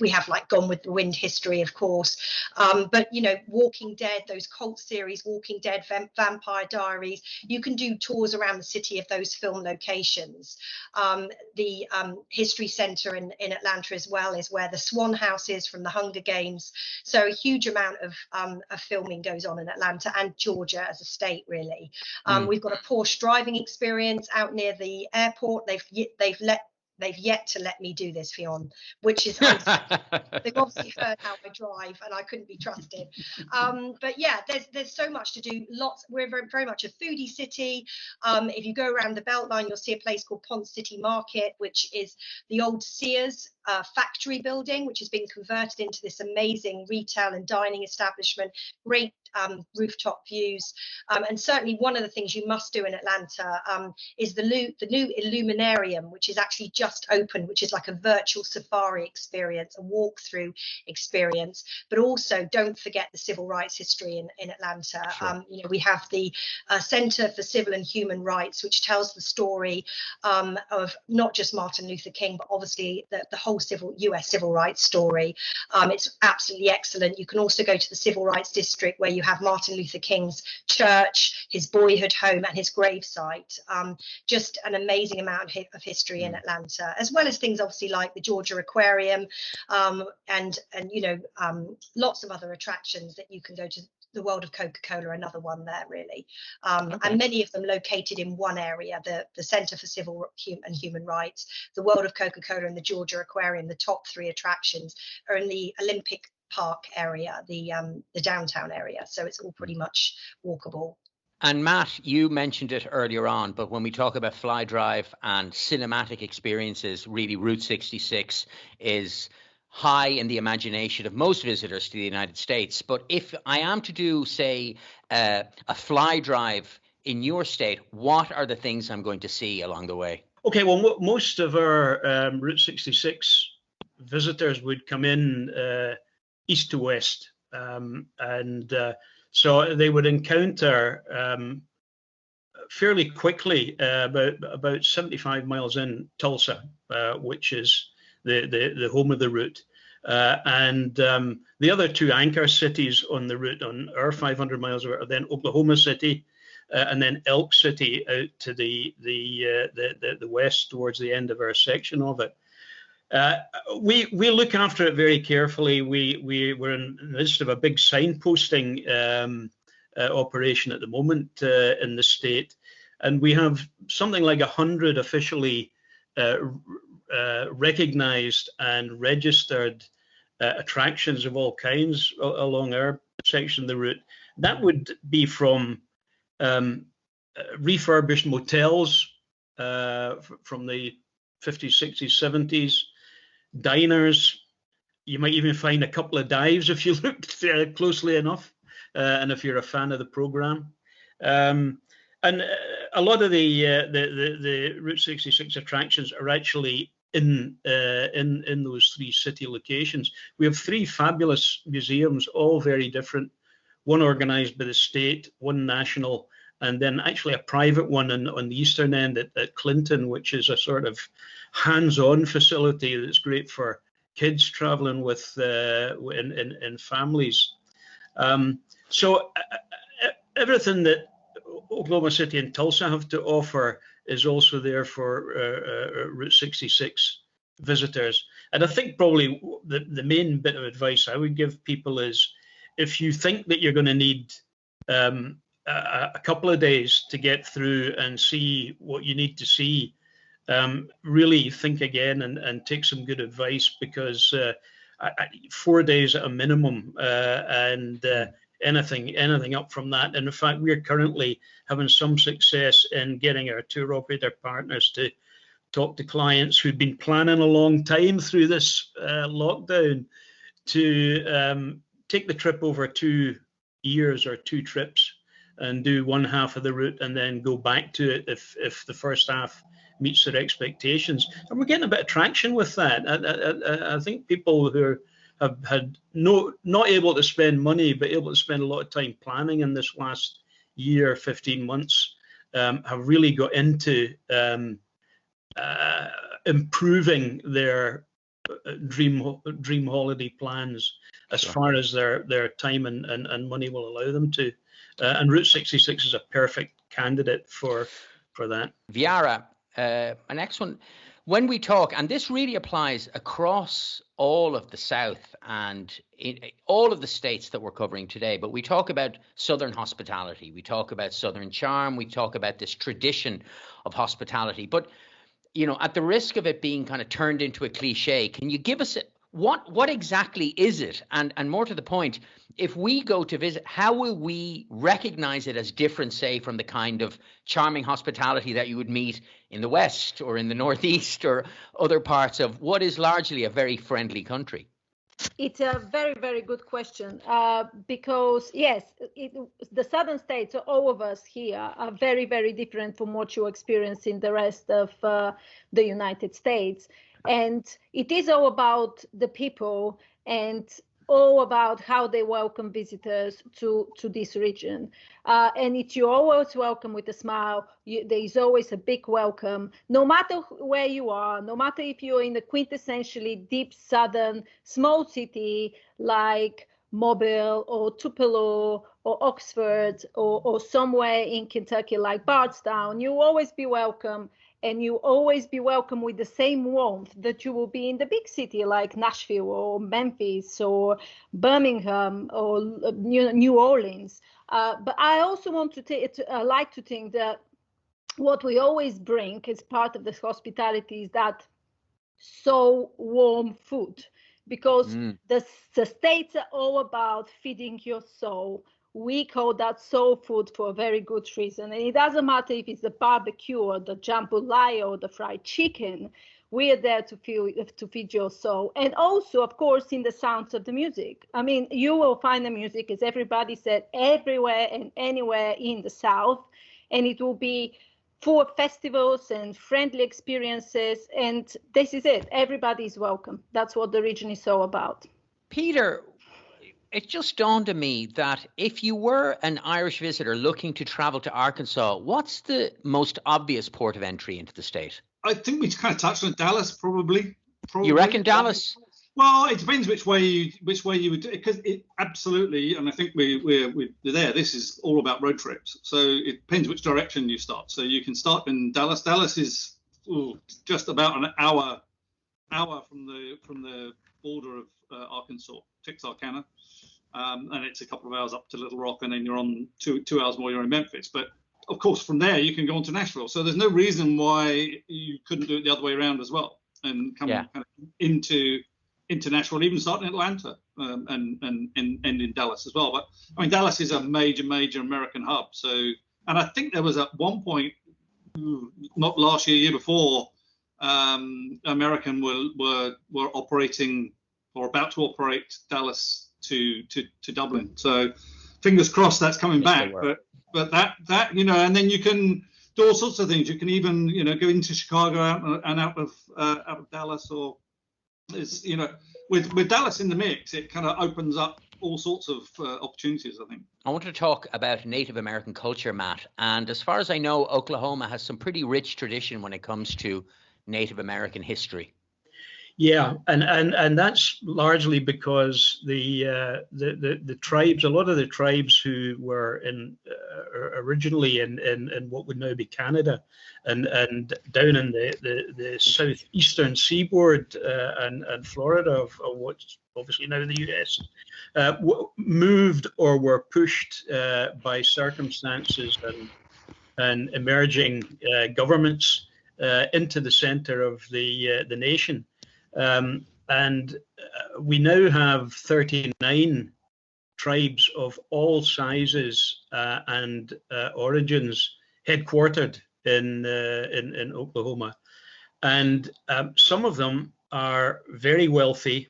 we have like Gone with the Wind history, of course, but Walking Dead, those cult series, Walking Dead, Vampire Diaries, you can do tours around the city of those film locations. The History Center in Atlanta as well is where the Swan House is from the Hunger Games. So a huge amount of filming goes on in Atlanta and Georgia as a state, really. We've got a Porsche driving experience out near the airport. They've yet to let me do this, Fionn, which is they've obviously heard how I drive and I couldn't be trusted. But yeah, there's so much to do. We're very much a foodie city. If you go around the Beltline, you'll see a place called Ponce City Market, which is the old Sears factory building, which has been converted into this amazing retail and dining establishment. Great rooftop views, and certainly one of the things you must do in Atlanta is the new Illuminarium, which is actually just opened, which is like a virtual safari experience, a walkthrough experience. But also, don't forget the civil rights history in Atlanta. Sure. We have the Center for Civil and Human Rights, which tells the story of not just Martin Luther King, but obviously the whole US civil rights story. It's absolutely excellent. You can also go to the Civil Rights District, where you have Martin Luther King's church, his boyhood home, and his gravesite. Just an amazing amount of history in Atlanta, as well as things obviously like the Georgia Aquarium, and lots of other attractions that you can go to. The World of Coca-Cola, another one there, really. Okay. And many of them located in one area, the Center for Civil and Human Rights, the World of Coca-Cola, and the Georgia Aquarium. The top 3 attractions are in the Olympic Park area, the downtown area. So it's all pretty much walkable. And Matt, you mentioned it earlier on, but when we talk about fly drive and cinematic experiences, really Route 66 is high in the imagination of most visitors to the United States. But if I am to do, say, a fly drive in your state, what are the things I'm going to see along the way? Okay, well, most of our Route 66 visitors would come in east to west, so they would encounter fairly quickly about 75 miles in Tulsa, which is the home of the route, and the other 2 anchor cities on the route on our 500 miles are then Oklahoma City and then Elk City out to the west towards the end of our section of it. We look after it very carefully. We're in the midst of a big signposting operation at the moment in the state, and we have something like 100 officially recognized and registered attractions of all kinds along our section of the route. That would be from refurbished motels from the 50s, 60s, 70s, diners. You might even find a couple of dives if you looked closely enough, and if you're a fan of the program. And a lot of the Route 66 attractions are actually in those three city locations. We have three fabulous museums, all very different. One organised by the state, one national, and then actually a private one on the eastern end at Clinton, which is a sort of hands-on facility that's great for kids traveling with in families. So everything that Oklahoma City and Tulsa have to offer is also there for Route 66 visitors. And I think probably the main bit of advice I would give people is, if you think that you're going to need a couple of days to get through and see what you need to see, really think again and take some good advice, because 4 days at a minimum, and anything up from that. And in fact, we're currently having some success in getting our tour operator partners to talk to clients who've been planning a long time through this lockdown to take the trip over 2 years or 2 trips and do one half of the route and then go back to it if the first half meets their expectations. And we're getting a bit of traction with that. I think people who have had not able to spend money, but able to spend a lot of time planning in this last year, 15 months, have really got into improving their dream holiday plans as far as their time and money will allow them to. And Route 66 is a perfect candidate for that. Viara, an next one. When we talk, and this really applies across all of the South and in all of the states that we're covering today, but we talk about Southern hospitality, we talk about Southern charm, we talk about this tradition of hospitality. But, you know, at the risk of it being kind of turned into a cliche, can you give us what exactly is it? And more to the point, if we go to visit, how will we recognize it as different, say, from the kind of charming hospitality that you would meet in the West or in the Northeast or other parts of what is largely a very friendly country? It's a very, very good question, because, yes, the southern states, all of us here, are very, very different from what you experience in the rest of the United States. And it is all about the people and all about how they welcome visitors to this region. And you're always welcome with a smile. There is always a big welcome, no matter where you are, no matter if you're in the quintessentially deep southern small city like Mobile or Tupelo or Oxford or somewhere in Kentucky like Bardstown. You'll always be welcome. And you always be welcome with the same warmth that you will be in the big city like Nashville or Memphis or Birmingham or New Orleans. But I also want to like to think that what we always bring as part of this hospitality is that so warm food, because the states are all about feeding your soul. We call that soul food for a very good reason. And it doesn't matter if it's the barbecue or the jambalaya or the fried chicken. We are there to feed your soul. And also, of course, in the sounds of the music. I mean, you will find the music, as everybody said, everywhere and anywhere in the South. And it will be full of festivals and friendly experiences. And this is it. Everybody is welcome. That's what the region is all about. Peter, it just dawned on me that if you were an Irish visitor looking to travel to Arkansas, what's the most obvious port of entry into the state? I think we kind of touched on Dallas, probably. You reckon Dallas? Well, it depends which way you would do it, because it absolutely, and I think we're there. This is all about road trips, so it depends which direction you start. So you can start in Dallas. Dallas is just about an hour from the border of Arkansas, Texarkana. And it's a couple of hours up to Little Rock, and then you're on 2 hours more, you're in Memphis. But of course, from there, you can go on to Nashville. So there's no reason why you couldn't do it the other way around as well. and coming kind of into international, even starting in Atlanta and in Dallas as well. But I mean, Dallas is a major American hub. So, and I think there was at one point, not last year, year before, American were operating or about to operate Dallas to Dublin. So, fingers crossed that's coming back. But that and then you can do all sorts of things. You can even go into Chicago out of Dallas, or it's with Dallas in the mix, it kind of opens up all sorts of opportunities, I think. I want to talk about Native American culture, Matt. And as far as I know, Oklahoma has some pretty rich tradition when it comes to Native American history. Yeah, and that's largely because the tribes, a lot of the tribes who were originally in what would now be Canada, and down in the southeastern seaboard and Florida of what's obviously now the US, moved or were pushed by circumstances and emerging governments into the center of the nation. And we now have 39 tribes of all sizes and origins headquartered in Oklahoma, and some of them are very wealthy.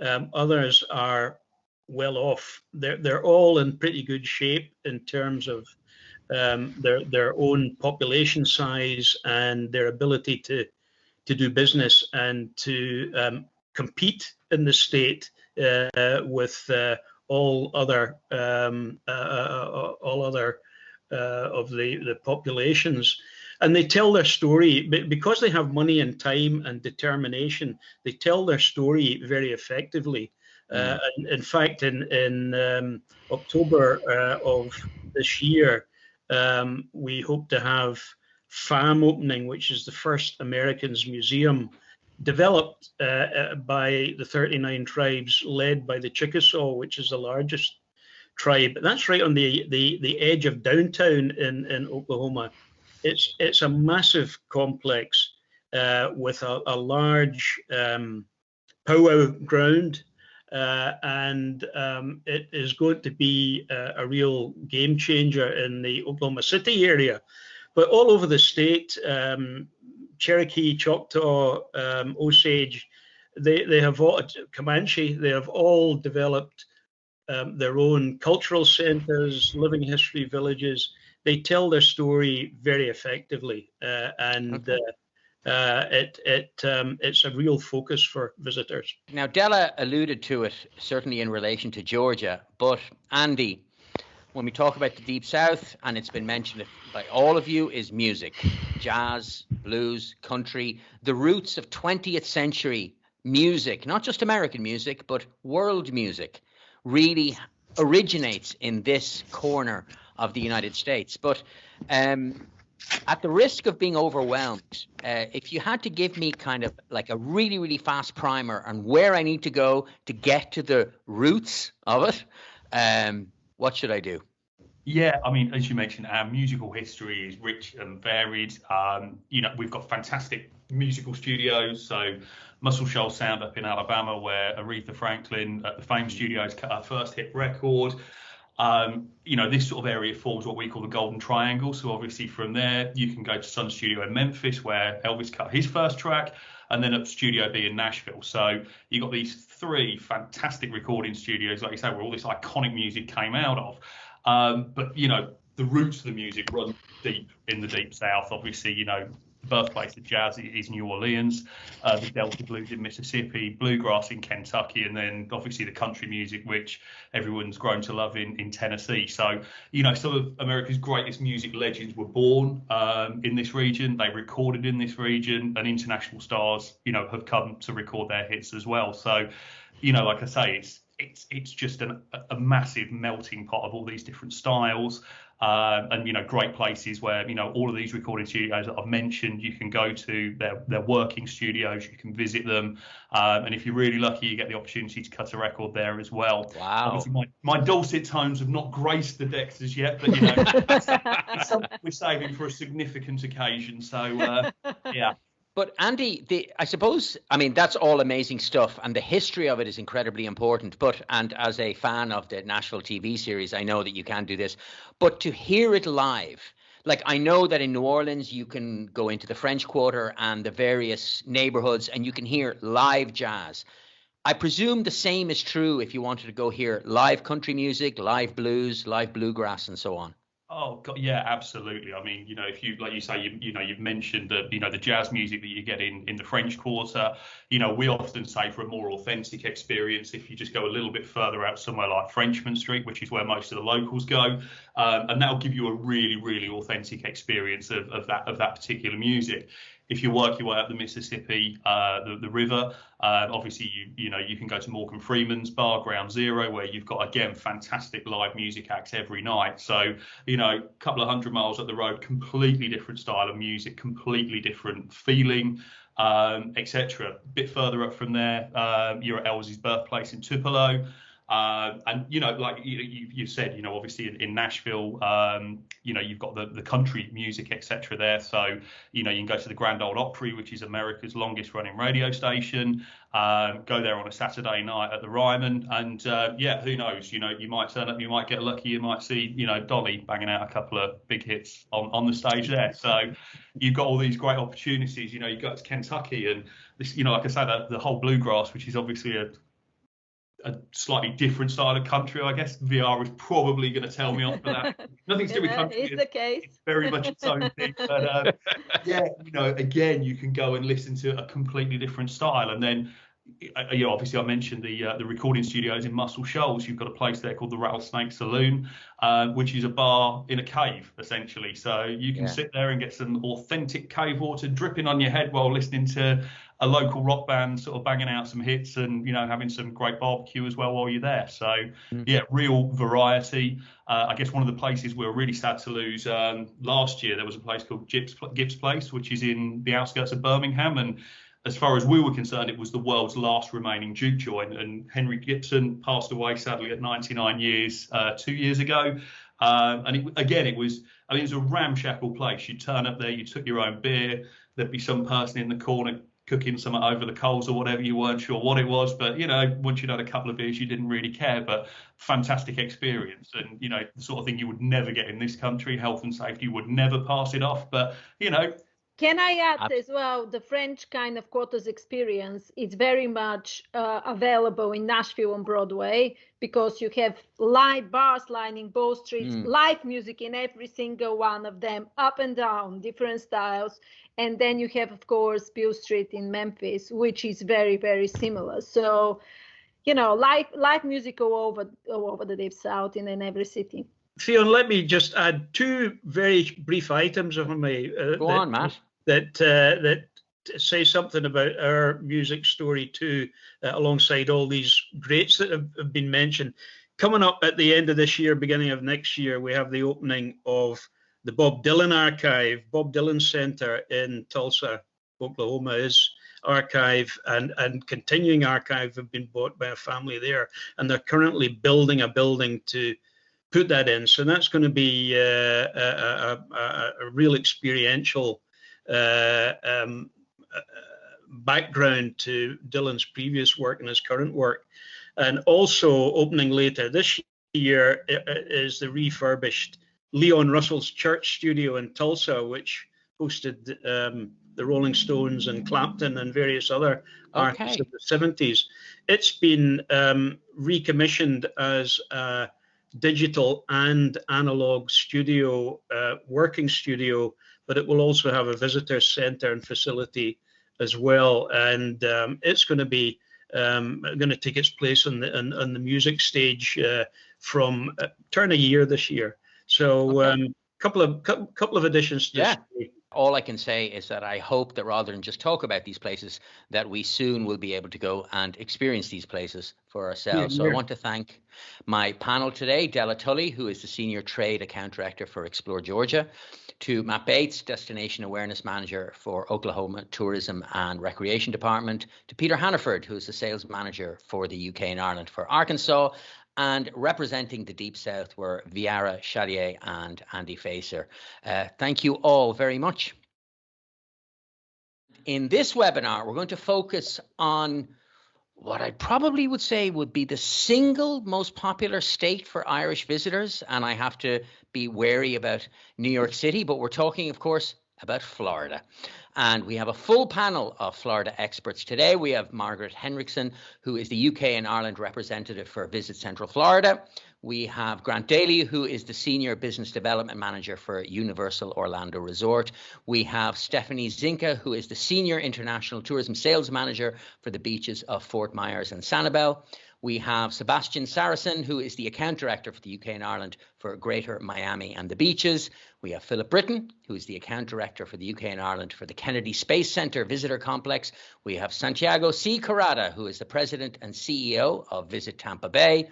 Others are well off. They're all in pretty good shape in terms of their own population size and their ability to do business and to compete in the state with all other of the populations. And they tell their story because they have money and time and determination. They tell their story very effectively. In fact, in October of this year, we hope to have FAM opening, which is the first Americans Museum developed by the 39 tribes led by the Chickasaw, which is the largest tribe. That's right on the edge of downtown in Oklahoma. It's a massive complex with a large powwow ground, and it is going to be a real game changer in the Oklahoma City area. But all over the state, Cherokee, Choctaw, Osage, they have all, Comanche, they have all developed their own cultural centers, living history villages. They tell their story very effectively, and it's a real focus for visitors. Now, Della alluded to it, certainly in relation to Georgia, but Andy, when we talk about the Deep South, and it's been mentioned by all of you, is music, jazz, blues, country, the roots of 20th century music, not just American music, but world music, really originates in this corner of the United States. But at the risk of being overwhelmed, if you had to give me kind of like a really, really fast primer on where I need to go to get to the roots of it, what should I do? Yeah, I mean, as you mentioned, our musical history is rich and varied. We've got fantastic musical studios. So Muscle Shoals Sound up in Alabama, where Aretha Franklin at the Fame Studios cut her first hit record. This sort of area forms what we call the Golden Triangle. So obviously from there, you can go to Sun Studio in Memphis, where Elvis cut his first track, and then up Studio B in Nashville. So you got these three fantastic recording studios, like you say, where all this iconic music came out of. But the roots of the music run deep in the Deep South. Obviously, the birthplace of jazz is New Orleans, the Delta blues in Mississippi, bluegrass in Kentucky, and then obviously the country music, which everyone's grown to love in Tennessee. So, some of America's greatest music legends were born in this region. They recorded in this region, and international stars, have come to record their hits as well. So, like I say, it's just a massive melting pot of all these different styles. And great places where all of these recording studios that I've mentioned, you can go to their working studios, you can visit them, and if you're really lucky, you get the opportunity to cut a record there as well. Wow! Obviously, my dulcet tones have not graced the decks as yet, but we're saving for a significant occasion. So yeah. But Andy, I suppose, I mean, that's all amazing stuff, and the history of it is incredibly important. And as a fan of the national TV series, I know that you can do this. But to hear it live, like I know that in New Orleans, you can go into the French Quarter and the various neighborhoods, and you can hear live jazz. I presume the same is true if you wanted to go hear live country music, live blues, live bluegrass, and so on. Oh God, yeah, absolutely. I mean, if you, like you say, you've mentioned that, the jazz music that you get in the French Quarter. We often say for a more authentic experience, if you just go a little bit further out somewhere like Frenchman Street, which is where most of the locals go, and that'll give you a really, really authentic experience of that particular music. If you work your way up the Mississippi, the river, obviously you can go to Morgan Freeman's bar, Ground Zero, where you've got, again, fantastic live music acts every night. So a couple of 100 miles up the road, completely different style of music, completely different feeling, etc. A bit further up from there, you're at Elvis's birthplace in Tupelo. And like you said, obviously in Nashville, you've got the country music, etc. there. So you can go to the Grand Ole Opry, which is America's longest running radio station. Go there on a Saturday night at the Ryman, and who knows? You might turn up, you might get lucky, you might see Dolly banging out a couple of big hits on the stage there. So you've got all these great opportunities. You go to Kentucky, and this, like I said, the whole bluegrass, which is obviously a slightly different style of country, I guess. VR is probably going to tell me off for that. Nothing to do with country. Is the case. It's very much its own thing. But again, you can go and listen to a completely different style. And then, obviously I mentioned the recording studios in Muscle Shoals. You've got a place there called the Rattlesnake Saloon, which is a bar in a cave, essentially. So you can sit there and get some authentic cave water dripping on your head while listening to a local rock band sort of banging out some hits, and having some great barbecue as well while you're there. So real variety. I guess one of the places we were really sad to lose last year, there was a place called Gibbs Place, which is in the outskirts of Birmingham, and as far as we were concerned, it was the world's last remaining juke joint. And Henry Gibson passed away sadly at 99 years 2 years ago. And it was a ramshackle place. You'd turn up there, you took your own beer, there'd be some person in the corner cooking something over the coals or whatever. You weren't sure what it was, but once you'd had a couple of beers, you didn't really care. But fantastic experience, and the sort of thing you would never get in this country. Health and safety would never pass it off, but Can I add as well, the French kind of quarters experience is very much available in Nashville on Broadway, because you have live bars lining both streets, live music in every single one of them, up and down, different styles. And then you have, of course, Beale Street in Memphis, which is very, very similar. So, live music all over the Deep South in every city. Fionn, let me just add two very brief items, if I may. Go on, Matt. That say something about our music story too, alongside all these greats that have been mentioned. Coming up at the end of this year, beginning of next year, we have the opening of the Bob Dylan Archive. Bob Dylan Center in Tulsa, Oklahoma, is archive and continuing archive have been bought by a family there, and they're currently building a building to put that in. So that's going to be a real experiential background to Dylan's previous work and his current work. And also opening later this year is the refurbished Leon Russell's Church Studio in Tulsa, which hosted the Rolling Stones and Clapton and various other artists of the 70s. It's been recommissioned as a digital and analog studio, working studio, but it will also have a visitor center and facility as well. And it's going to be going to take its place on the music stage from turn a year this year. So couple of additions to this. All I can say is that I hope that rather than just talk about these places, that we soon will be able to go and experience these places for ourselves. So I want to thank my panel today, Della Tully, who is the Senior Trade Account Director for Explore Georgia, to Matt Bates, Destination Awareness Manager for Oklahoma Tourism and Recreation Department, to Peter Hannaford, who is the Sales Manager for the UK and Ireland for Arkansas, and representing the Deep South were Viara Chalier and Andy Facer. Thank you all very much. in this webinar, we're going to focus on what I probably would say would be the single most popular state for Irish visitors. And I have to be wary about New York City, but we're talking, of course, about Florida. And we have a full panel of Florida experts today. We have Margaret Henriksen, who is the UK and Ireland representative for Visit Central Florida. We have Grant Daly, who is the Senior Business Development Manager for Universal Orlando Resort. We have Stephanie Zinka, who is the Senior International Tourism Sales Manager for the beaches of Fort Myers and Sanibel. We have Sebastian Saracen, who is the Account Director for the UK and Ireland for Greater Miami and the beaches. We have Philip Britton, who is the Account Director for the UK and Ireland for the Kennedy Space Centre Visitor Complex. We have Santiago C. Corrada, who is the President and CEO of Visit Tampa Bay.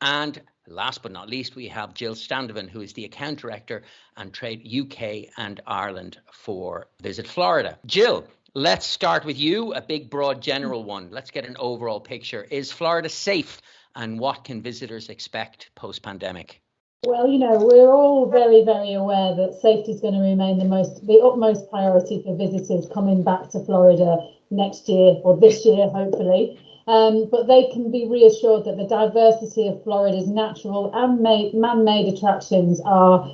And last but not least, we have Jill Standovan, who is the Account Director and Trade UK and Ireland for Visit Florida. Jill, let's start with you, a big, broad, general one. Let's get an overall picture. Is Florida safe, and what can visitors expect post-pandemic? Well, you know, we're all very, very aware that safety is going to remain the utmost priority for visitors coming back to Florida next year or this year, hopefully. But they can be reassured that the diversity of Florida's natural and man-made attractions are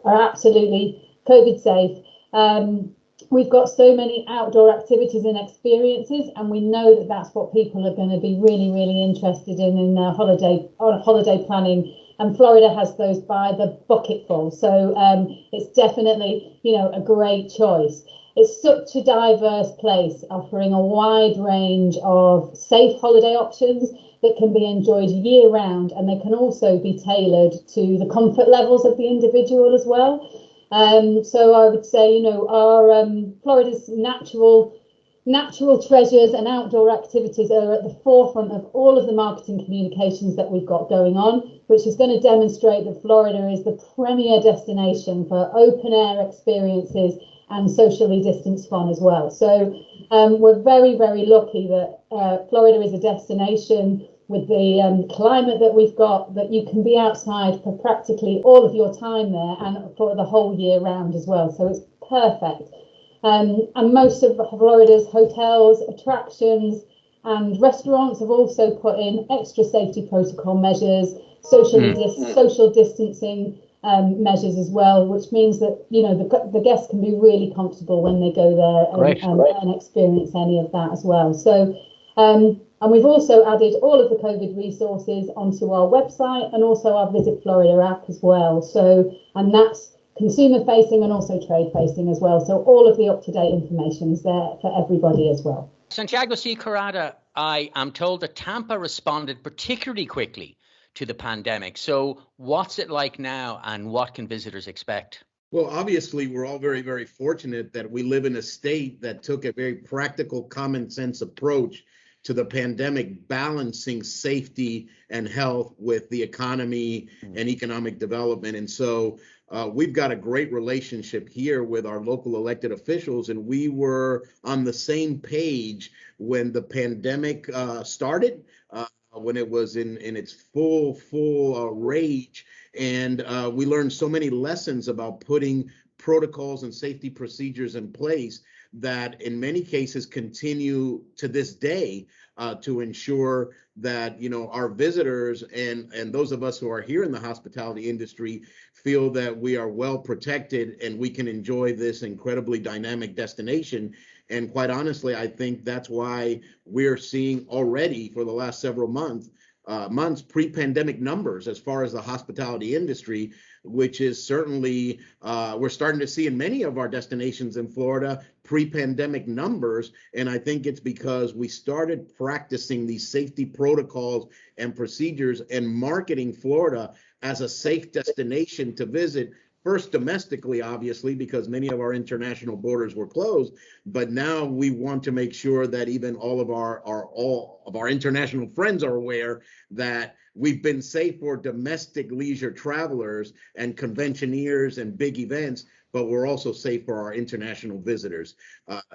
absolutely COVID safe. We've got so many outdoor activities and experiences, and we know that that's what people are going to be really, really interested in their holiday planning. And Florida has those by the bucketful, so it's definitely a great choice. It's such a diverse place, offering a wide range of safe holiday options that can be enjoyed year round, and they can also be tailored to the comfort levels of the individual as well. So I would say, our Florida's natural treasures and outdoor activities are at the forefront of all of the marketing communications that we've got going on, which is going to demonstrate that Florida is the premier destination for open air experiences and socially distanced fun as well. So we're very, very lucky that Florida is a destination with the climate that we've got, that you can be outside for practically all of your time there and for the whole year round as well. So it's perfect. And most of Florida's hotels, attractions and restaurants have also put in extra safety protocol measures, social distancing measures as well, which means that the guests can be really comfortable when they go there and experience any of that as well. So and we've also added all of the COVID resources onto our website and also our Visit Florida app as well. So, and that's consumer facing and also trade facing as well. So all of the up-to-date information is there for everybody as well. Santiago C. Corrada, I am told that Tampa responded particularly quickly to the pandemic. So what's it like now, and what can visitors expect? Well, obviously, we're all very, very fortunate that we live in a state that took a very practical, common sense approach to the pandemic, balancing safety and health with the economy and economic development. And so we've got a great relationship here with our local elected officials, and we were on the same page when the pandemic started, when it was in its full rage. And we learned so many lessons about putting protocols and safety procedures in place that in many cases continue to this day to ensure that our visitors and those of us who are here in the hospitality industry feel that we are well protected and we can enjoy this incredibly dynamic destination. And quite honestly, I think that's why we're seeing already for the last several months pre-pandemic numbers as far as the hospitality industry, which is certainly we're starting to see in many of our destinations in Florida pre-pandemic numbers. And I think it's because we started practicing these safety protocols and procedures and marketing Florida as a safe destination to visit. First domestically, obviously, because many of our international borders were closed, but now we want to make sure that even all of our international friends are aware that we've been safe for domestic leisure travelers and conventioneers and big events, but we're also safe for our international visitors.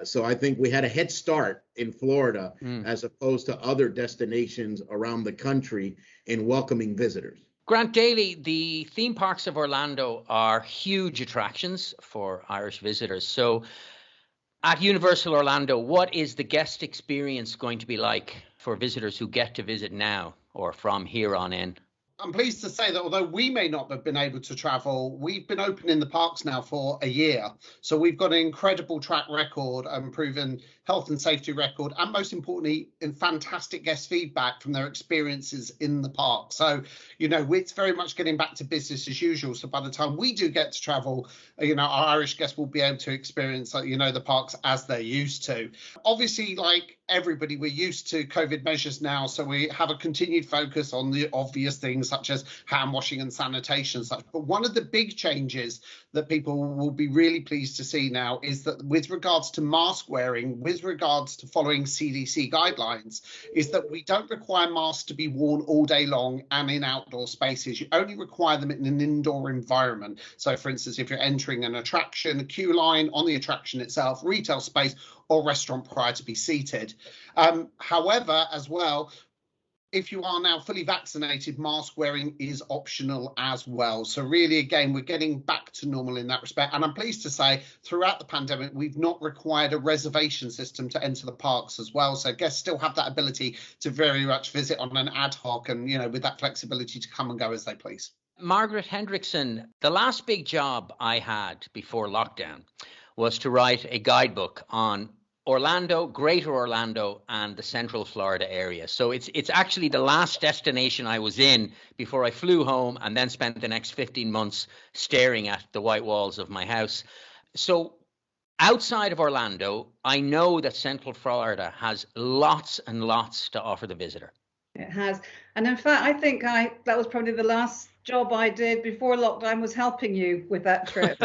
So I think we had a head start in Florida as opposed to other destinations around the country in welcoming visitors. Grant Daly, the theme parks of Orlando are huge attractions for Irish visitors. So At Universal Orlando, what is the guest experience going to be like for visitors who get to visit now or from here on in? I'm pleased to say that although we may not have been able to travel, we've been open in the parks now for a year. So we've got an incredible track record and proven health and safety record, and most importantly, in fantastic guest feedback from their experiences in the park. So, you know, it's very much getting back to business as usual. So by the time we do get to travel, you know, our Irish guests will be able to experience, you know, the parks as they're used to. Obviously, like everybody, we're used to COVID measures now, so we have a continued focus on the obvious things such as hand washing and sanitation and such. But one of the big changes that people will be really pleased to see now is that with regards to mask wearing, with regards to following CDC guidelines, is that we don't require masks to be worn all day long and in outdoor spaces. You only require them in an indoor environment. So for instance, if you're entering an attraction, a queue line on the attraction itself, retail space or restaurant prior to be seated. However, as well, if you are now fully vaccinated, mask wearing is optional as well. So really, again, we're getting back to normal in that respect. And I'm pleased to say throughout the pandemic, we've not required a reservation system to enter the parks as well. So guests still have that ability to very much visit on an ad hoc and, you know, with that flexibility to come and go as they please. Margaret Hendrickson, the last big job I had before lockdown was to write a guidebook on Orlando, Greater Orlando, and the Central Florida area. So it's actually the last destination I was in before I flew home and then spent the next 15 months staring at the white walls of my house. So outside of Orlando, I know that Central Florida has lots and lots to offer the visitor. It has. And in fact, I think that was probably the last job I did before lockdown, was helping you with that trip.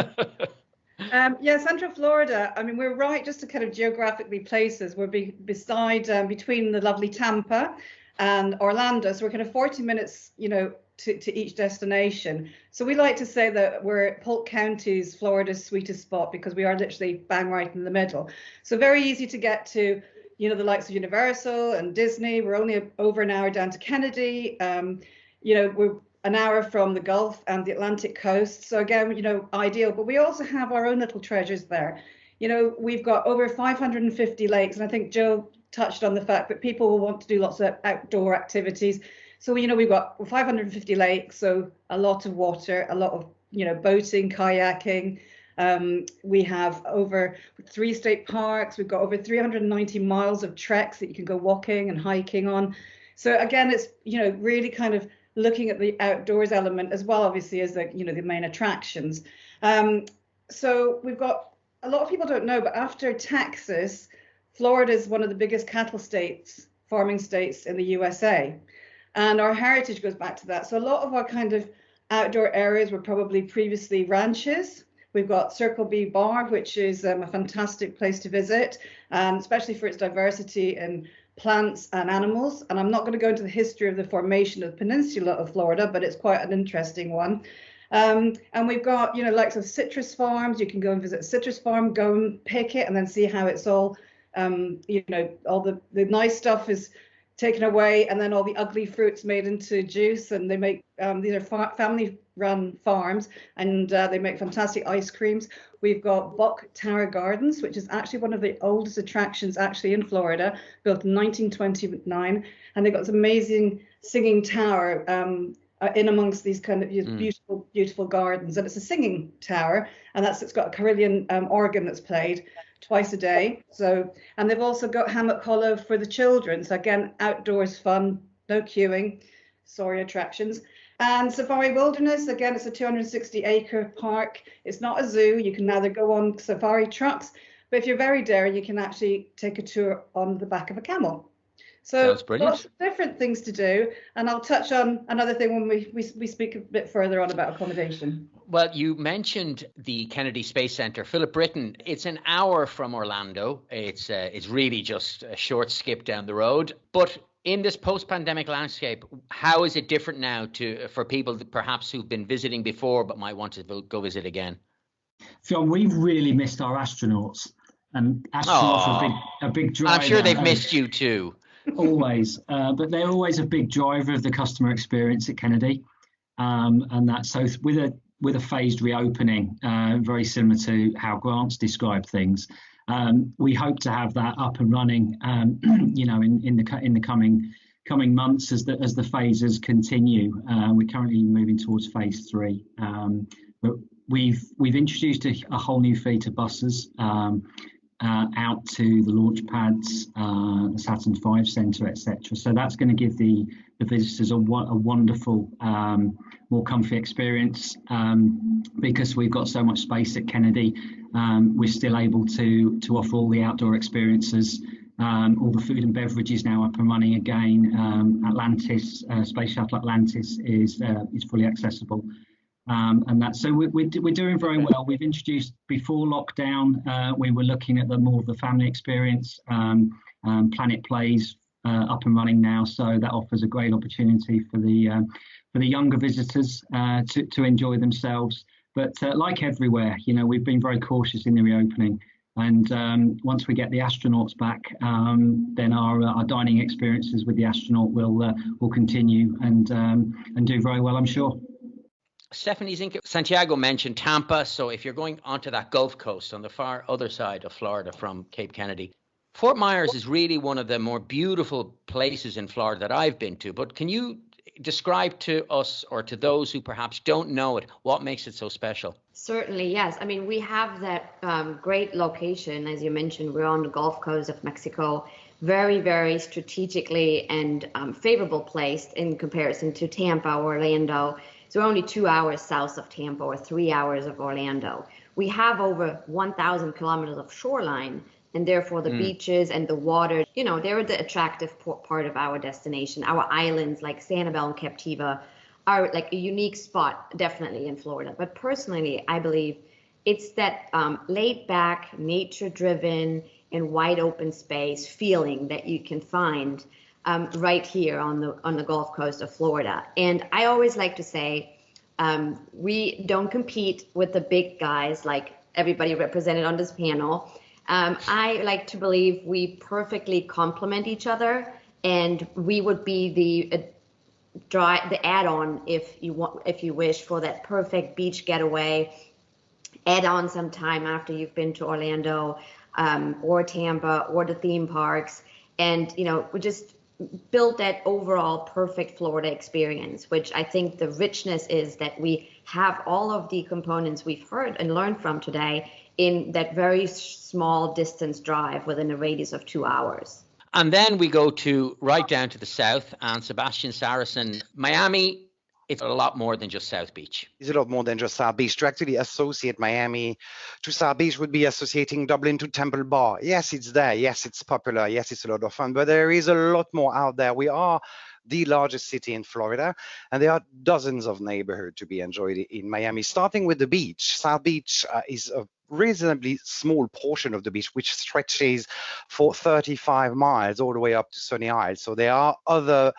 Yeah, Central Florida, I mean, we're right just to kind of geographically place us. We're between the lovely Tampa and Orlando. So we're kind of 40 minutes, you know, to each destination. So we like to say that we're Polk County's Florida's sweetest spot because we are literally bang right in the middle. So very easy to get to, you know, the likes of Universal and Disney. We're only over an hour down to Kennedy. You know, we're an hour from the Gulf and the Atlantic coast. So again, you know, ideal. But we also have our own little treasures there. You know, we've got over 550 lakes. And I think Joe touched on the fact that people will want to do lots of outdoor activities. So, you know, we've got 550 lakes, so a lot of water, a lot of, you know, boating, kayaking. We have over 3 state parks. We've got over 390 miles of treks that you can go walking and hiking on. So again, it's, you know, really kind of looking at the outdoors element as well, obviously, as the, you know, the main attractions. So we've got, a lot of people don't know, but after Texas, Florida is one of the biggest cattle states, farming states in the USA. And our heritage goes back to that. So a lot of our kind of outdoor areas were probably previously ranches. We've got Circle B Bar, which is a fantastic place to visit, especially for its diversity in plants and animals. And I'm not going to go into the history of the formation of the peninsula of Florida, but it's quite an interesting one. And we've got, you know, likes of citrus farms. You can go and visit a citrus farm, go and pick it, and then see how it's all, you know, all the nice stuff is taken away, and then all the ugly fruits made into juice. And they make, these are family-run farms, and they make fantastic ice creams. We've got Bock Tower Gardens, which is actually one of the oldest attractions actually in Florida, built in 1929. And they've got this amazing singing tower in amongst these kind of beautiful, beautiful gardens. And it's a singing tower, and it's got a Carillon organ that's played twice a day. So, and they've also got Hammock Hollow for the children. So again, outdoors fun, no queuing, sorry, attractions. And Safari Wilderness, again, it's a 260-acre park. It's not a zoo. You can either go on safari trucks, but if you're very daring, you can actually take a tour on the back of a camel. So lots of different things to do. And I'll touch on another thing when we speak a bit further on about accommodation. Well, you mentioned the Kennedy Space Center. Philip Britton, it's an hour from Orlando. It's really just a short skip down the road. But in this post-pandemic landscape, how is it different now for people that perhaps who've been visiting before but might want to go visit again? Phil, we've really missed our astronauts. And astronauts are a big driver. I'm sure they've missed you too. Always, but they're always a big driver of the customer experience at Kennedy, and that so with a phased reopening, very similar to how Grant's described things, We hope to have that up and running, you know, in the coming months as the phases continue. We're currently moving towards phase 3, but we've introduced a whole new fleet of buses out to the launch pads, the Saturn V Centre, etc. So that's going to give the visitors a wonderful, more comfy experience, because we've got so much space at Kennedy. We're still able to offer all the outdoor experiences. All the food and beverages now up and running again. Atlantis, Space Shuttle Atlantis is fully accessible. And that's so we're doing very well. We've introduced, before lockdown, we were looking at more of the family experience. Planet Plays up and running now, so that offers a great opportunity for the younger visitors to enjoy themselves. But like everywhere, you know, we've been very cautious in the reopening. And once we get the astronauts back, then our dining experiences with the astronaut will continue and do very well, I'm sure. Stephanie Zinke, Santiago mentioned Tampa. So if you're going onto that Gulf Coast on the far other side of Florida from Cape Kennedy, Fort Myers is really one of the more beautiful places in Florida that I've been to. But can you describe to us, or to those who perhaps don't know it, what makes it so special? Certainly, yes. I mean, we have that great location, as you mentioned. We're on the Gulf Coast of Mexico, very, very strategically and favorable placed in comparison to Tampa, Orlando. So we're only 2 hours south of Tampa, or 3 hours of Orlando. We have over 1,000 kilometers of shoreline, and therefore the beaches and the water, you know, they're the attractive part of our destination. Our islands like Sanibel and Captiva are like a unique spot, definitely in Florida. But personally, I believe it's that laid back, nature driven, and wide open space feeling that you can find right here on the Gulf Coast of Florida. And I always like to say, we don't compete with the big guys like everybody represented on this panel. I like to believe we perfectly complement each other, and we would be the add-on, if you wish, for that perfect beach getaway. Add on some time after you've been to Orlando or Tampa or the theme parks, and you know, we just build that overall perfect Florida experience, which I think the richness is that we have all of the components we've heard and learned from today in that very small distance drive within a radius of 2 hours. And then we go right down to the south, and Sebastian Saracen, Miami. It's a lot more than just South Beach. It's a lot more than just South Beach. To actually associate Miami to South Beach would be associating Dublin to Temple Bar. Yes, it's there. Yes, it's popular. Yes, it's a lot of fun. But there is a lot more out there. We are the largest city in Florida, and there are dozens of neighborhoods to be enjoyed in Miami, starting with the beach. South Beach is a reasonably small portion of the beach, which stretches for 35 miles all the way up to Sunny Isle. So there are other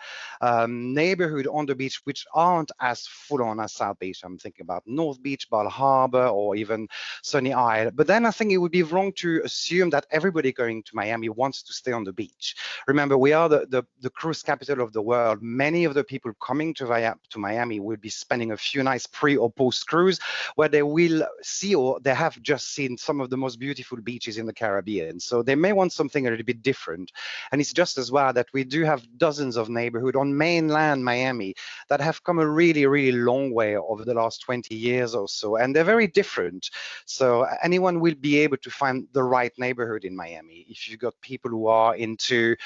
neighborhoods on the beach which aren't as full on as South Beach. I'm thinking about North Beach, Bal Harbor, or even Sunny Isle. But then I think it would be wrong to assume that everybody going to Miami wants to stay on the beach. Remember, we are the cruise capital of the world. Many of the people coming to Miami will be spending a few nights pre or post cruise, where they will see, or they have just seen, some of the most beautiful beaches in the Caribbean. So they may want something a little bit different. And it's just as well that we do have dozens of neighborhoods on mainland Miami that have come a really, really long way over the last 20 years or so. And they're very different. So anyone will be able to find the right neighborhood in Miami. If you've got people who are into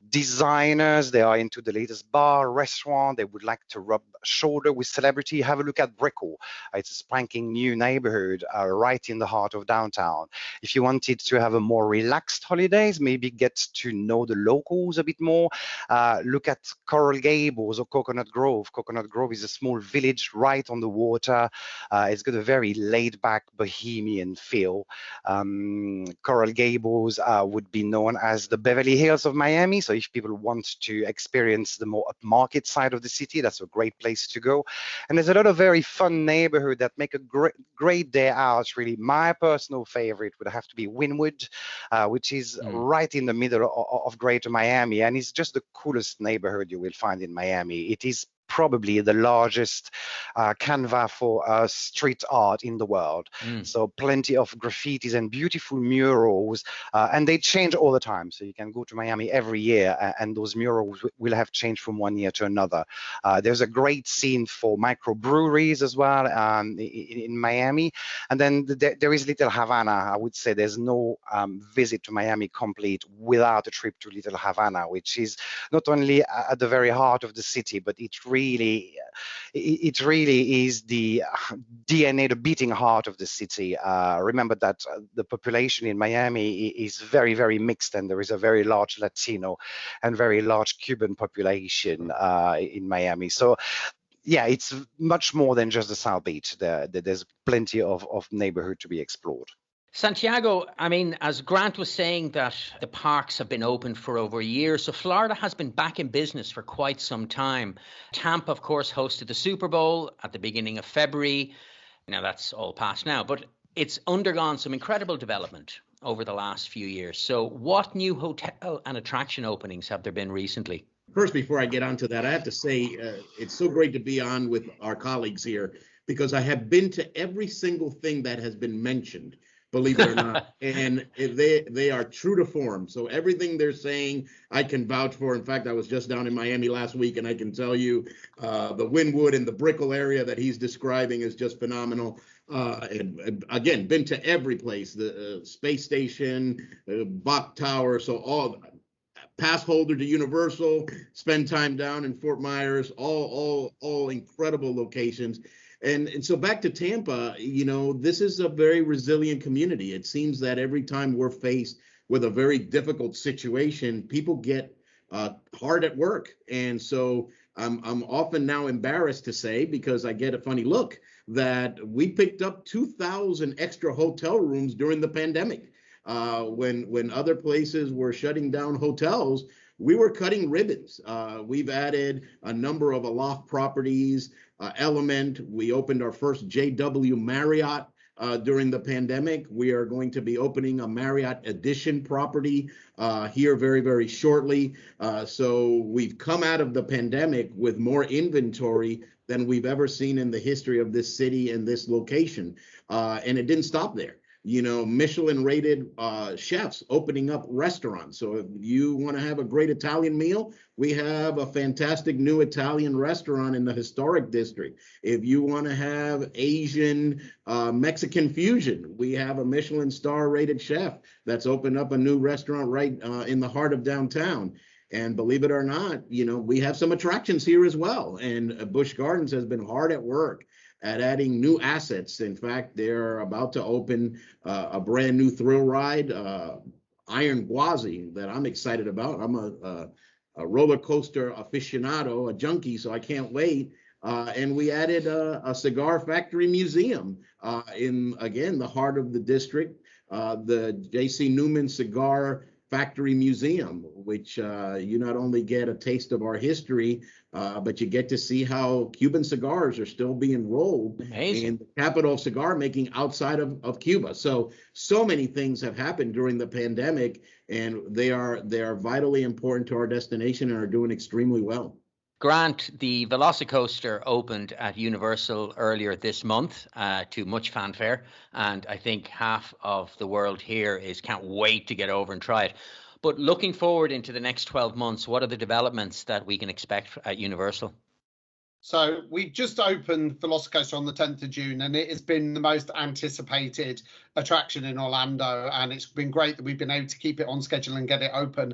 designers, they are into the latest bar, restaurant, they would like to rub shoulder with celebrity, have a look at Brickell. It's a spanking new neighborhood right in the heart of downtown. If you wanted to have a more relaxed holidays, maybe get to know the locals a bit more, look at Coral Gables or Coconut Grove. Coconut Grove is a small village right on the water. It's got a very laid-back bohemian feel. Coral Gables would be known as the Beverly Hills of Miami. So if people want to experience the more upmarket side of the city, that's a great place to go. And there's a lot of very fun neighborhood that make a great day out. Really, my personal favorite would have to be Wynwood, which is right in the middle of Greater Miami, and it's just the coolest neighborhood you will find in Miami. It is probably the largest canvas for street art in the world. So plenty of graffitis and beautiful murals, and they change all the time. So you can go to Miami every year, and those murals will have changed from one year to another. There's a great scene for microbreweries as well in Miami. And then there is Little Havana. I would say there's no visit to Miami complete without a trip to Little Havana, which is not only at the very heart of the city, but it really is the DNA, the beating heart of the city. Remember that the population in Miami is very, very mixed, and there is a very large Latino and very large Cuban population in Miami. So yeah, it's much more than just the South Beach. There's plenty of neighborhood to be explored. Santiago, I mean, as Grant was saying, that the parks have been open for over a year, so Florida has been back in business for quite some time. Tampa, of course, hosted the Super Bowl at the beginning of February. Now that's all past now, but it's undergone some incredible development over the last few years. So what new hotel and attraction openings have there been recently? First, before I get onto that, I have to say it's so great to be on with our colleagues here, because I have been to every single thing that has been mentioned, believe it or not, and they are true to form. So everything they're saying, I can vouch for. In fact, I was just down in Miami last week, and I can tell you the Wynwood and the Brickell area that he's describing is just phenomenal. And again, been to every place, the space station, Bach Tower, so all pass holder to Universal, spend time down in Fort Myers, all incredible locations. And so back to Tampa, you know, this is a very resilient community. It seems that every time we're faced with a very difficult situation, people get hard at work. And so I'm often now embarrassed to say, because I get a funny look, that we picked up 2,000 extra hotel rooms during the pandemic. When other places were shutting down hotels, we were cutting ribbons. We've added a number of Aloft properties, Element. We opened our first JW Marriott during the pandemic. We are going to be opening a Marriott Edition property here very, very shortly. So we've come out of the pandemic with more inventory than we've ever seen in the history of this city and this location. And it didn't stop there. You know, Michelin rated chefs opening up restaurants. So if you want to have a great Italian meal, we have a fantastic new Italian restaurant in the historic district. If you want to have Asian Mexican fusion, we have a Michelin star rated chef that's opened up a new restaurant right in the heart of downtown. And believe it or not, you know, we have some attractions here as well. And Busch Gardens has been hard at work at adding new assets. In fact, they're about to open a brand new thrill ride, Iron Gwazi, that I'm excited about. I'm a roller coaster aficionado, a junkie, so I can't wait. And we added a cigar factory museum in, again, the heart of the district, the J.C. Newman Cigar Factory Museum, which you not only get a taste of our history, but you get to see how Cuban cigars are still being rolled in the capital of cigar making outside of Cuba. So many things have happened during the pandemic, and they are vitally important to our destination and are doing extremely well. Grant, the Velocicoaster opened at Universal earlier this month to much fanfare, and I think half of the world here can't wait to get over and try it. But looking forward into the next 12 months, what are the developments that we can expect at Universal? So we just opened Velocicoaster on the 10th of June, and it has been the most anticipated attraction in Orlando, and it's been great that we've been able to keep it on schedule and get it open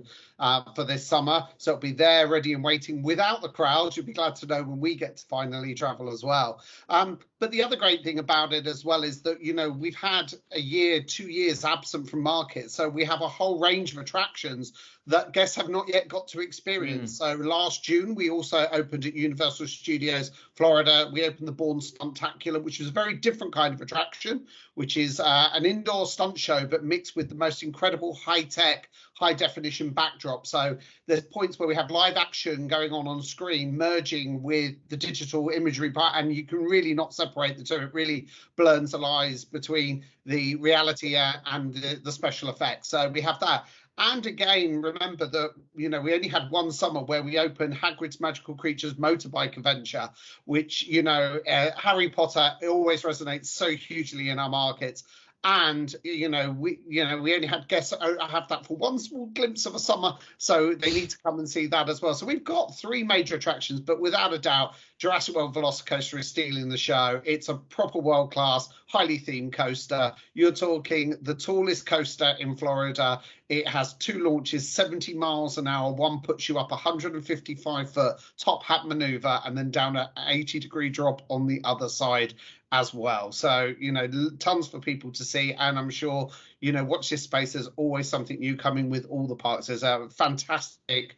for this summer. So it'll be there, ready and waiting without the crowds. You'll be glad to know when we get to finally travel as well. But the other great thing about it as well is that, you know, we've had a year, 2 years absent from market. So we have a whole range of attractions that guests have not yet got to experience. So last June, we also opened at Universal Studios Florida. We opened the Bourne Stuntacular, which was a very different kind of attraction, which is an indoor stunt show, but mixed with the most incredible high-tech, high-definition backdrop. So there's points where we have live action going on screen, merging with the digital imagery part, and you can really not separate the two. It really blurs the lines between the reality and the special effects. So we have that. And again, remember that, you know, we only had one summer where we opened Hagrid's Magical Creatures motorbike adventure, which, you know, Harry Potter, it always resonates so hugely in our markets. And we only had guests have that for one small glimpse of a summer, so they need to come and see that as well. So we've got 3 major attractions, but without a doubt, Jurassic World Velocicoaster is stealing the show. It's a proper world-class, highly themed coaster. You're talking the tallest coaster in Florida. It has 2 launches, 70 miles an hour. One puts you up 155-foot top hat maneuver, and then down an 80-degree drop on the other side as well. So, you know, tons for people to see. And I'm sure, you know, watch this space. There's always something new coming with all the parks. There's a fantastic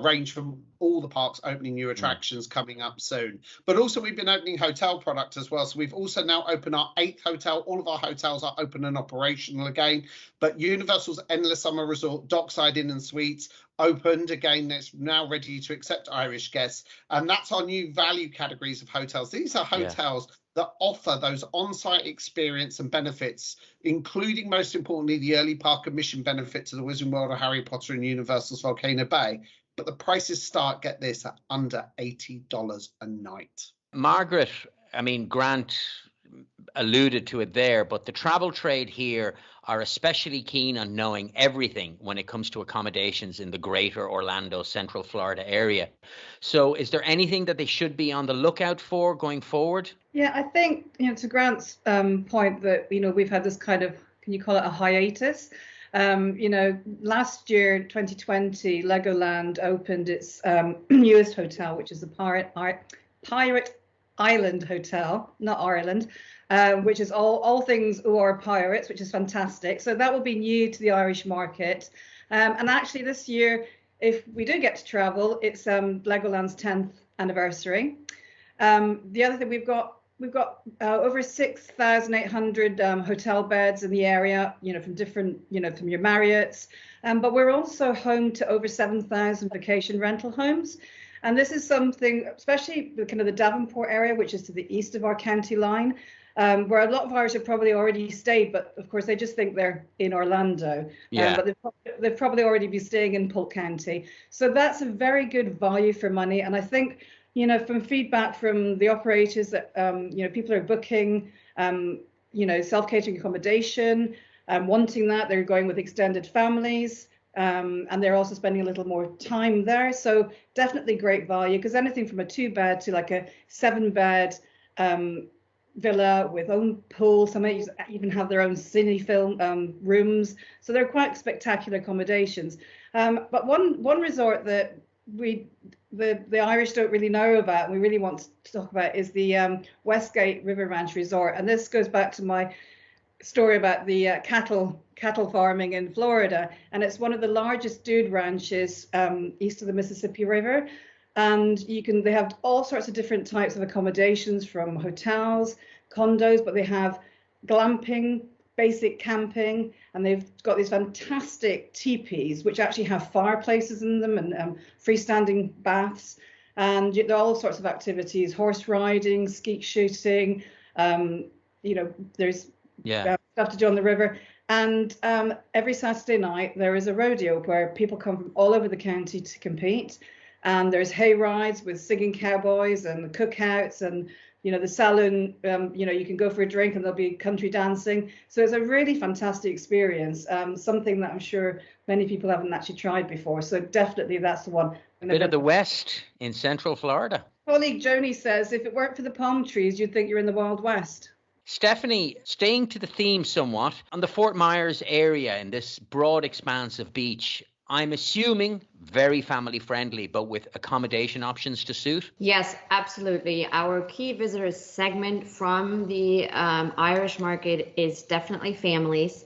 range from all the parks opening new attractions coming up soon. But also we've been opening hotel product as well. So we've also now opened our 8th hotel. All of our hotels are open and operational again. But Universal's Endless Summer Resort, Dockside Inn and Suites, opened again. It's now ready to accept Irish guests. And that's our new value categories of hotels. These are hotels that offer those on-site experience and benefits, including, most importantly, the early park admission benefit to the Wizarding World of Harry Potter and Universal's Volcano Bay. But the prices start, get this, at under $80 a night. Margaret, I mean, Grant alluded to it there, but the travel trade here are especially keen on knowing everything when it comes to accommodations in the greater Orlando, Central Florida area. So is there anything that they should be on the lookout for going forward? Yeah, I think, you know, to Grant's point that, you know, we've had this kind of, can you call it a hiatus? You know, last year, 2020, Legoland opened its newest hotel, which is the Pirate Island Hotel, not Ireland, which is all things OR pirates, which is fantastic. So that will be new to the Irish market. And actually this year, if we do get to travel, it's Legoland's 10th anniversary. The other thing we've got over 6,800 hotel beds in the area, you know, from different, you know, from your Marriott's, but we're also home to over 7,000 vacation rental homes. And this is something, especially the kind of the Davenport area, which is to the east of our county line, where a lot of Irish have probably already stayed, but of course they just think they're in Orlando. But they've probably already be staying in Polk County. So that's a very good value for money. And I think, you know, from feedback from the operators that, you know, people are booking, you know, self-catering accommodation, wanting that, they're going with extended families, and they're also spending a little more time there. So definitely great value, because anything from a 2-bed to like a 7-bed villa with own pool, some even have their own cine film rooms. So they're quite spectacular accommodations. But one resort that the Irish don't really know about, and we really want to talk about, is the Westgate River Ranch Resort. And this goes back to my story about the cattle farming in Florida. And it's one of the largest dude ranches east of the Mississippi River. And they have all sorts of different types of accommodations, from hotels, condos, but they have glamping, basic camping, and they've got these fantastic teepees which actually have fireplaces in them and freestanding baths, and there are all sorts of activities: horse riding, skeet shooting, you know, there's stuff to do on the river. And every Saturday night there is a rodeo where people come from all over the county to compete, and there's hay rides with singing cowboys and cookouts, and you know, the saloon, you know, you can go for a drink and there'll be country dancing. So it's a really fantastic experience, something that I'm sure many people haven't actually tried before. So definitely that's the one. A bit of the West in Central Florida. Colleague Joni says, if it weren't for the palm trees, you'd think you're in the Wild West. Stephanie, staying to the theme somewhat, on the Fort Myers area in this broad expanse of beach, I'm assuming very family friendly, but with accommodation options to suit? Yes, absolutely. Our key visitor segment from the Irish market is definitely families.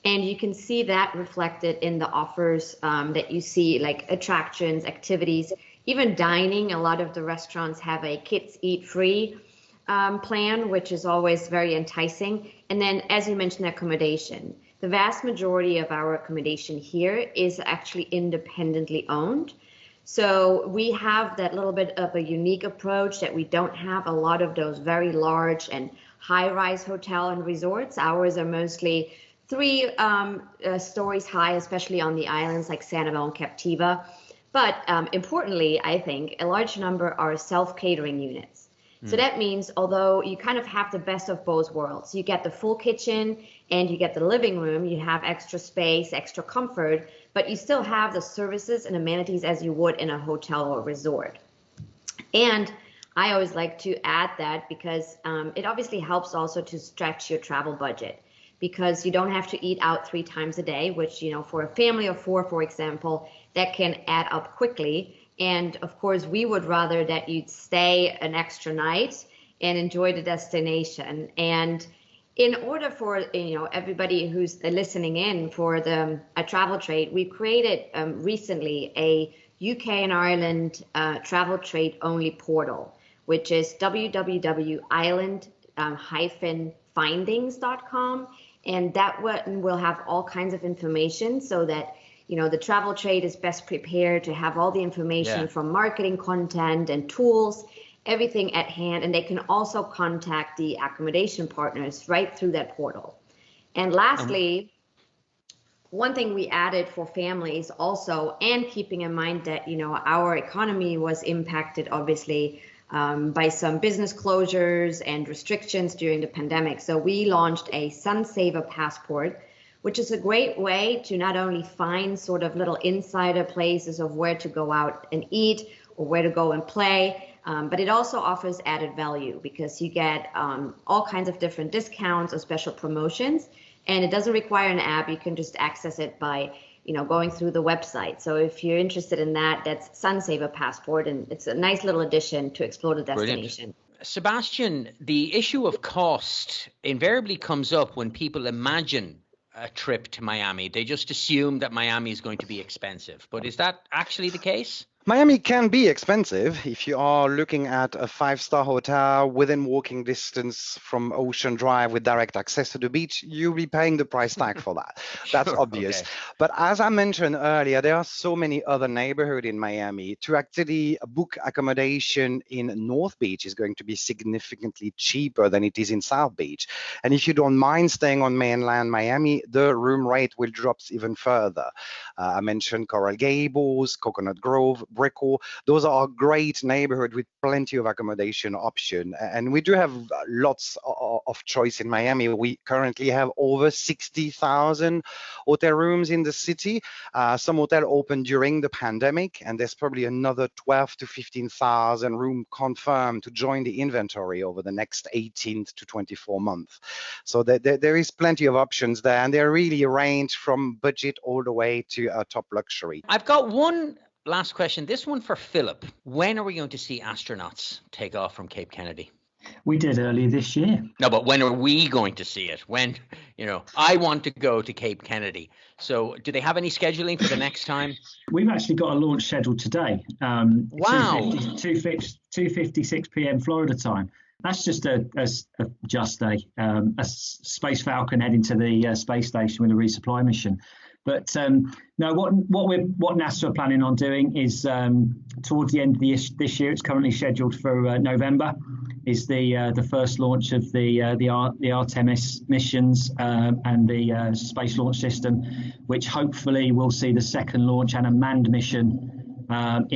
And you can see that reflected in the offers that you see, like attractions, activities, even dining. A lot of the restaurants have a kids eat free plan, which is always very enticing. And then, as you mentioned, accommodation. The vast majority of our accommodation here is actually independently owned. So we have that little bit of a unique approach that we don't have a lot of those very large and high-rise hotel and resorts. Ours are mostly stories high, especially on the islands like Sanibel and Captiva. But importantly, I think a large number are self-catering units. So that means, although you kind of have the best of both worlds, you get the full kitchen and you get the living room, you have extra space, extra comfort, but you still have the services and amenities as you would in a hotel or resort. And I always like to add that because it obviously helps also to stretch your travel budget, because you don't have to eat out 3 times a day, which, you know, for a family of 4, for example, that can add up quickly. And of course, we would rather that you'd stay an extra night and enjoy the destination. And in order for, you know, everybody who's listening in for the travel trade, we created recently a UK and Ireland travel trade only portal, which is www.island-findings.com. And that one will have all kinds of information so that, you know, the travel trade is best prepared to have all the information from marketing content and tools, everything at hand. And they can also contact the accommodation partners right through that portal. And lastly, one thing we added for families also, and keeping in mind that, you know, our economy was impacted obviously by some business closures and restrictions during the pandemic. So we launched a Sun Saver Passport, which is a great way to not only find sort of little insider places of where to go out and eat or where to go and play, but it also offers added value because you get all kinds of different discounts or special promotions, and it doesn't require an app. You can just access it by, you know, going through the website. So if you're interested in that, that's Sun Saver Passport, and it's a nice little addition to explore the destination. Brilliant. Sebastian, the issue of cost invariably comes up when people imagine a trip to Miami. They just assume that Miami is going to be expensive, but is that actually the case? Miami can be expensive if you are looking at a 5-star hotel within walking distance from Ocean Drive with direct access to the beach. You'll be paying the price tag for that. That's obvious. Okay. But as I mentioned earlier, there are so many other neighborhoods in Miami. To actually book accommodation in North Beach is going to be significantly cheaper than it is in South Beach. And if you don't mind staying on mainland Miami, the room rate will drop even further. I mentioned Coral Gables, Coconut Grove, Brickell. Those are great neighborhoods with plenty of accommodation option. And we do have lots of choice in Miami. We currently have over 60,000 hotel rooms in the city. Some hotel opened during the pandemic, and there's probably another 12 to 15,000 room confirmed to join the inventory over the next 18 to 24 months. So there is plenty of options there, and they really range from budget all the way to top luxury. I've got one last question. This one for Philip. When are we going to see astronauts take off from Cape Kennedy? We did earlier this year. No, but when are we going to see it? When, you know, I want to go to Cape Kennedy. So do they have any scheduling for the next time? We've actually got a launch scheduled today. Wow. 2:56 p.m. Florida time. That's just a Space Falcon heading to the space station with a resupply mission. But no, what NASA are planning on doing is towards the end of this year. It's currently scheduled for November. Is the first launch of the Artemis missions and the Space Launch System, which hopefully will see the second launch and a manned mission at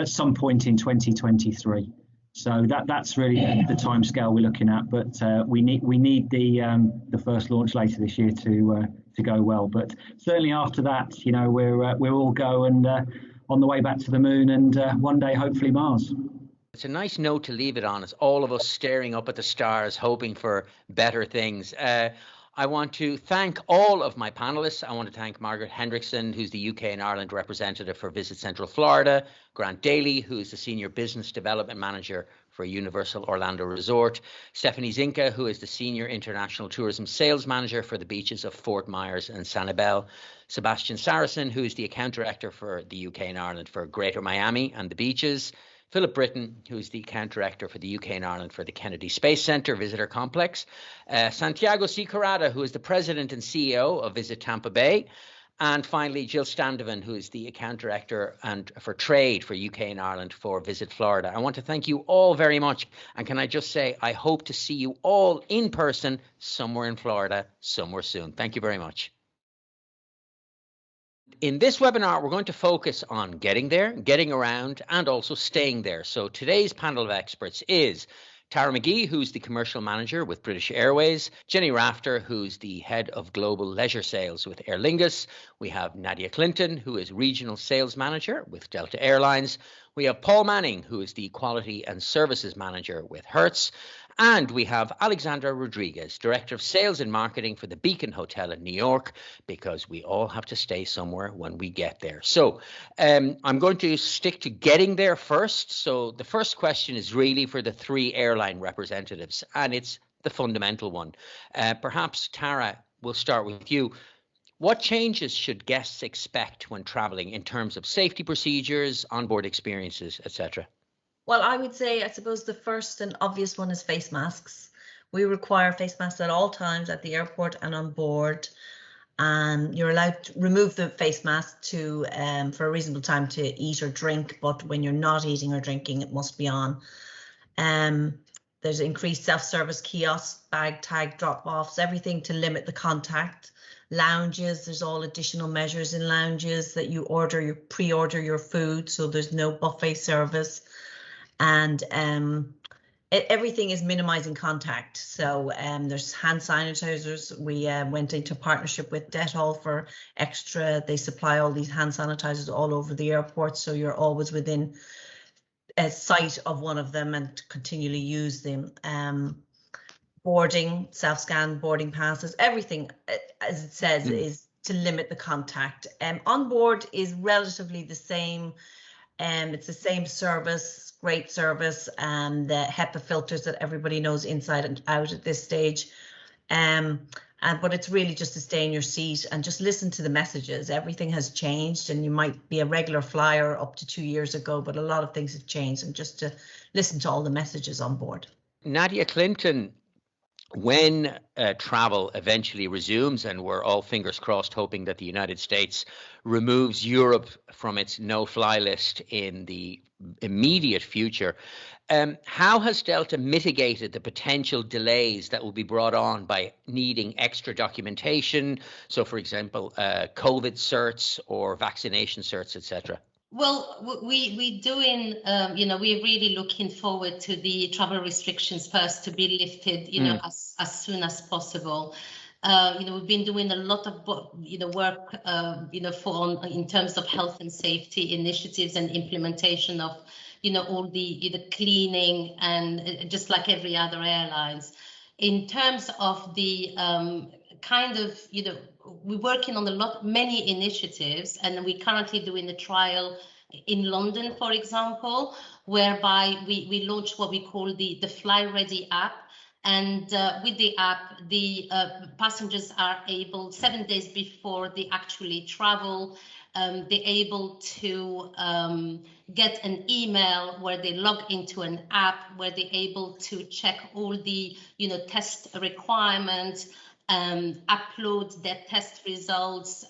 some point in 2023. So that's really the timescale we're looking at. But we need the first launch later this year to go well. But certainly after that, you know, we're all go and on the way back to the moon and one day hopefully Mars. It's a nice note to leave it on. It's all of us staring up at the stars, hoping for better things. I want to thank all of my panelists. I want to thank Margaret Hendrickson, who's the UK and Ireland representative for Visit Central Florida, Grant Daly, who's the Senior Business Development Manager for Universal Orlando Resort, Stephanie Zinka, who is the Senior International Tourism Sales Manager for the beaches of Fort Myers and Sanibel, Sebastian Saracen, who is the Account Director for the UK and Ireland for Greater Miami and the beaches, Philip Britton, who is the Account Director for the UK and Ireland for the Kennedy Space Centre Visitor Complex, Santiago Cicarada, who is the President and CEO of Visit Tampa Bay, And finally, Jill Standovan, who is the account director and for trade for UK and Ireland for Visit Florida. I want to thank you all very much. And can I just say, I hope to see you all in person somewhere in Florida somewhere soon. Thank you very much. In this webinar, we're going to focus on getting there, getting around, and also staying there. So today's panel of experts is Tara McGee, who's the commercial manager with British Airways, Jenny Rafter, who's the head of global leisure sales with Aer Lingus. We have Nadia Clinton, who is regional sales manager with Delta Airlines. We have Paul Manning, who is the quality and services manager with Hertz. And we have Alexandra Rodriguez, Director of Sales and Marketing for the Beacon Hotel in New York, because we all have to stay somewhere when we get there. So I'm going to stick to getting there first. So the first question is really for the three airline representatives, and it's the fundamental one. Perhaps, Tara, we'll start with you. What changes should guests expect when traveling in terms of safety procedures, onboard experiences, etc.? Well, I would say, I suppose the first and obvious one is face masks. We require face masks at all times at the airport and on board. You're allowed to remove the face mask to for a reasonable time to eat or drink, but when you're not eating or drinking, it must be on. There's increased self-service kiosks, bag tag drop-offs, everything to limit the contact. Lounges, there's all additional measures in lounges that you pre-order your food, so there's no buffet service. And everything is minimizing contact. So there's hand sanitizers. We went into partnership with Dettol for extra. They supply all these hand sanitizers all over the airport, so you're always within a sight of one of them and continually use them. Boarding, self-scan boarding passes, everything, as it says, is to limit the contact. On board is relatively the same. It's the same service, great service, and the HEPA filters that everybody knows inside and out at this stage. But it's really just to stay in your seat and just listen to the messages. Everything has changed, and you might be a regular flyer up to 2 years ago, but a lot of things have changed, and just to listen to all the messages on board. Nadia Clinton, when travel eventually resumes, and we're all fingers crossed hoping that the United States removes Europe from its no-fly list in the immediate future, how has Delta mitigated the potential delays that will be brought on by needing extra documentation? So, for example, COVID certs or vaccination certs, etc. Well, we doing, we're really looking forward to the travel restrictions first to be lifted, as soon as possible. We've been doing a lot of, work, in terms of health and safety initiatives and implementation of, all the cleaning and just like every other airlines. In terms of the we're working on many initiatives, and we're currently doing a trial in London, for example, whereby we launched what we call the Fly Ready app. And with the app, the passengers are able, 7 days before they actually travel, they're able to get an email where they log into an app where they're able to check all the test requirements, upload their test results,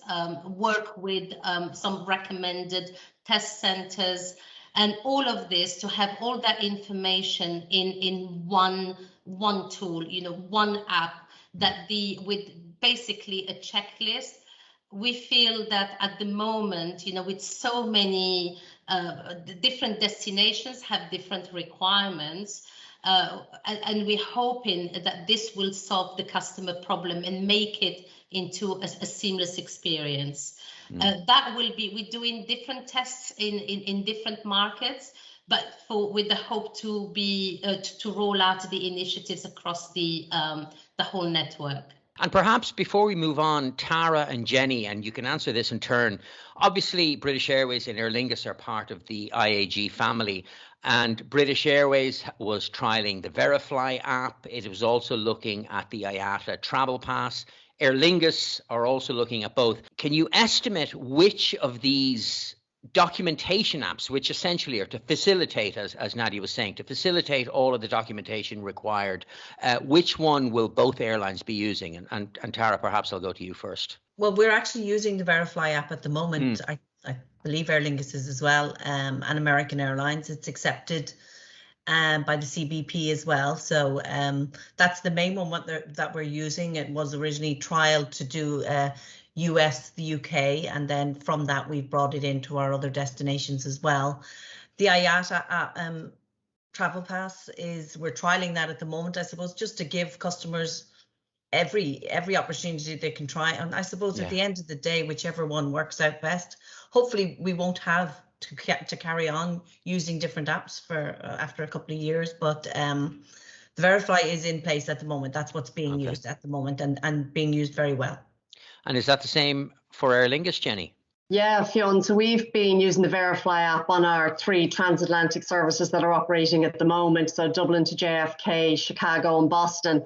work with some recommended test centers, and all of this to have all that information in one tool, one app that with basically a checklist. We feel that at the moment, with so many different destinations have different requirements, and we're hoping that this will solve the customer problem and make it into a seamless experience. That will be, we're doing different tests in different markets, but with the hope to be to roll out the initiatives across the whole network. And perhaps before we move on, Tara and Jenny, and you can answer this in turn. Obviously, British Airways and Aer Lingus are part of the IAG family, and British Airways was trialling the Verifly app. It was also looking at the IATA Travel Pass. Aer Lingus are also looking at both. Can you estimate which of these documentation apps, which essentially are to facilitate, as Nadia was saying, to facilitate all of the documentation required, which one will both airlines be using? And Tara, perhaps I'll go to you first. Well, we're actually using the Verifly app at the moment. I believe Aer Lingus is as well, and American Airlines. It's accepted by the CBP as well. So that's the main one that we're using. It was originally trialed to do US, the UK, and then from that we've brought it into our other destinations as well. The IATA travel pass we're trialing that at the moment, I suppose, just to give customers every opportunity they can try. And I suppose at the end of the day, whichever one works out best, hopefully we won't have to carry on using different apps for after a couple of years. But the Verify is in place at the moment. That's what's being used at the moment, and being used very well. And is that the same for Aer Lingus, Jenny? Yeah, Fionn. So we've been using the Verify app on our 3 transatlantic services that are operating at the moment. So Dublin to JFK, Chicago and Boston.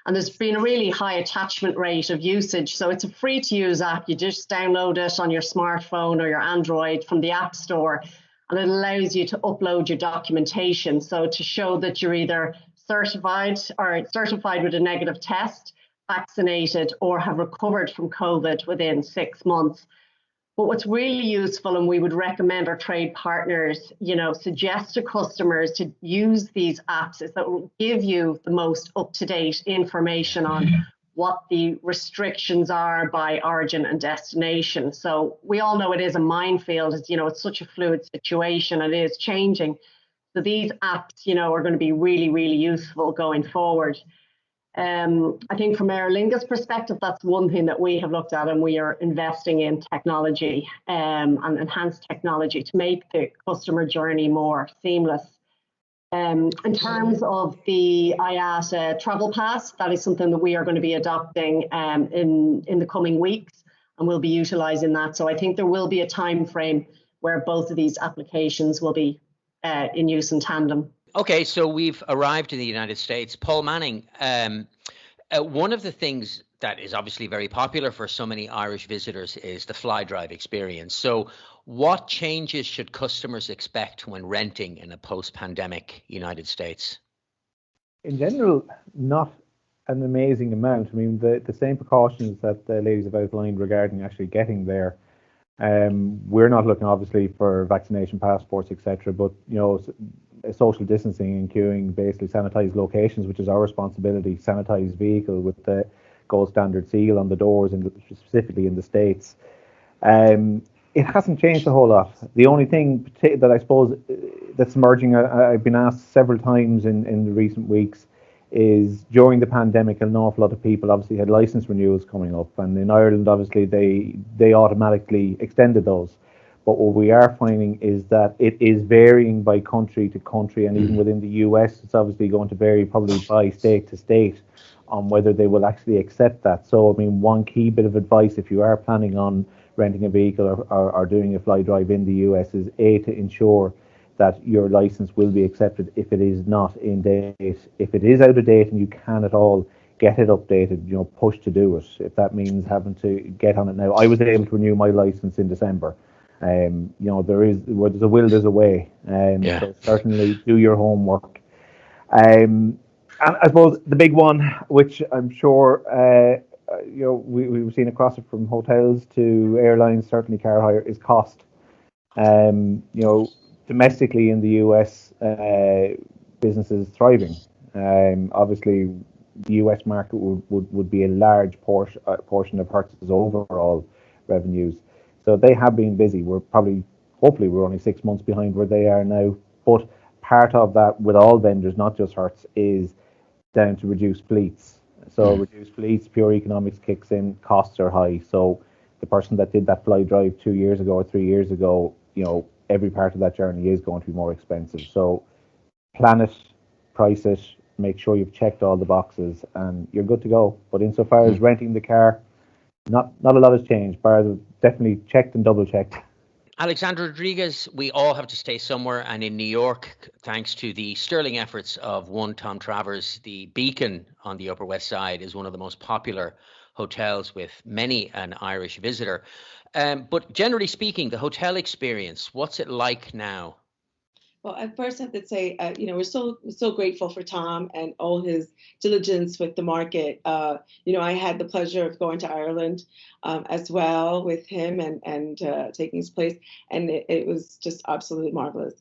And there's been a really high attachment rate of usage. So it's a free to use app. You just download it on your smartphone or your Android from the App Store. And it allows you to upload your documentation. So to show that you're either certified with a negative test, vaccinated, or have recovered from COVID within 6 months. But what's really useful, and we would recommend our trade partners, suggest to customers to use these apps, is that will give you the most up-to-date information on what the restrictions are by origin and destination. So we all know it is a minefield. It's such a fluid situation. It is changing. So these apps, are going to be really, really useful going forward. I think from Aer Lingus perspective, that's one thing that we have looked at, and we are investing in technology and enhanced technology to make the customer journey more seamless. In terms of the IATA travel pass, that is something that we are going to be adopting in the coming weeks, and we'll be utilising that. So I think there will be a time frame where both of these applications will be in use in tandem. Okay, so we've arrived in the United States. Paul Manning, one of the things that is obviously very popular for so many Irish visitors is the fly drive experience. So what changes should customers expect when renting in a post-pandemic United States? In general, not an amazing amount. I mean, the same precautions that the ladies have outlined regarding actually getting there. We're not looking obviously for vaccination passports, etc., but social distancing and queuing, basically sanitized locations, which is our responsibility, sanitized vehicle with the gold standard seal on the doors, and specifically in the States. It hasn't changed a whole lot. The only thing that I suppose that's emerging, I've been asked several times in the recent weeks, is during the pandemic, an awful lot of people obviously had license renewals coming up, and in Ireland, obviously, they automatically extended those. But what we are finding is that it is varying by country to country, and even within the US, it's obviously going to vary probably by state to state on whether they will actually accept that. So, I mean, one key bit of advice, if you are planning on renting a vehicle or doing a fly drive in the US, is to ensure that your license will be accepted if it is not in date. If it is out of date and you can at all, get it updated, push to do it. If that means having to get on it now. I was able to renew my license in December. Where there's a will, there's a way. So certainly do your homework. And I suppose the big one, which I'm sure we've seen across it from hotels to airlines, certainly car hire, is cost. Domestically in the US, businesses thriving. Obviously, the US market would be a large portion of purchases overall revenues. So they have been busy. Hopefully we're only 6 months behind where they are now. But part of that with all vendors, not just Hertz, is down to reduced fleets. So reduced fleets, pure economics kicks in, costs are high. So the person that did that fly drive 2 years ago or 3 years ago, every part of that journey is going to be more expensive. So plan it, price it, make sure you've checked all the boxes, and you're good to go. But insofar as renting the car, not a lot has changed, but definitely checked and double checked. Alexandra Rodriguez, we all have to stay somewhere, and in New York, thanks to the sterling efforts of one Tom Travers, the Beacon on the Upper West Side is one of the most popular hotels with many an Irish visitor. But generally speaking, the hotel experience, what's it like now? Well, at first I have to say, we're so grateful for Tom and all his diligence with the market. I had the pleasure of going to Ireland as well with him and taking his place, and it was just absolutely marvelous.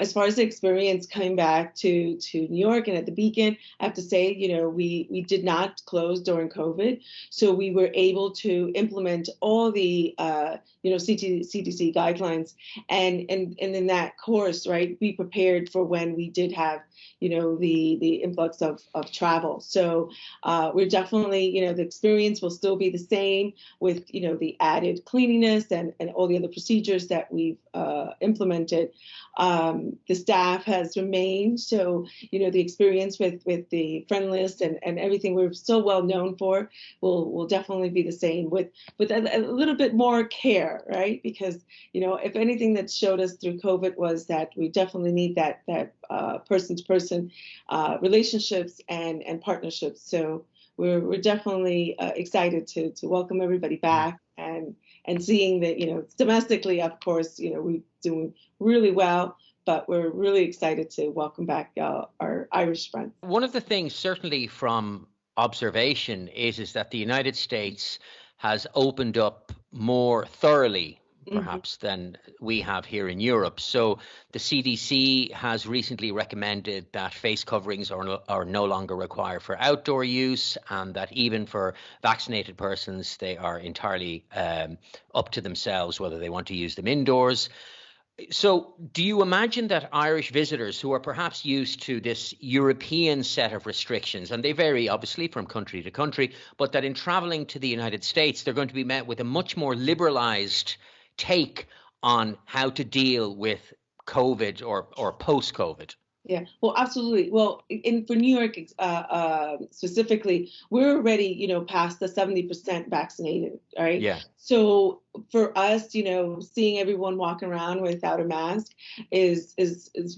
As far as the experience coming back to New York and at the Beacon, I have to say, we did not close during COVID, so we were able to implement all the CDC guidelines, and in that course, right, be prepared for when we did have, the influx of travel. So we're definitely, the experience will still be the same with, the added cleanliness and all the other procedures that we've implemented. The staff has remained, so, the experience with the friendliness and everything we're so well known for will definitely be the same with a little bit more care, right? Because, if anything that showed us through COVID was that we definitely need that person-to-person relationships and partnerships. So we're definitely excited to welcome everybody back and seeing that, domestically, of course, we're doing really well, but we're really excited to welcome back our Irish friends. One of the things, certainly from observation, is that the United States has opened up more thoroughly, perhaps, than we have here in Europe. So the CDC has recently recommended that face coverings are no longer required for outdoor use, and that even for vaccinated persons, they are entirely up to themselves whether they want to use them indoors. So do you imagine that Irish visitors who are perhaps used to this European set of restrictions, and they vary obviously from country to country, but that in traveling to the United States, they're going to be met with a much more liberalized take on how to deal with COVID or post-COVID? Yeah, well, absolutely. Well, for New York specifically, we're already, past the 70% vaccinated, right? Yeah. So for us, seeing everyone walking around without a mask is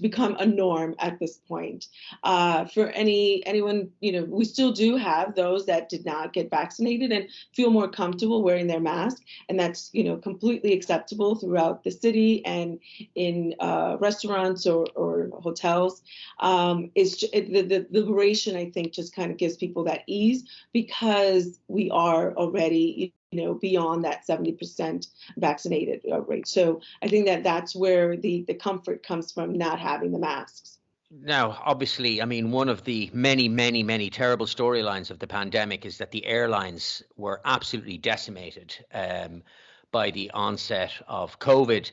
become a norm at this point. For anyone, we still do have those that did not get vaccinated and feel more comfortable wearing their mask, and that's completely acceptable throughout the city and in restaurants or hotels. The liberation, I think, just kind of gives people that ease because we are already beyond that 70% vaccinated rate. So I think that's where the comfort comes from, not having the masks. Now, obviously, I mean, one of the many, many, many terrible storylines of the pandemic is that the airlines were absolutely decimated by the onset of COVID.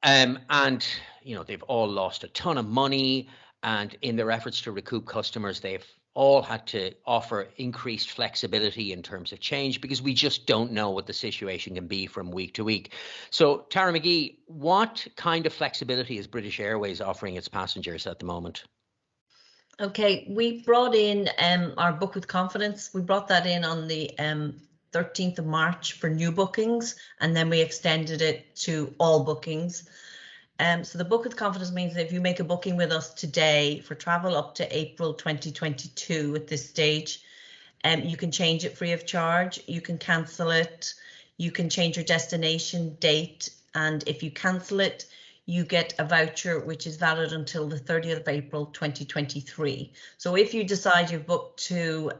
And, they've all lost a ton of money. And in their efforts to recoup customers, they've all had to offer increased flexibility in terms of change because we just don't know what the situation can be from week to week. So, Tara McGee, what kind of flexibility is British Airways offering its passengers at the moment? Okay, we brought in our Book with Confidence. We brought that in on the 13th of March for new bookings, and then we extended it to all bookings. So the Book with Confidence means that if you make a booking with us today for travel up to April 2022 at this stage, you can change it free of charge. You can cancel it. You can change your destination date. And if you cancel it, you get a voucher which is valid until the 30th of April 2023. So if you decide you've booked to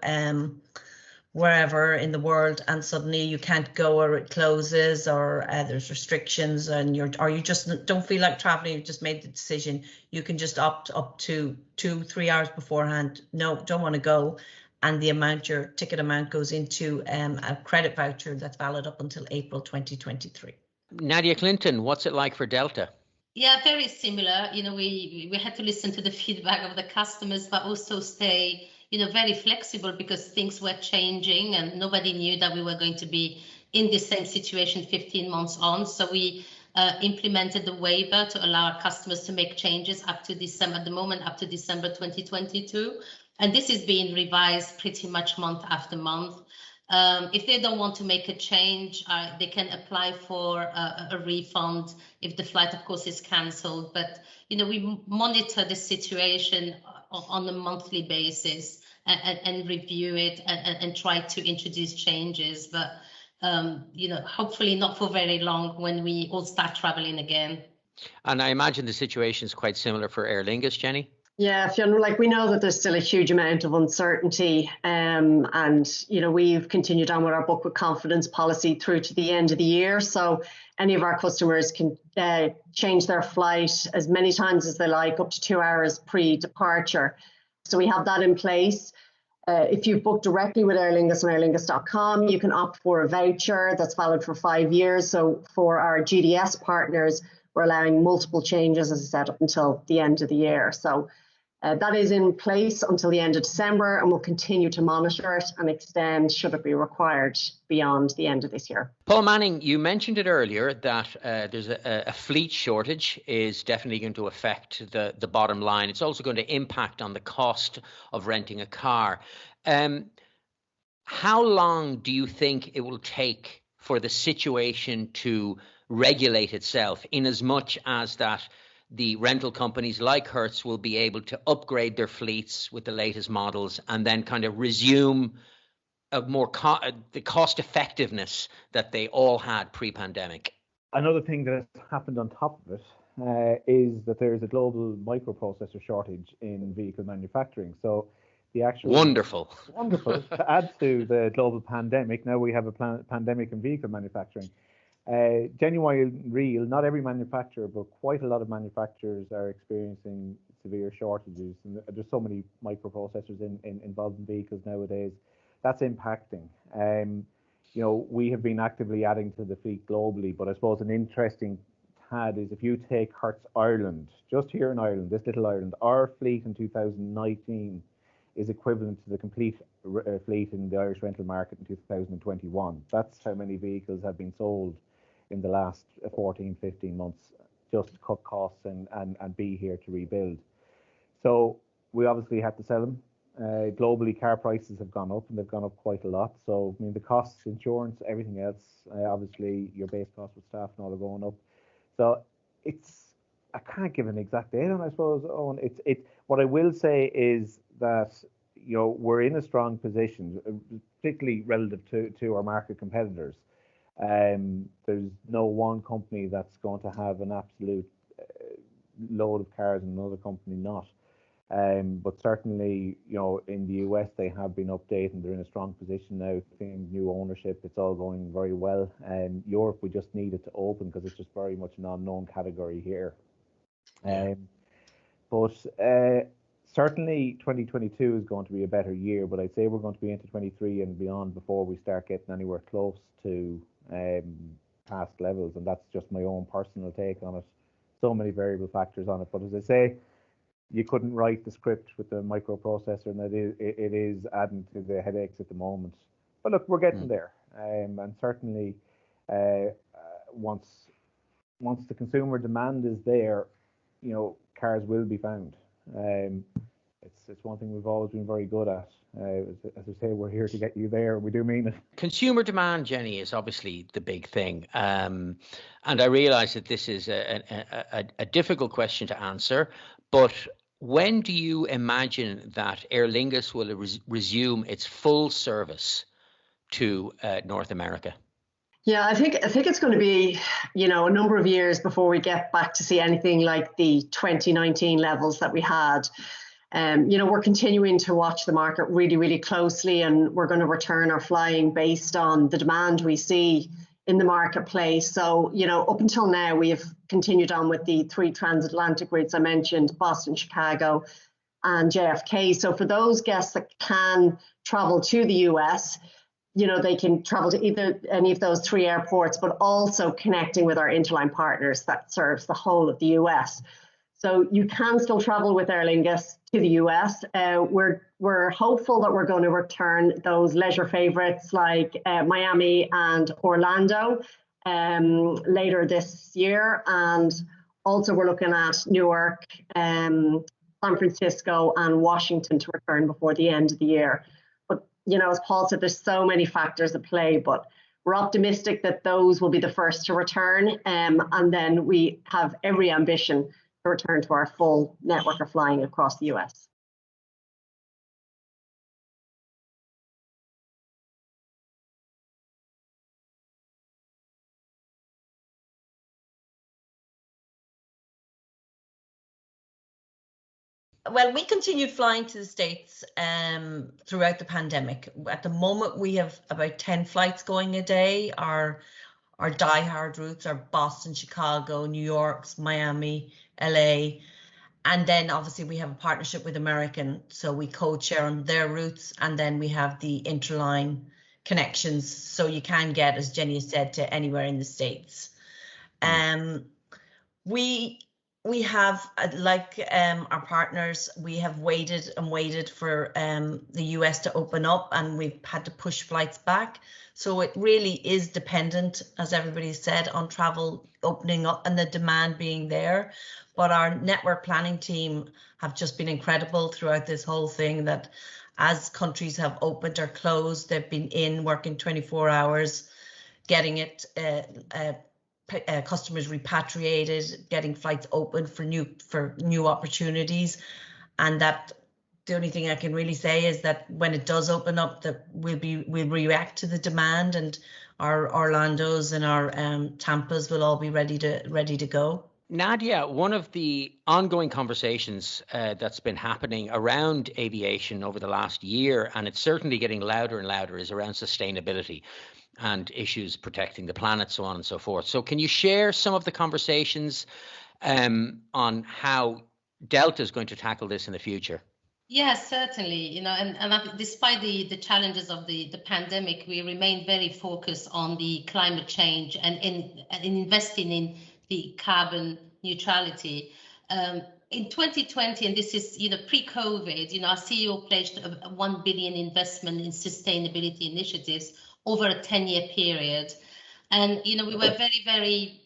wherever in the world and suddenly you can't go or it closes or there's restrictions and you just don't feel like traveling, you've just made the decision, you can just opt up to 2-3 hours beforehand. No, don't want to go. And your ticket amount goes into a credit voucher that's valid up until April 2023. Nadia Clinton, what's it like for Delta? Yeah, very similar. We had to listen to the feedback of the customers, but also stay very flexible because things were changing and nobody knew that we were going to be in the same situation 15 months on. So we implemented the waiver to allow our customers to make changes up to December, at the moment, up to December 2022. And this is being revised pretty much month after month. If they don't want to make a change, they can apply for a refund if the flight, of course, is cancelled. But, we monitor the situation on a monthly basis and review it and try to introduce changes. But, hopefully not for very long when we all start traveling again. And I imagine the situation is quite similar for Aer Lingus, Jenny. Yeah, Fionn, like we know that there's still a huge amount of uncertainty, and we've continued on with our book with confidence policy through to the end of the year. So any of our customers can change their flight as many times as they like, up to 2 hours pre-departure. So we have that in place. If you've booked directly with Aer Lingus on aerlingus.com, you can opt for a voucher that's valid for 5 years. So for our GDS partners, we're allowing multiple changes, as I said, up until the end of the year. So that is in place until the end of December, and we'll continue to monitor it and extend should it be required beyond the end of this year. Paul Manning, you mentioned it earlier that there's a fleet shortage is definitely going to affect the bottom line. It's also going to impact on the cost of renting a car. How long do you think it will take for the situation to regulate itself, in as much as that the rental companies like Hertz will be able to upgrade their fleets with the latest models and then kind of resume the cost effectiveness that they all had pre-pandemic? Another thing that has happened on top of it is that there is a global microprocessor shortage in vehicle manufacturing. So the actual wonderful to add to the global pandemic, now we have a pandemic in vehicle manufacturing. Genuine real, not every manufacturer, but quite a lot of manufacturers are experiencing severe shortages, and there's so many microprocessors involved in vehicles nowadays. That's impacting. We have been actively adding to the fleet globally, but I suppose an interesting tad is if you take Hertz Ireland, just here in Ireland, this little Ireland, our fleet in 2019 is equivalent to the complete fleet in the Irish rental market in 2021. That's how many vehicles have been sold in the last 14, 15 months, just to cut costs and be here to rebuild. So we obviously had to sell them. Globally, car prices have gone up, and they've gone up quite a lot. So, I mean, the costs, insurance, everything else, obviously your base costs with staff and all are going up. So I can't give an exact date on, I suppose, Owen. What I will say is that, we're in a strong position, particularly relative to our market competitors. There's no one company that's going to have an absolute load of cars and another company not. But certainly, in the US, they have been updating. They're in a strong position now, seeing new ownership. It's all going very well. Europe, we just need it to open because it's just very much an unknown category here. But certainly 2022 is going to be a better year, but I'd say we're going to be into 23 and beyond before we start getting anywhere close to past levels, and that's just my own personal take on it. So many variable factors on it, but as I say, you couldn't write the script with the microprocessor, and it is adding to the headaches at the moment. But look, we're getting there, and certainly once the consumer demand is there, cars will be found. It's one thing we've always been very good at. As I say, we're here to get you there. We do mean it. Consumer demand, Jenny, is obviously the big thing. And I realize that this is a difficult question to answer, but when do you imagine that Aer Lingus will resume its full service to North America? Yeah, I think it's going to be, a number of years before we get back to see anything like the 2019 levels that we had. We're continuing to watch the market really, really closely, and we're going to return our flying based on the demand we see in the marketplace. So, up until now, we have continued on with the 3 transatlantic routes I mentioned, Boston, Chicago, and JFK. So for those guests that can travel to the US, they can travel to either any of those 3 airports, but also connecting with our interline partners that serves the whole of the US. So you can still travel with Aer Lingus to the US. We're hopeful that we're going to return those leisure favorites like Miami and Orlando later this year. And also we're looking at Newark, San Francisco and Washington to return before the end of the year. But, as Paul said, there's so many factors at play, but we're optimistic that those will be the first to return. And then we have every ambition to return to our full network of flying across the US. Well, we continued flying to the States throughout the pandemic. At the moment, we have about 10 flights going a day. Our die-hard routes are Boston, Chicago, New York, Miami, LA. And then obviously we have a partnership with American, so we code share on their routes, and then we have the interline connections, so you can get, as Jenny has said, to anywhere in the States. We have, like our partners, we have waited and waited for the US to open up, and we've had to push flights back. So it really is dependent, as everybody said, on travel opening up and the demand being there. But our network planning team have just been incredible throughout this whole thing, that as countries have opened or closed, they've been working 24 hours, getting it customers repatriated, getting flights open for new opportunities. And that the only thing I can really say is that when it does open up, that we'll react to the demand, and our Orlandos and our Tampas will all be ready to go. Nadia, one of the ongoing conversations that's been happening around aviation over the last year, and it's certainly getting louder and louder, is around sustainability and issues protecting the planet, so on and so forth. So can you share some of the conversations on how Delta is going to tackle this in the future? Yes, certainly. And despite the challenges of the pandemic, we remain very focused on the climate change and in investing in the carbon neutrality. In 2020, and this is pre-COVID, our CEO pledged a 1 billion investment in sustainability initiatives over a 10-year period. And we were very, very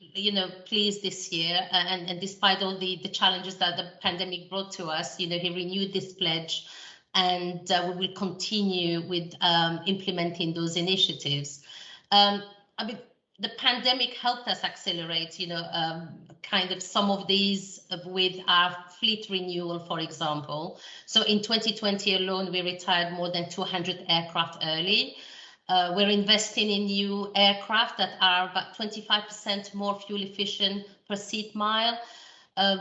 pleased this year, and despite all the challenges that the pandemic brought to us, he renewed this pledge, and we will continue with implementing those initiatives. The pandemic helped us accelerate, kind of some of these with our fleet renewal, for example. So in 2020 alone, we retired more than 200 aircraft early. We're investing in new aircraft that are about 25% more fuel efficient per seat mile.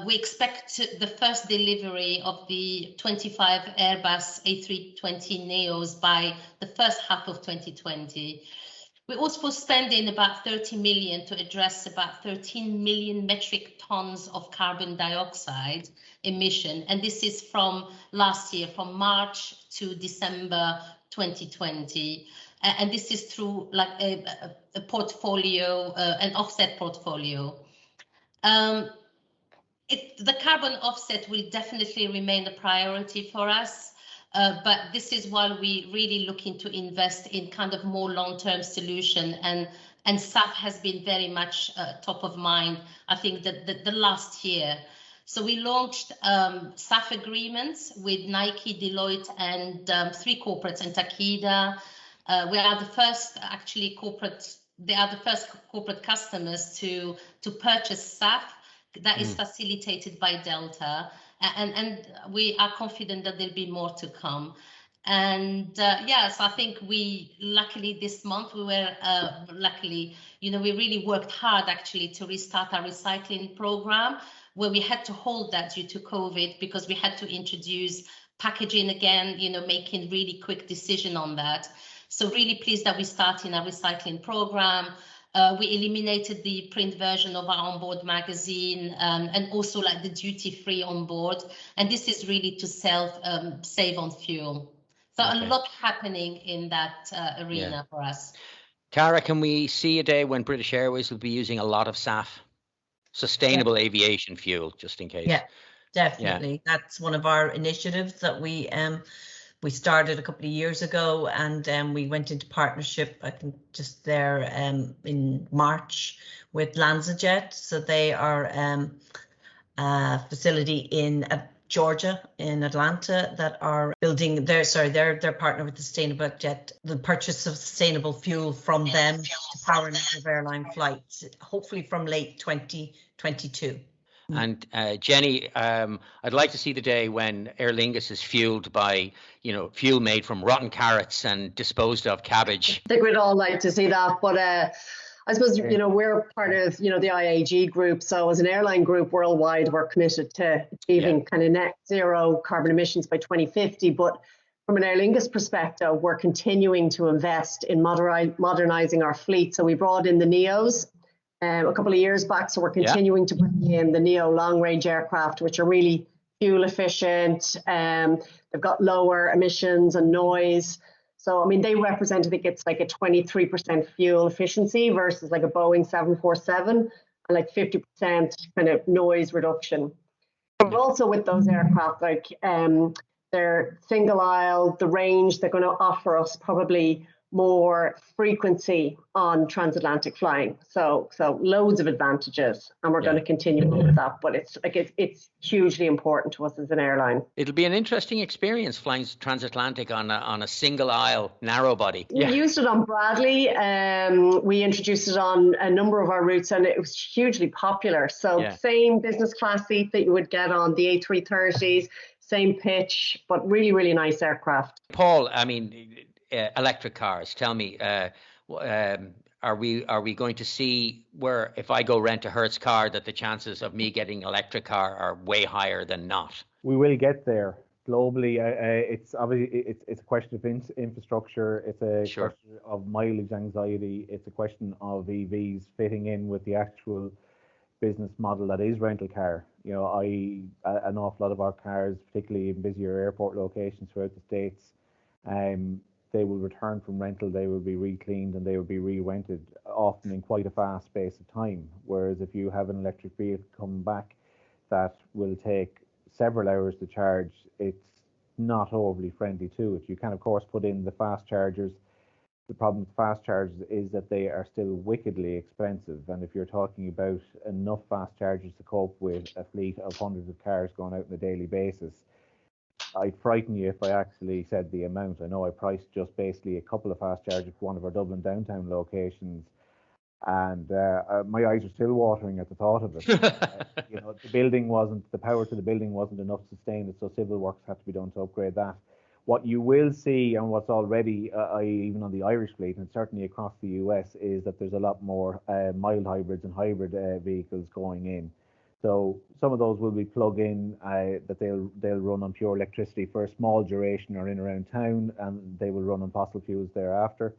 We expect the first delivery of the 25 Airbus A320neos by the first half of 2020. We're also spending about 30 million to address about 13 million metric tons of carbon dioxide emission. And this is from last year, from March to December 2020. And this is through like a portfolio, an offset portfolio. The carbon offset will definitely remain a priority for us. But this is while we really looking to invest in kind of more long-term solution, and SAF has been very much top of mind, I think, the last year. So we launched SAF agreements with Nike, Deloitte, and 3 corporates, and Takeda. We are the first they are the first corporate customers to purchase SAF that is facilitated by Delta. And we are confident that there'll be more to come. And yes, I think luckily this month we were we really worked hard actually to restart our recycling program, where we had to hold that due to COVID, because we had to introduce packaging again, making really quick decision on that. So really pleased that we started our recycling program. We eliminated the print version of our onboard magazine, and also like the duty-free on board. And this is really to save on fuel. So a lot happening in that arena for us. Tara, can we see a day when British Airways will be using a lot of SAF, sustainable aviation fuel, just in case? Yeah, definitely. Yeah. That's one of our initiatives that we started a couple of years ago, and we went into partnership, I think just there in March, with LanzaJet. So they are a facility in Georgia, in Atlanta, that are building they're partner with Sustainable Jet, the purchase of sustainable fuel from them to power a number of airline flights, hopefully from late 2022. And Jenny, I'd like to see the day when Aer Lingus is fueled by, fuel made from rotten carrots and disposed of cabbage. I think we'd all like to see that, but I suppose, you know, we're part of, you know, the IAG group. So as an airline group worldwide, we're committed to achieving kind of net zero carbon emissions by 2050. But from an Aer Lingus perspective, we're continuing to invest in modernizing our fleet. So we brought in the NEOs a couple of years back. So we're continuing to bring in the NEO long range aircraft, which are really fuel efficient. They've got lower emissions and noise. So, I mean, they represent, I think it's like a 23% fuel efficiency versus like a Boeing 747 and like 50% kind of noise reduction. But also with those aircraft, like they're single aisle, the range, they're going to offer us probably more frequency on transatlantic flying. So loads of advantages, and we're going to continue with that. But it's hugely important to us as an airline. It'll be an interesting experience flying transatlantic on a single aisle narrow body. We used it on Bradley. We introduced it on a number of our routes, and it was hugely popular. So same business class seat that you would get on the A330s, same pitch, but really, really nice aircraft. Paul, I mean, electric cars. Tell me, are we going to see where if I go rent a Hertz car that the chances of me getting an electric car are way higher than not? We will get there globally. It's obviously it's a question of infrastructure. It's a question of mileage anxiety. It's a question of EVs fitting in with the actual business model that is rental car. You know, an awful lot of our cars, particularly in busier airport locations throughout the States, they will return from rental, they will be re-cleaned and they will be re-rented, often in quite a fast space of time. Whereas if you have an electric vehicle coming back that will take several hours to charge, it's not overly friendly to it. You can of course put in the fast chargers. The problem with fast chargers is that they are still wickedly expensive, and if you're talking about enough fast chargers to cope with a fleet of hundreds of cars going out on a daily basis, I'd frighten you if I actually said the amount. I know I priced just basically a couple of fast chargers for one of our Dublin downtown locations, and my eyes are still watering at the thought of it. You know, the power to the building wasn't enough to sustain it, so civil works had to be done to upgrade that. What you will see, and what's already, even on the Irish fleet, and certainly across the US, is that there's a lot more mild hybrids and hybrid vehicles going in. So some of those will be plug-in, that they'll run on pure electricity for a small duration or in around town, and they will run on fossil fuels thereafter.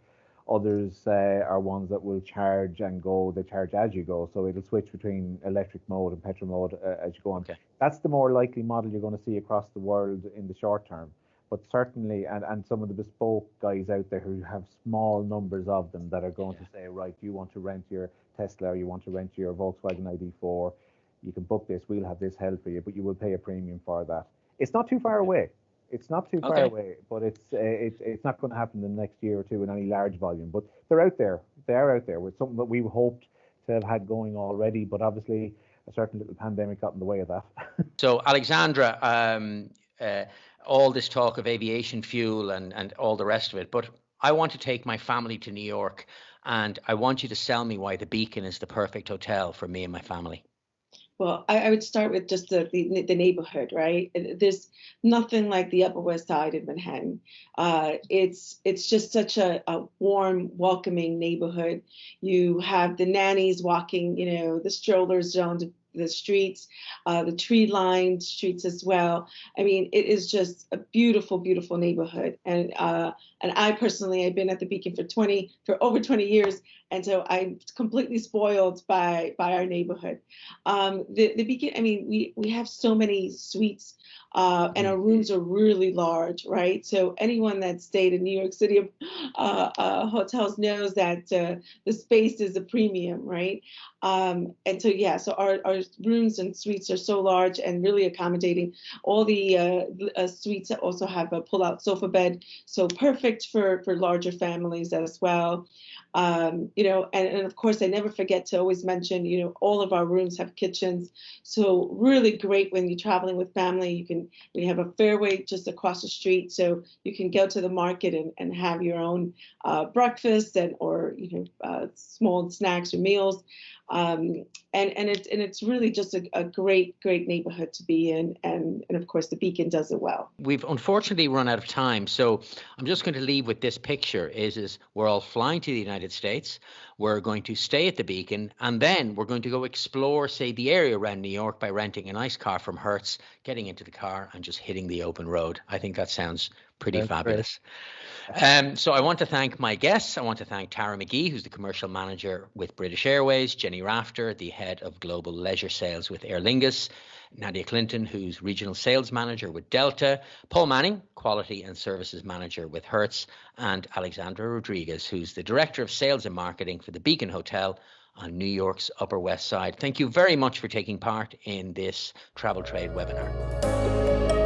Others are ones that will charge and go, they charge as you go. So it'll switch between electric mode and petrol mode as you go on. That's the more likely model you're going to see across the world in the short term. But certainly, and some of the bespoke guys out there who have small numbers of them that are going to say, right, you want to rent your Tesla or you want to rent your Volkswagen ID4, you can book this, we'll have this held for you, but you will pay a premium for that. It's not too far away. It's not too far away, but it's not going to happen in the next year or two in any large volume. But they're out there. They are out there with something that we hoped to have had going already, but obviously a certain little pandemic got in the way of that. So, Alexandra, all this talk of aviation fuel and all the rest of it, but I want to take my family to New York, and I want you to sell me why the Beacon is the perfect hotel for me and my family. Well, I would start with just the neighborhood, right? There's nothing like the Upper West Side of Manhattan. It's just such a warm, welcoming neighborhood. You have the nannies walking, you know, the strollers down the streets, the tree-lined streets as well. I mean, it is just a beautiful, beautiful neighborhood. And I personally, I've been at the Beacon for over 20 years, and so I'm completely spoiled by our neighborhood. The Beacon, I mean, we have so many suites, and our rooms are really large, right? So anyone that stayed in New York City hotels knows that the space is a premium, right? And so, yeah, so our rooms and suites are so large and really accommodating. All the suites also have a pull-out sofa bed, so perfect for larger families as well. You know, and of course, I never forget to always mention, you know, all of our rooms have kitchens. So really great when you're traveling with family. We have a Fairway just across the street, so you can go to the market and have your own breakfast or, you know, small snacks or meals. it's really just a great neighborhood to be in, and of course the Beacon does it well. We've unfortunately run out of time, so I'm just going to leave with this picture. Is we're all flying to the United States, we're going to stay at the Beacon, and then we're going to go explore, say, the area around New York by renting a nice car from Hertz, getting into the car and just hitting the open road. I think that sounds pretty fabulous. So I want to thank my guests. I want to thank Tara McGee, who's the commercial manager with British Airways, Jenny Rafter, the head of global leisure sales with Aer Lingus, Nadia Clinton, who's regional sales manager with Delta, Paul Manning, quality and services manager with Hertz, and Alexandra Rodriguez, who's the director of sales and marketing for the Beacon Hotel on New York's Upper West Side. Thank you very much for taking part in this Travel Trade webinar.